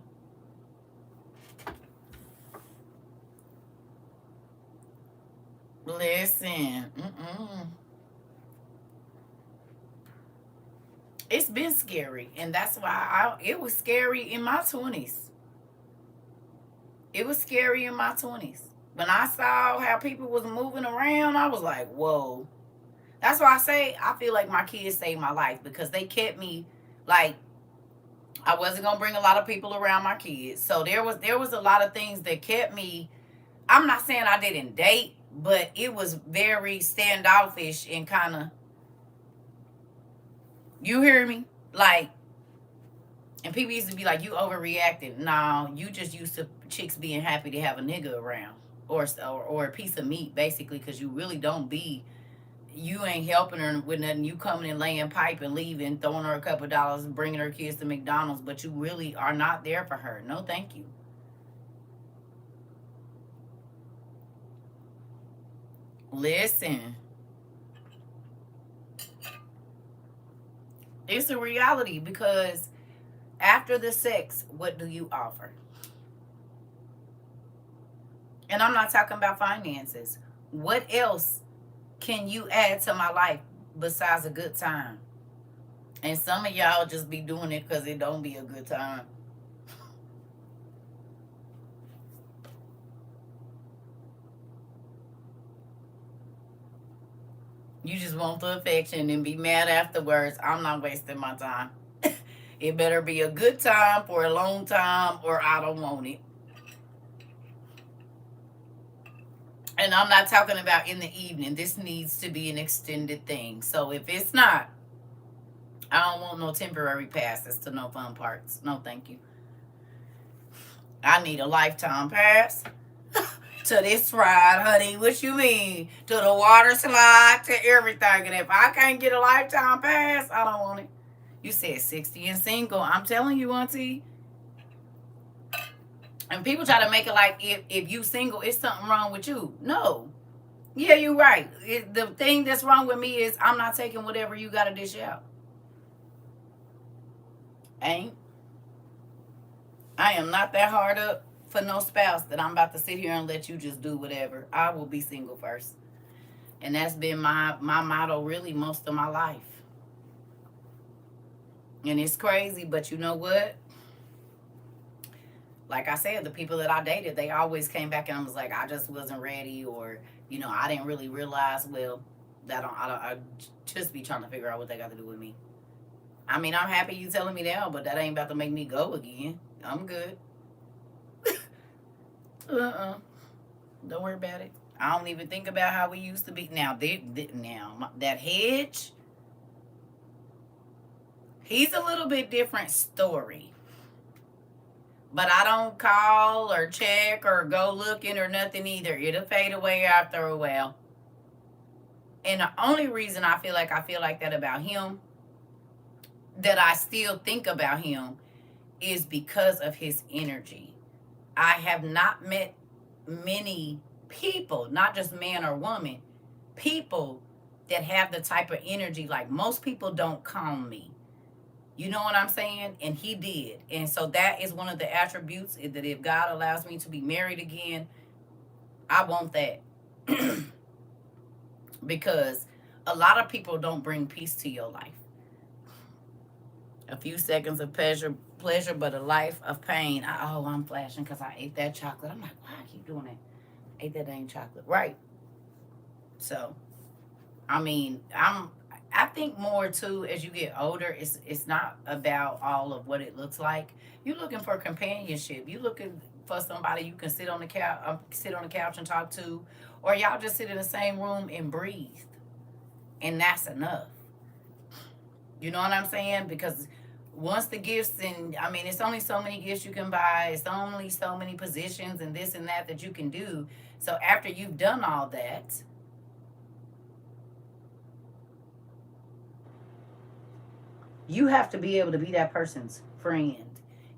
Speaker 1: Listen, it's been scary, and that's why it was scary in my 20s. It was scary in my 20s. When I saw how people was moving around, I was like, whoa. That's why I say I feel like my kids saved my life, because they kept me, like, I wasn't gonna bring a lot of people around my kids. So there was a lot of things that kept me. I'm not saying I didn't date, but it was very standoffish and kind of, you hear me? Like, and people used to be like, you overreacted. No, you just used to chicks being happy to have a nigga around, or a piece of meat, basically, because you really don't be, you ain't helping her with nothing. You coming and laying pipe and leaving, throwing her a couple of dollars and bringing her kids to McDonald's, but you really are not there for her. No, thank you. Listen, it's a reality, because after the sex, what do you offer? And I'm not talking about finances. What else can you add to my life besides a good time? And some of y'all just be doing it because it don't be a good time. You just want the affection and be mad afterwards. I'm not wasting my time. It better be a good time for a long time or I don't want it. And I'm not talking about in the evening. This needs to be an extended thing. So if it's not, I don't want no temporary passes to no fun parks. No, thank you. I need a lifetime pass to this ride, honey. What you mean? To the water slide, to everything. And if I can't get a lifetime pass, I don't want it. You said 60 and single. I'm telling you, auntie. And people try to make it like if you single, it's something wrong with you. No. Yeah, you're right. The thing that's wrong with me is I'm not taking whatever you got to dish out. Ain't. I am not that hard up for no spouse that I'm about to sit here and let you just do whatever. I will be single first. And that's been my motto really most of my life. And it's crazy, but you know what? Like I said, the people that I dated, they always came back and I was like, I just wasn't ready, or, I didn't really realize, well, that I just be trying to figure out what they got to do with me. I mean, I'm happy you telling me now, but that ain't about to make me go again. I'm good. Don't worry about it. I don't even think about how we used to be. Now, that hedge, he's a little bit different story. But I don't call or check or go looking or nothing either. It'll fade away after a while. And the only reason I feel like that about him, that I still think about him, is because of his energy. I have not met many people, not just man or woman, people that have the type of energy. Like, most people don't calm me. You know what I'm saying? And he did. And so that is one of the attributes that if God allows me to be married again, I want that. Because a lot of people don't bring peace to your life. A few seconds of pleasure, but a life of pain. I'm flashing because I ate that chocolate. I'm like, why I keep doing that? Ate that dang chocolate. Right. So, I mean, I think more too, as you get older, it's not about all of what it looks like. You're looking for companionship. You looking for somebody you can sit on the couch and talk to, or y'all just sit in the same room and breathe, and that's enough. You know what I'm saying? Because once the gifts, and I mean, it's only so many gifts you can buy. It's only so many positions and this and that you can do. So after you've done all that, you have to be able to be that person's friend.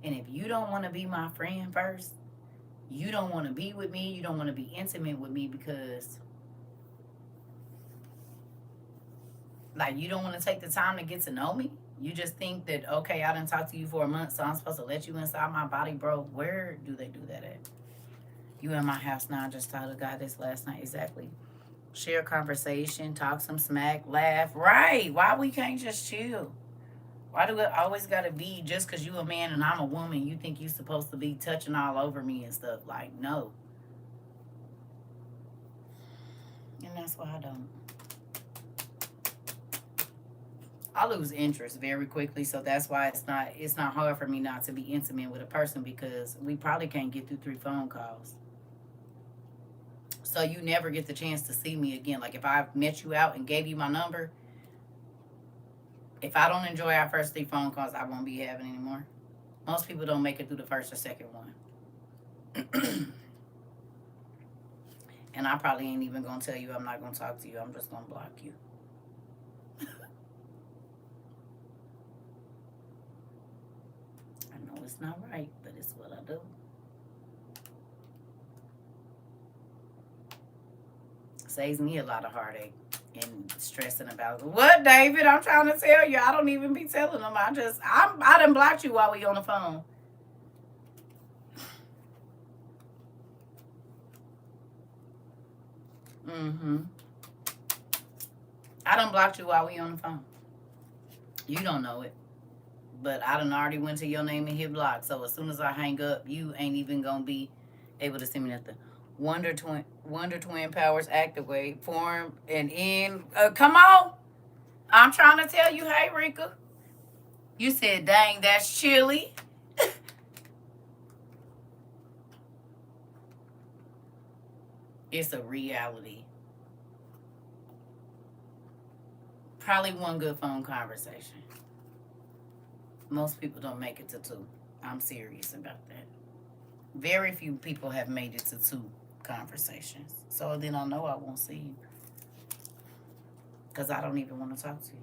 Speaker 1: And if you don't want to be my friend first, you don't want to be with me, you don't want to be intimate with me, because like, you don't want to take the time to get to know me. You just think that, okay, I didn't talk to you for a month, so I'm supposed to let you inside my body, bro. Where do they do that at? You in my house now. I just told a guy this last night. Exactly. Share conversation, talk some smack, laugh. Right. Why we can't just chill? Why do it always got to be just because you a man and I'm a woman, you think you supposed to be touching all over me and stuff? Like, no. And that's why I don't. I lose interest very quickly, so that's why it's not hard for me not to be intimate with a person, because we probably can't get through 3 phone calls. So you never get the chance to see me again. Like, if I met you out and gave you my number, if I don't enjoy our first 3 phone calls, I won't be having any more. Most people don't make it through the first or second one. And I probably ain't even going to tell you I'm not going to talk to you. I'm just going to block you. I know it's not right, but it's what I do. Saves me a lot of heartache and stressing about what, David? I'm trying to tell you. I don't even be telling them. I done blocked you while we on the phone. I done blocked you while we on the phone. You don't know it, but I done already went to your name and hit block. So as soon as I hang up, you ain't even gonna be able to send me nothing. Wonder twin powers activate, form, and end. Come on. I'm trying to tell you, hey, Rika. You said, dang, that's chilly. It's a reality. Probably one good phone conversation. Most people don't make it to two. I'm serious about that. Very few people have made it to two conversations. So then I know I won't see you. Because I don't even want to talk to you.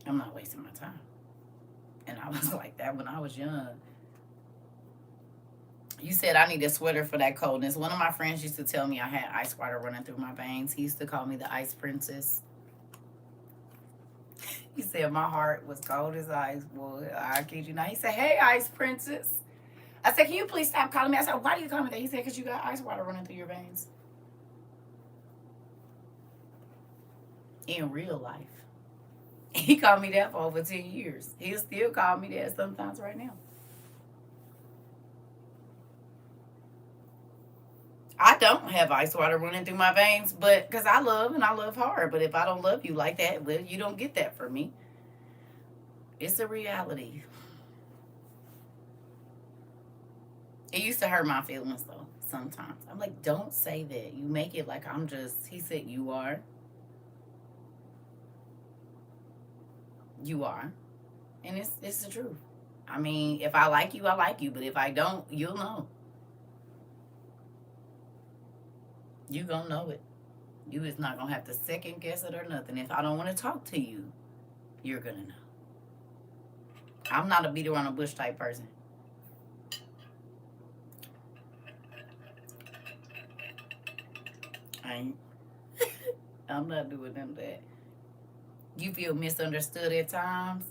Speaker 1: I'm not wasting my time. And I was like that when I was young. You said I need a sweater for that coldness. One of my friends used to tell me I had ice water running through my veins. He used to call me the ice princess. He said my heart was cold as ice. Boy, I kid you not. He said, hey, ice princess. I said, can you please stop calling me? I said, why do you call me that? He said, because you got ice water running through your veins. In real life. He called me that for over 10 years. He'll still call me that sometimes right now. I don't have ice water running through my veins, but because I love and I love hard. But if I don't love you like that, well, you don't get that from me. It's a reality. It used to hurt my feelings though. Sometimes I'm like, don't say that. You make it like I'm just. He said, you are. You are, and it's the truth. I mean, if I like you, I like you. But if I don't, you'll know. You gonna know it. You is not gonna have to second guess it or nothing. If I don't want to talk to you, you're gonna know. I'm not a beat around the bush type person. I ain't. I'm not doing none of that. You feel misunderstood at times.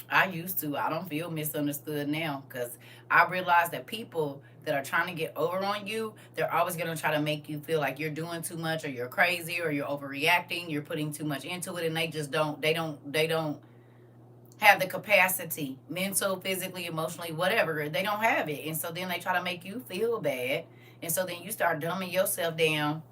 Speaker 1: I used to. I don't feel misunderstood now because I realize that people that are trying to get over on you, they're always going to try to make you feel like you're doing too much or you're crazy or you're overreacting, you're putting too much into it, and they just don't, they don't have the capacity, mental, physically, emotionally, whatever. They don't have it. And so then they try to make you feel bad. And so then you start dumbing yourself down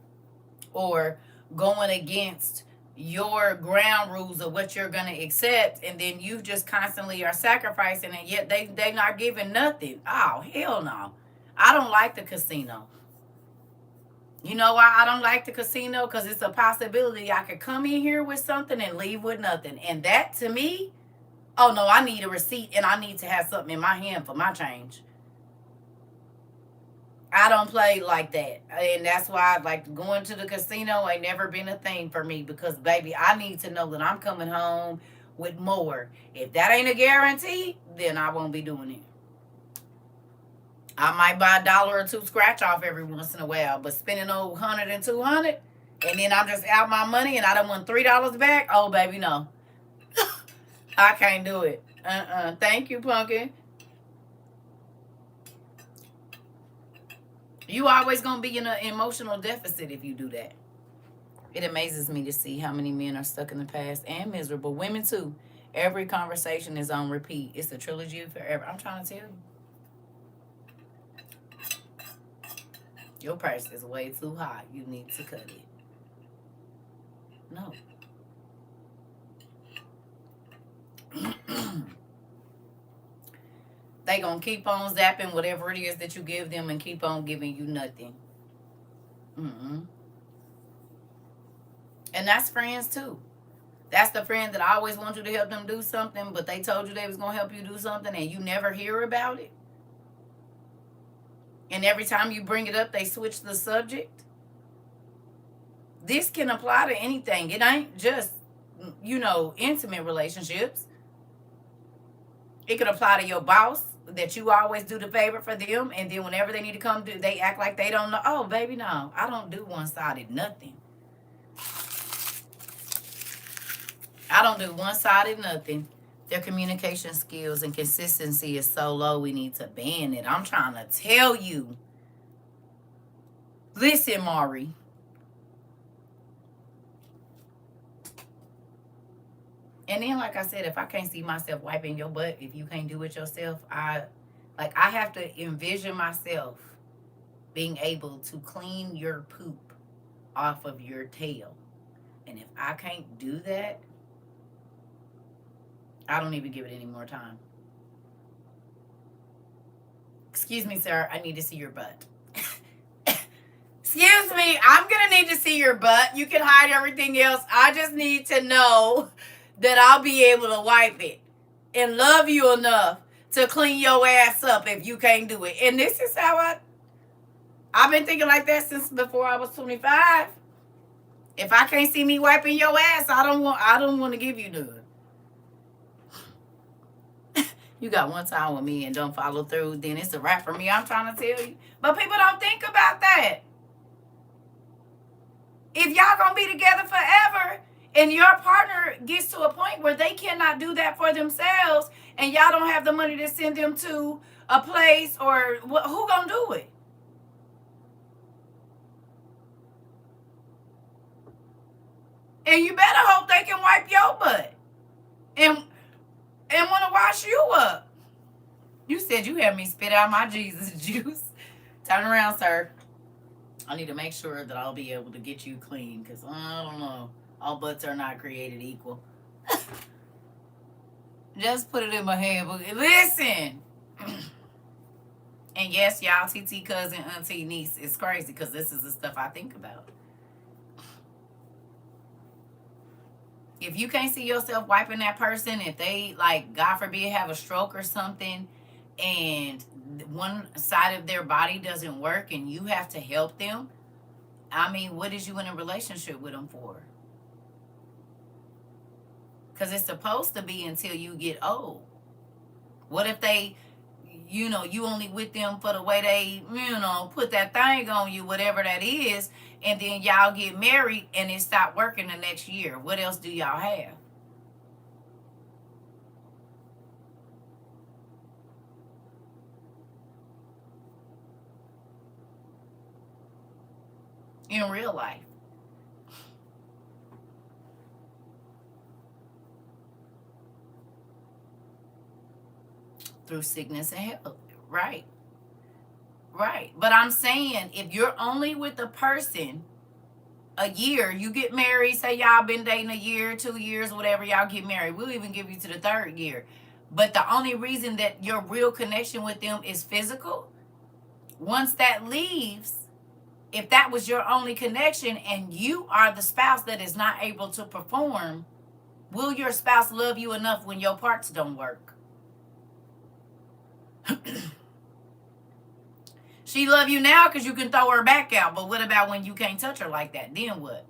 Speaker 1: or going against your ground rules of what you're going to accept, and then you just constantly are sacrificing, and yet they not giving nothing. Oh, hell no. I don't like the casino. You know why I don't like the casino? Because it's a possibility I could come in here with something and leave with nothing. And that to me, oh no, I need a receipt and I need to have something in my hand for my change. I don't play like that. And that's why like going to the casino ain't never been a thing for me because baby, I need to know that I'm coming home with more. If that ain't a guarantee, then I won't be doing it. I might buy a dollar or two scratch off every once in a while, but spending old 100 and 200, and then I'm just out my money and I don't want $3 back. Oh baby, no. I can't do it. Thank you, Pumpkin. You always gonna be in an emotional deficit if you do that. It amazes me to see how many men are stuck in the past and miserable. Women too. Every conversation is on repeat. It's a trilogy forever. I'm trying to tell you. Your price is way too high. You need to cut it. No. They gonna keep on zapping whatever it is that you give them and keep on giving you nothing. Mm-mm. And that's friends too. That's the friend that always wants you to help them do something, but they told you they was gonna help you do something and you never hear about it. And every time you bring it up, they switch the subject. This can apply to anything. It ain't just, intimate relationships. It could apply to your boss that you always do the favor for them, and then whenever they need to come do, they act like they don't know. Oh, baby, no, I don't do one-sided nothing. I don't do one-sided nothing. Their communication skills and consistency is so low, we need to ban it. I'm trying to tell you. Listen, Maury. And then, like I said, if I can't see myself wiping your butt, if you can't do it yourself, I have to envision myself being able to clean your poop off of your tail. And if I can't do that, I don't even give it any more time. Excuse me, sir, I need to see your butt. Excuse me, I'm going to need to see your butt. You can hide everything else. I just need to know that I'll be able to wipe it and love you enough to clean your ass up if you can't do it. And this is how I've been thinking like that since before I was 25. If I can't see me wiping your ass, I don't want to give you none. You got one time with me and don't follow through, then it's a wrap for me. I'm trying to tell you. But people don't think about that. If y'all gonna be together forever and your partner gets to a point where they cannot do that for themselves and y'all don't have the money to send them to a place, or who gonna do it? And you better hope they can wipe your butt and want to wash you up. You said you had me spit out my Jesus juice. Turn around, sir. I need to make sure that I'll be able to get you clean, because I don't know. All butts are not created equal. Just put it in my head. But listen. And yes, y'all, TT, cousin, auntie, niece, it's crazy because this is the stuff I think about. If you can't see yourself wiping that person, if they, like, God forbid, have a stroke or something, and one side of their body doesn't work and you have to help them, I mean, what is you in a relationship with them for? Because it's supposed to be until you get old. What if they, you only with them for the way they, put that thing on you, whatever that is, and then y'all get married and it stopped working the next year? What else do y'all have? In real life. Through sickness and health. Right. Right. But I'm saying, if you're only with a person a year, you get married, say y'all been dating a year, 2 years, whatever, y'all get married. We'll even give you to the 3rd year. But the only reason that your real connection with them is physical, once that leaves, if that was your only connection and you are the spouse that is not able to perform, will your spouse love you enough when your parts don't work? She love you now because you can throw her back out, but what about when you can't touch her like that? Then what?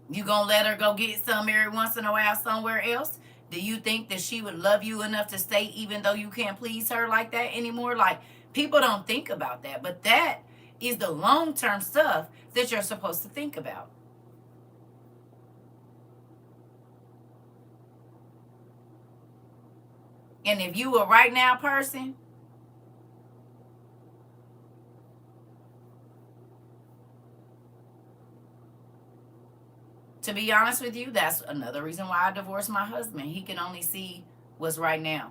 Speaker 1: You gonna let her go get some every once in a while somewhere else? Do you think that she would love you enough to stay even though you can't please her like that anymore? Like, people don't think about that, but that is the long-term stuff that you're supposed to think about. And if you a right now person, to be honest with you, that's another reason why I divorced my husband. He can only see what's right now.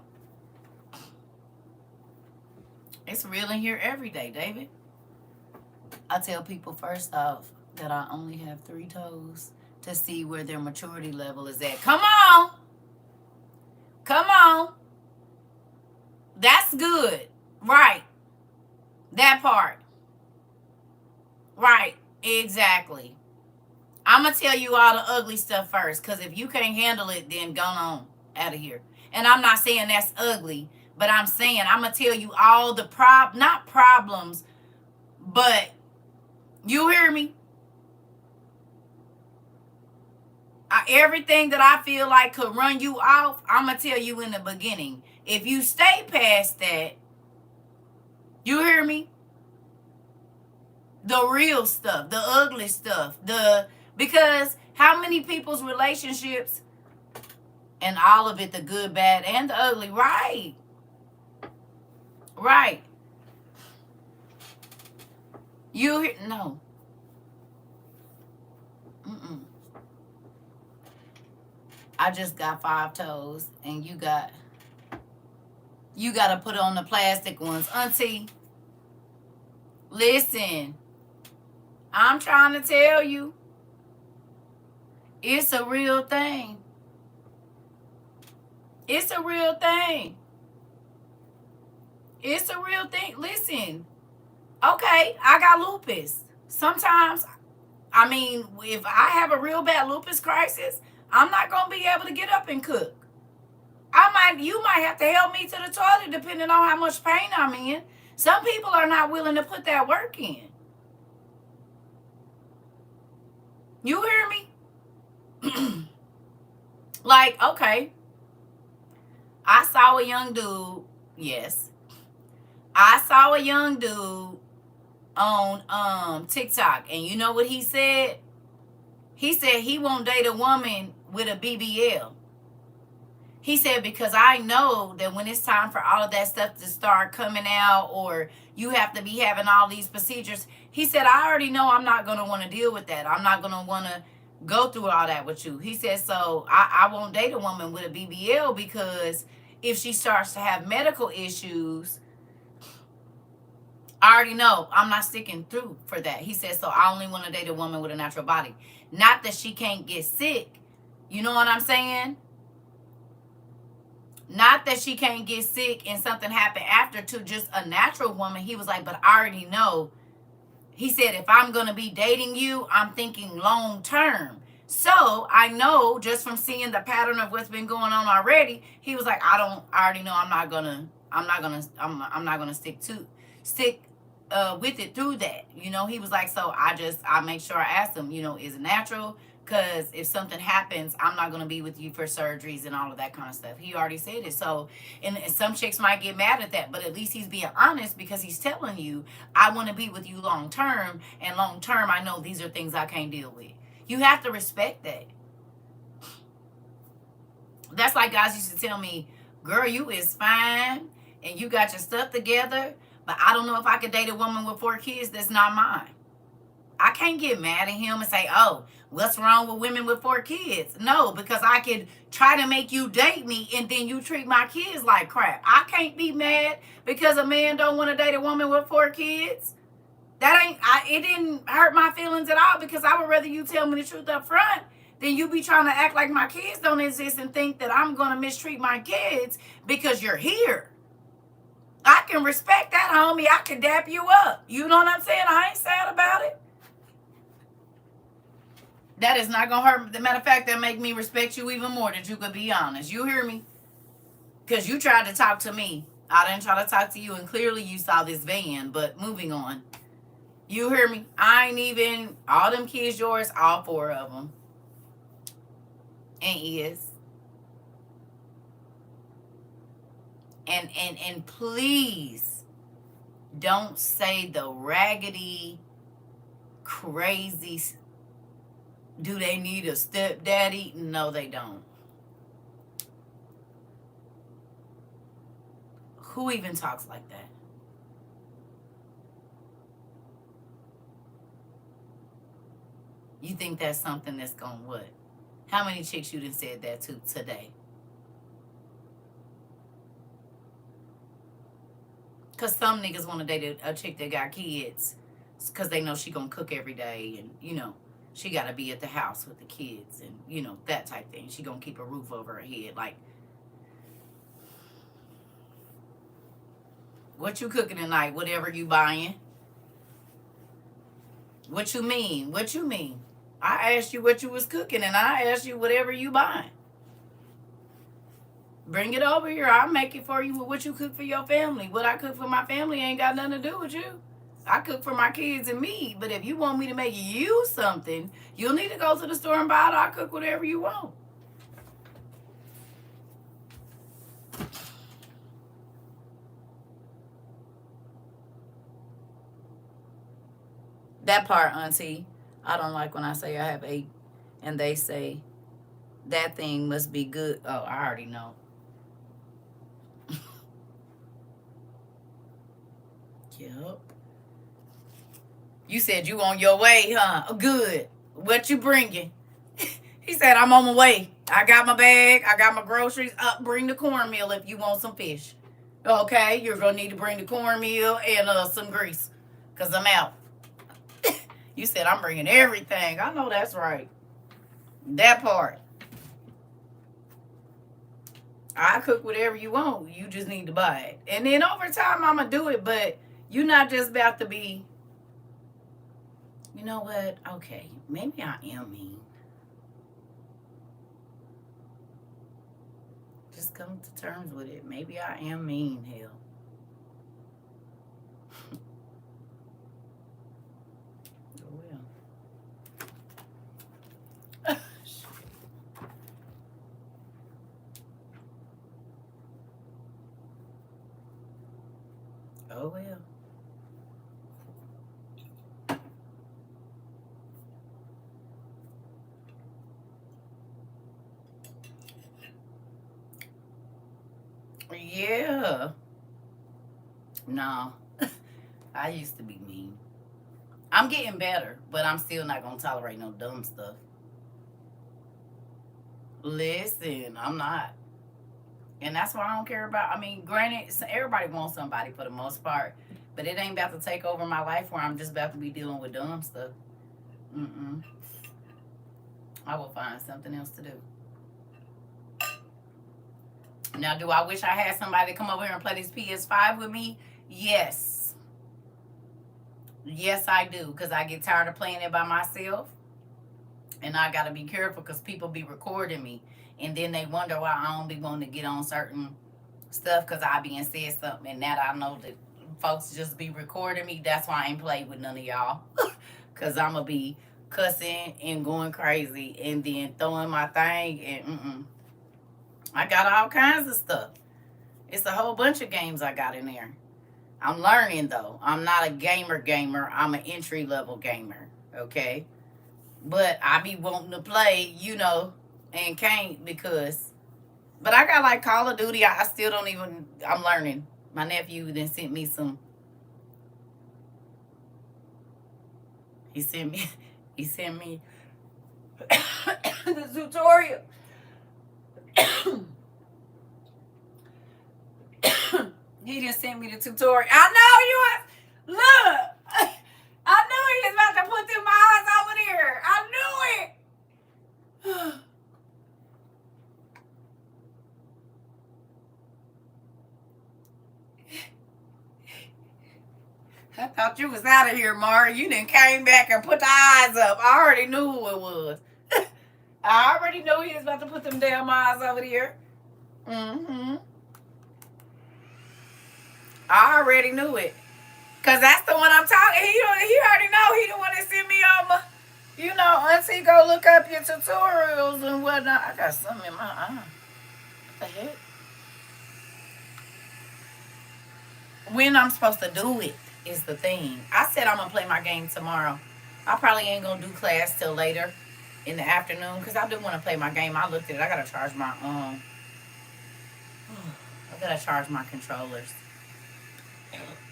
Speaker 1: It's real in here every day, David. I tell people first off that I only have 3 toes to see where their maturity level is at. Come on. Come on. That's good. Right. That part. Right. Exactly. I'm going to tell you all the ugly stuff first, because if you can't handle it, then go on out of here. And I'm not saying that's ugly, but I'm saying I'm going to tell you all the not problems, but you hear me? Everything that I feel like could run you off, I'm going to tell you in the beginning. If you stay past that, you hear me? The real stuff, the ugly stuff, because how many people's relationships, and all of it, the good, bad, and the ugly, right? Right. No. I just got 5 toes, and you got to put on the plastic ones. Auntie, Listen, I'm trying to tell you, it's a real thing. It's a real thing. It's a real thing. Listen, okay, I got lupus. Sometimes, I mean, if I have a real bad lupus crisis, I'm not gonna be able to get up and cook. You might have to help me to the toilet depending on how much pain I'm in. Some people are not willing to put that work in. You hear me? Like, okay, I saw a young dude. Yes, I saw a young dude on TikTok, and you know what he said? He said he won't date a woman with a BBL. He said, because I know that when it's time for all of that stuff to start coming out, or you have to be having all these procedures, he said, I already know I'm not going to want to deal with that. I'm not going to want to go through all that with you. He said, so I won't date a woman with a BBL, because if she starts to have medical issues, I already know I'm not sticking through for that. He said, so I only want to date a woman with a natural body. Not that she can't get sick. You know what I'm saying? Not that she can't get sick and something happen after, to just a natural woman. He was like, but I already know. He said, if I'm going to be dating you, I'm thinking long term. So I know just from seeing the pattern of what's been going on already, he was like, I already know I'm not gonna stick with it through that. You know, he was like, so I make sure I ask him, you know, is it natural? Because if something happens, I'm not going to be with you for surgeries and all of that kind of stuff. He already said it. So, and some chicks might get mad at that, but at least he's being honest, because he's telling you, I want to be with you long term. And long term, I know these are things I can't deal with. You have to respect that. That's like guys used to tell me, girl, you is fine and you got your stuff together, but I don't know if I could date a woman with 4 kids that's not mine. I can't get mad at him and say, oh, what's wrong with women with 4 kids? No, because I could try to make you date me and then you treat my kids like crap. I can't be mad because a man don't want to date a woman with 4 kids. It didn't hurt my feelings at all, because I would rather you tell me the truth up front than you be trying to act like my kids don't exist and think that I'm going to mistreat my kids because you're here. I can respect that, homie. I can dap you up. You know what I'm saying? I ain't sad about it. That is not going to hurt. The matter of fact, that make me respect you even more, that you could be honest. You hear me? Because you tried to talk to me. I didn't try to talk to you, and clearly you saw this van, but moving on. You hear me? I ain't even, all them kids yours, all 4 of them. And is. And please don't say the raggedy, crazy, do they need a stepdaddy? No, they don't. Who even talks like that? You think that's something that's gonna what? How many chicks you done said that to today? Because some niggas want to date a chick that got kids because they know she gonna cook every day, and, you know, she got to be at the house with the kids, and, you know, that type thing. She gonna keep a roof over her head. Like, what you cooking tonight? Whatever you buying. What you mean? What you mean? I asked you what you was cooking, and I asked you whatever you buying. Bring it over here. I'll make it for you with what you cook for your family. What I cook for my family ain't got nothing to do with you. I cook for my kids and me. But if you want me to make you something, you'll need to go to the store and buy it. I'll cook whatever you want. That part, auntie, I don't like when I say I have 8 and they say that thing must be good. Oh, I already know. Yep. You said you on your way, huh? Good. What you bringing? He said, I'm on my way. I got my bag. I got my groceries. Up, bring the cornmeal if you want some fish. Okay, you're going to need to bring the cornmeal and some grease. Because I'm out. You said I'm bringing everything. I know that's right. That part. I cook whatever you want. You just need to buy it. And then over time, I'm going to do it. But you're not just about to be, you know what? Okay, maybe I am mean. Just come to terms with it. Maybe I am mean, hell. Oh well. Yeah. No. I used to be mean. I'm getting better, but I'm still not gonna tolerate no dumb stuff. Listen, I'm not. And that's why I don't care about. I mean, granted, everybody wants somebody for the most part, but it ain't about to take over my life where I'm just about to be dealing with dumb stuff. Mm-mm. I will find something else to do. Now, do I wish I had somebody to come over here and play this PS5 with me? Yes. Yes, I do, because I get tired of playing it by myself. And I got to be careful because people be recording me. And then they wonder why I don't be wanting to get on certain stuff because I be and said something. And now that I know that folks just be recording me, that's why I ain't played with none of y'all. Because I'm going to be cussing and going crazy and then throwing my thing. And I got all kinds of stuff. It's a whole bunch of games I got in there. I'm learning, though. I'm not a gamer. I'm an entry-level gamer, okay? But I be wanting to play, and can't because... But I got, like, Call of Duty. I still don't even... I'm learning. My nephew then sent me some... He sent me the tutorial. He didn't send me the tutorial. I know you was... Look! I knew he was about to put them eyes over there. I knew it. I thought you was out of here, Mara. You done came back and put the eyes up. I already knew who it was. I already knew he was about to put them damn eyes over there. Mm-hmm. I already knew it. Because that's the one I'm talking. He already know. He the one that sent me over. Auntie, go look up your tutorials and whatnot. I got something in my eye. What the heck? When I'm supposed to do it is the thing. I said I'm going to play my game tomorrow. I probably ain't going to do class till later in the afternoon because I do want to play my game. I looked at it. I got to charge my I got to charge my controllers.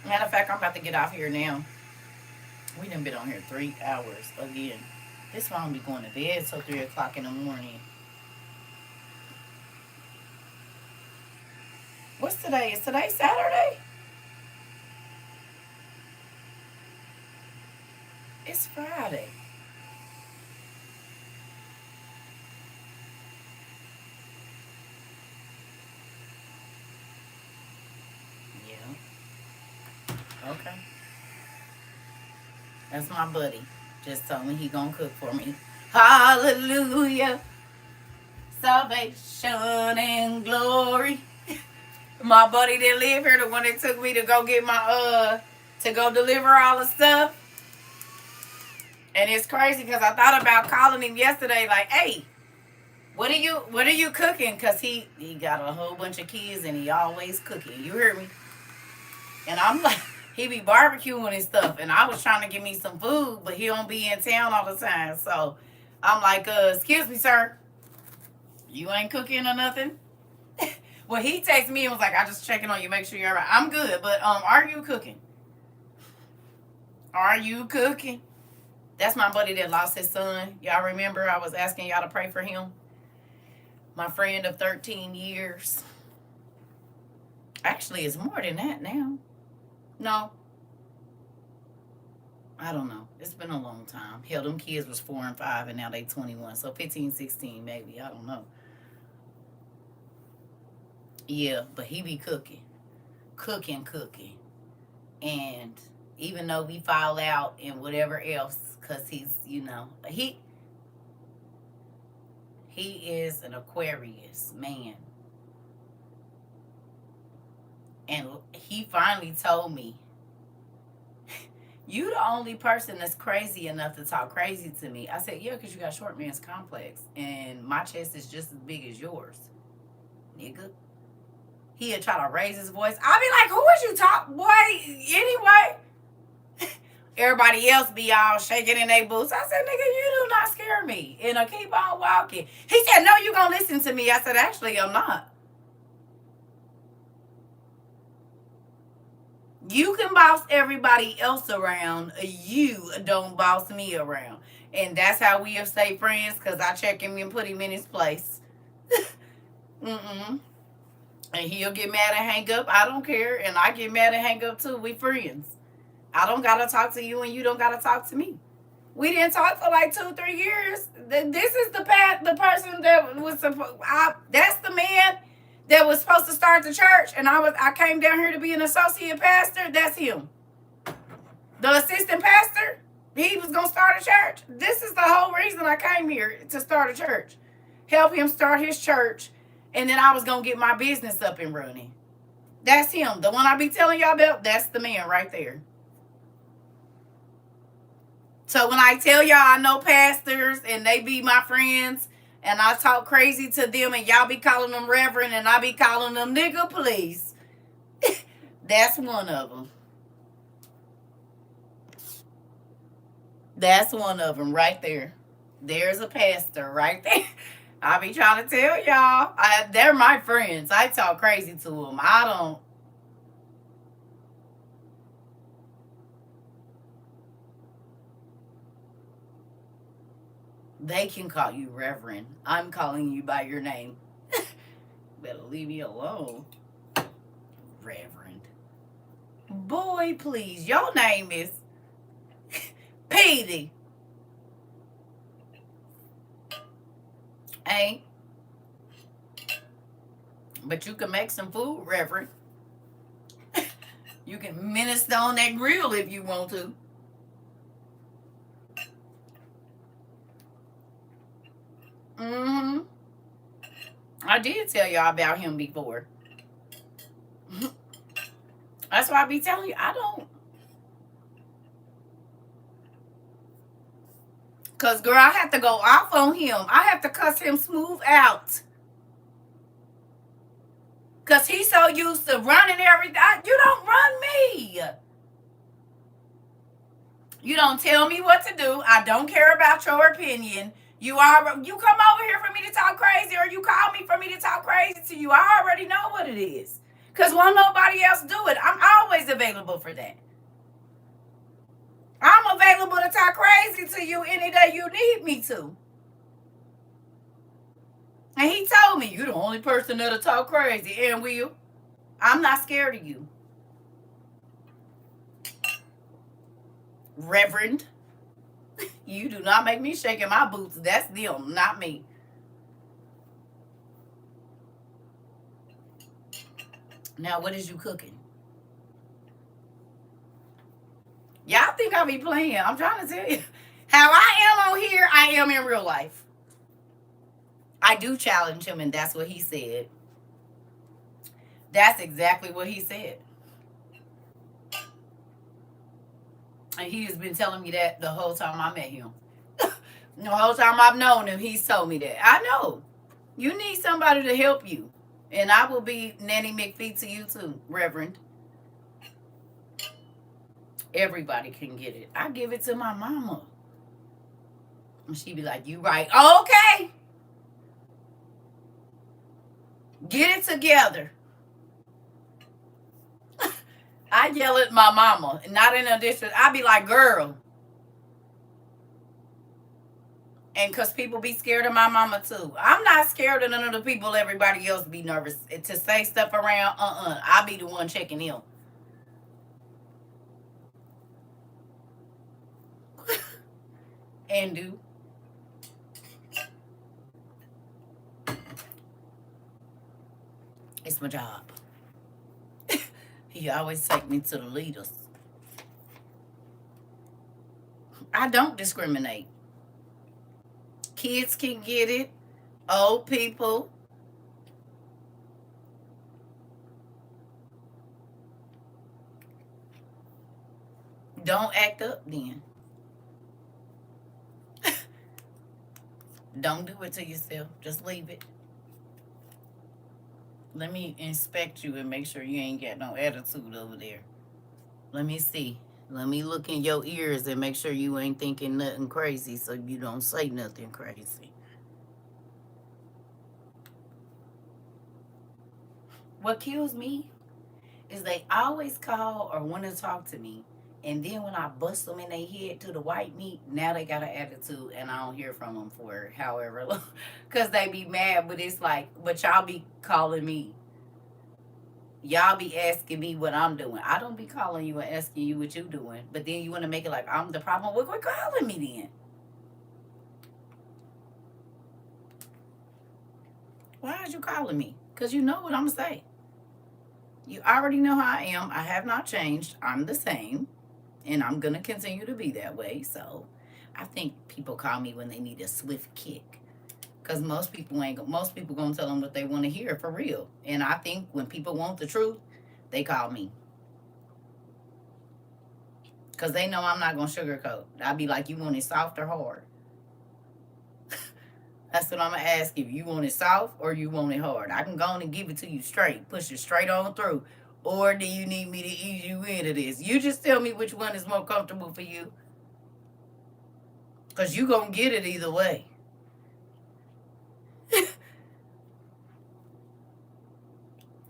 Speaker 1: Matter of fact, I'm about to get off here now. We done been on here 3 hours again. This one will be going to bed till 3 o'clock in the morning. What's today? Is today Saturday? It's Friday. Yeah. Okay. That's my buddy. Just told me he gonna cook for me. Hallelujah. Salvation and glory. My buddy that live here, the one that took me to go get my to go deliver all the stuff. And it's crazy because I thought about calling him yesterday, like, hey, what are you cooking? Because he got a whole bunch of kids and he always cooking. You hear me? And I'm like, he be barbecuing and stuff. And I was trying to get me some food, but he don't be in town all the time. So I'm like, excuse me, sir. You ain't cooking or nothing? Well, he texted me and was like, I just checking on you, make sure you're all right. I'm good, but are you cooking? Are you cooking? That's my buddy that lost his son. Y'all remember I was asking y'all to pray for him? My friend of 13 years. Actually, it's more than that now. No. I don't know. It's been a long time. Hell, them kids was 4 and 5 and now they 21. So 15, 16 maybe. I don't know. Yeah, but he be cooking. Cooking. And even though we fall out and whatever else, because he's, he is an Aquarius man. And he finally told me, you the only person that's crazy enough to talk crazy to me. I said, yeah, because you got short man's complex. And my chest is just as big as yours, nigga. He'll try to raise his voice. I'll be like, who is you talk, boy? Anyway. Everybody else be all shaking in their boots. I said, nigga, you do not scare me. And I keep on walking. He said, no, you gonna listen to me. I said, actually, I'm not. You can boss everybody else around. You don't boss me around. And that's how we have stayed friends, because I check him and put him in his place. Mm-mm. And he'll get mad and hang up. I don't care. And I get mad and hang up too. We friends. I don't got to talk to you and you don't got to talk to me. We didn't talk for like 2-3 years. This is the person that was supposed, that's the man that was supposed to start the church. And I came down here to be an associate pastor. That's him. The assistant pastor, he was going to start a church. This is the whole reason I came here, to start a church. Help him start his church. And then I was going to get my business up and running. That's him. The one I be telling y'all about, that's the man right there. So when I tell y'all I know pastors and they be my friends and I talk crazy to them and y'all be calling them reverend and I be calling them nigga, please. That's one of them. That's one of them right there. There's a pastor right there. I be trying to tell y'all. They're my friends. I talk crazy to them. I don't. They can call you Reverend. I'm calling you by your name. Better leave me alone. Reverend. Boy, please. Your name is Petey. Ain't. But you can make some food, Reverend. You can minister on that grill if you want to. Mm-hmm. I did tell y'all about him before. That's why I be telling you, I don't. Because, girl, I have to go off on him. I have to cuss him smooth out. Because he's so used to running everything. You don't run me. You don't tell me what to do. I don't care about your opinion. You come over here for me to talk crazy, or you call me for me to talk crazy to you. I already know what it is. Because won't nobody else do it. I'm always available for that. I'm available to talk crazy to you any day you need me to. And he told me, you're the only person that'll talk crazy. And will. I'm not scared of you. Reverend. You do not make me shake in my boots. That's them, not me. Now, what is you cooking? Y'all think I be playing. I'm trying to tell you. How I am on here, I am in real life. I do challenge him, and that's what he said. That's exactly what he said. And he has been telling me that the whole time I met him. The whole time I've known him, he's told me that. I know. You need somebody to help you. And I will be Nanny McPhee to you too, Reverend. Everybody can get it. I give it to my mama. And she be like, you right. Okay. Get it together. I yell at my mama, not in a district. I be like, girl. And because people be scared of my mama too. I'm not scared of none of the people everybody else be nervous to say stuff around. I be the one checking in. and do. It's my job. He always take me to the leaders. I don't discriminate. Kids can get it. Old people. Don't act up then. Don't do it to yourself. Just leave it. Let me inspect you and make sure you ain't got no attitude over there. Let me see. Let me look in your ears and make sure you ain't thinking nothing crazy so you don't say nothing crazy. What kills me is they always call or want to talk to me. And then when I bust them in their head to the white meat, now they got an attitude and I don't hear from them for however long. Because they be mad, but it's like, but y'all be calling me. Y'all be asking me what I'm doing. I don't be calling you and asking you what you doing. But then you want to make it like I'm the problem. Well, quit calling me then. Why are you calling me? Because you know what I'm going to say. You already know how I am. I have not changed. I'm the same. And I'm going to continue to be that way. So I think people call me when they need a swift kick. Because most people going to tell them what they want to hear for real. And I think when people want the truth, they call me. Because they know I'm not going to sugarcoat. I'll be like, you want it soft or hard? That's what I'm going to ask you. You want it soft or you want it hard? I can go on and give it to you straight. Push it straight on through. Or do you need me to ease you into this? You just tell me which one is more comfortable for you. Because you going to get it either way.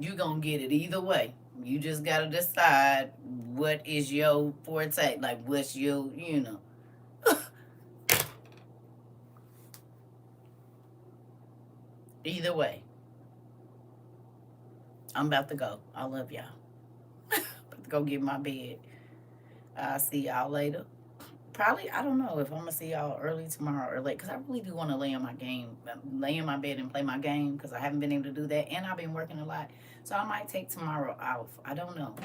Speaker 1: You going to get it either way. You just got to decide what is your forte. Like, what's your, Either way. I'm about to go. I love y'all. About to go get my bed. I'll see y'all later. Probably, I don't know if I'm going to see y'all early tomorrow or late. Because I really do want to lay in my bed and play my game. Because I haven't been able to do that. And I've been working a lot. So I might take tomorrow off. I don't know.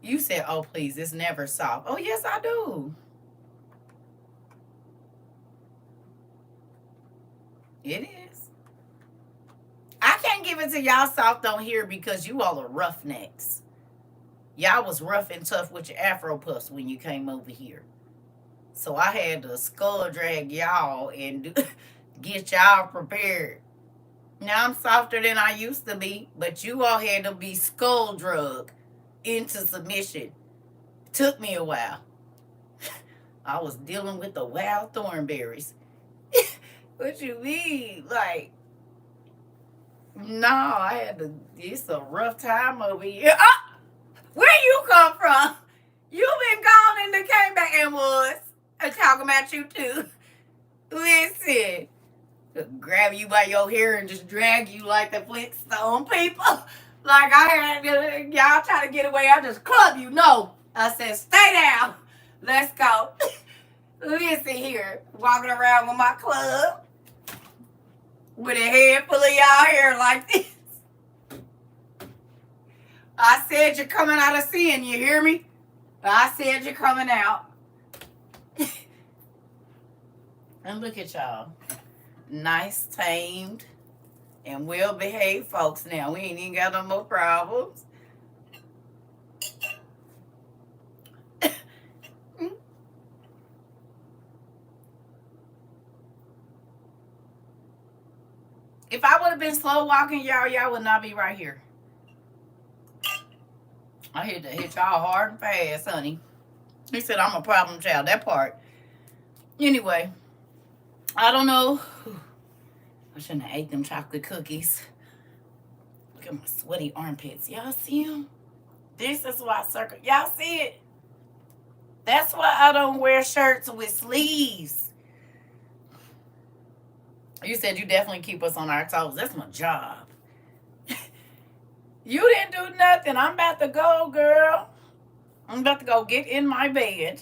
Speaker 1: You said, oh, please, it's never soft. Oh, yes, I do. It is. I can't give it to y'all soft on here because you all are roughnecks. Y'all was rough and tough with your Afro puffs when you came over here. So I had to skull drag y'all and get y'all prepared. Now I'm softer than I used to be, but you all had to be skull drug into submission. Took me a while. I was dealing with the wild thornberries. What you mean? Like, no, I had to. It's a rough time over here. Ah, where you come from? You been gone and then came back and was. I'm talking about you too. Listen, grab you by your hair and just drag you like the Flintstone people. Like I had y'all try to get away. I just club you. No, I said stay down. Let's go. Listen here, walking around with my club with a head full of y'all hair like this. I said you're coming out of sin, you hear me? I said you're coming out. And look at y'all. Nice, tamed, and well-behaved folks now. We ain't even got no more problems. If I would have been slow walking, y'all would not be right here. I had to hit y'all hard and fast, honey. He said I'm a problem child. That part. Anyway, I don't know. I shouldn't have ate them chocolate cookies. Look at my sweaty armpits. Y'all see them? This is why CERCA. Y'all see it? That's why I don't wear shirts with sleeves. You said you definitely keep us on our toes. That's my job. You didn't do nothing. I'm about to go, girl. I'm about to go get in my bed.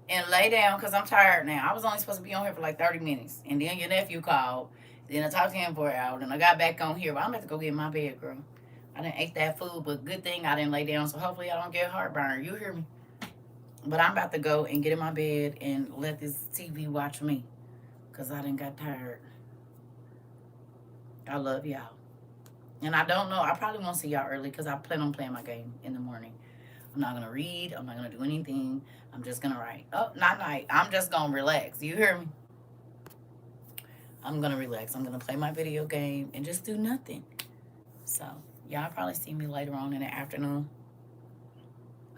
Speaker 1: and lay down because I'm tired now. I was only supposed to be on here for like 30 minutes. And then your nephew called. Then I talked to him for an hour. Then I got back on here. But I'm going to have to go get in my bed, girl. I didn't eat that food, but good thing I didn't lay down. So hopefully I don't get heartburn. You hear me? But I'm about to go and get in my bed and let this TV watch me. Because I didn't got tired. I love y'all. And I don't know. I probably won't see y'all early because I plan on playing my game in the morning. I'm not going to read. I'm not going to do anything. I'm just going to write. Oh, not night. I'm just going to relax. You hear me? I'm going to relax. I'm going to play my video game and just do nothing. So, y'all probably see me later on in the afternoon.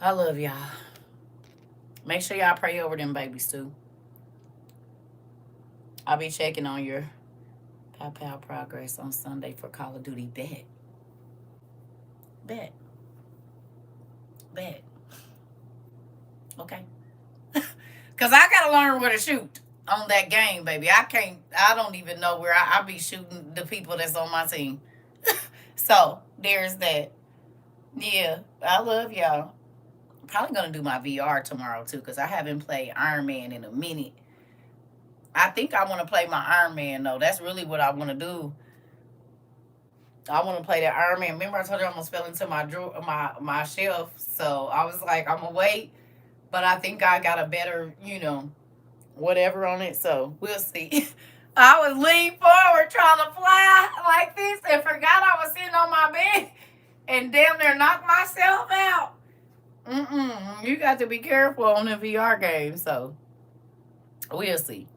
Speaker 1: I love y'all. Make sure y'all pray over them babies, too. I'll be checking on your PayPal progress on Sunday for Call of Duty. Bet. Okay. Because I got to learn where to shoot on that game, baby. I don't even know where I be shooting the people that's on my team. So, there's that. Yeah, I love y'all. Probably going to do my VR tomorrow, too, because I haven't played Iron Man in a minute. I think I want to play my Iron Man, though. That's really what I want to do. I want to play that Iron Man. Remember I told you I almost fell into my drawer, my shelf. So I was like, I'm going to wait. But I think I got a better, whatever on it. So we'll see. I was leaning forward trying to fly like this and forgot I was sitting on my bed and damn near knocked myself out. You got to be careful on the VR game. So we'll see.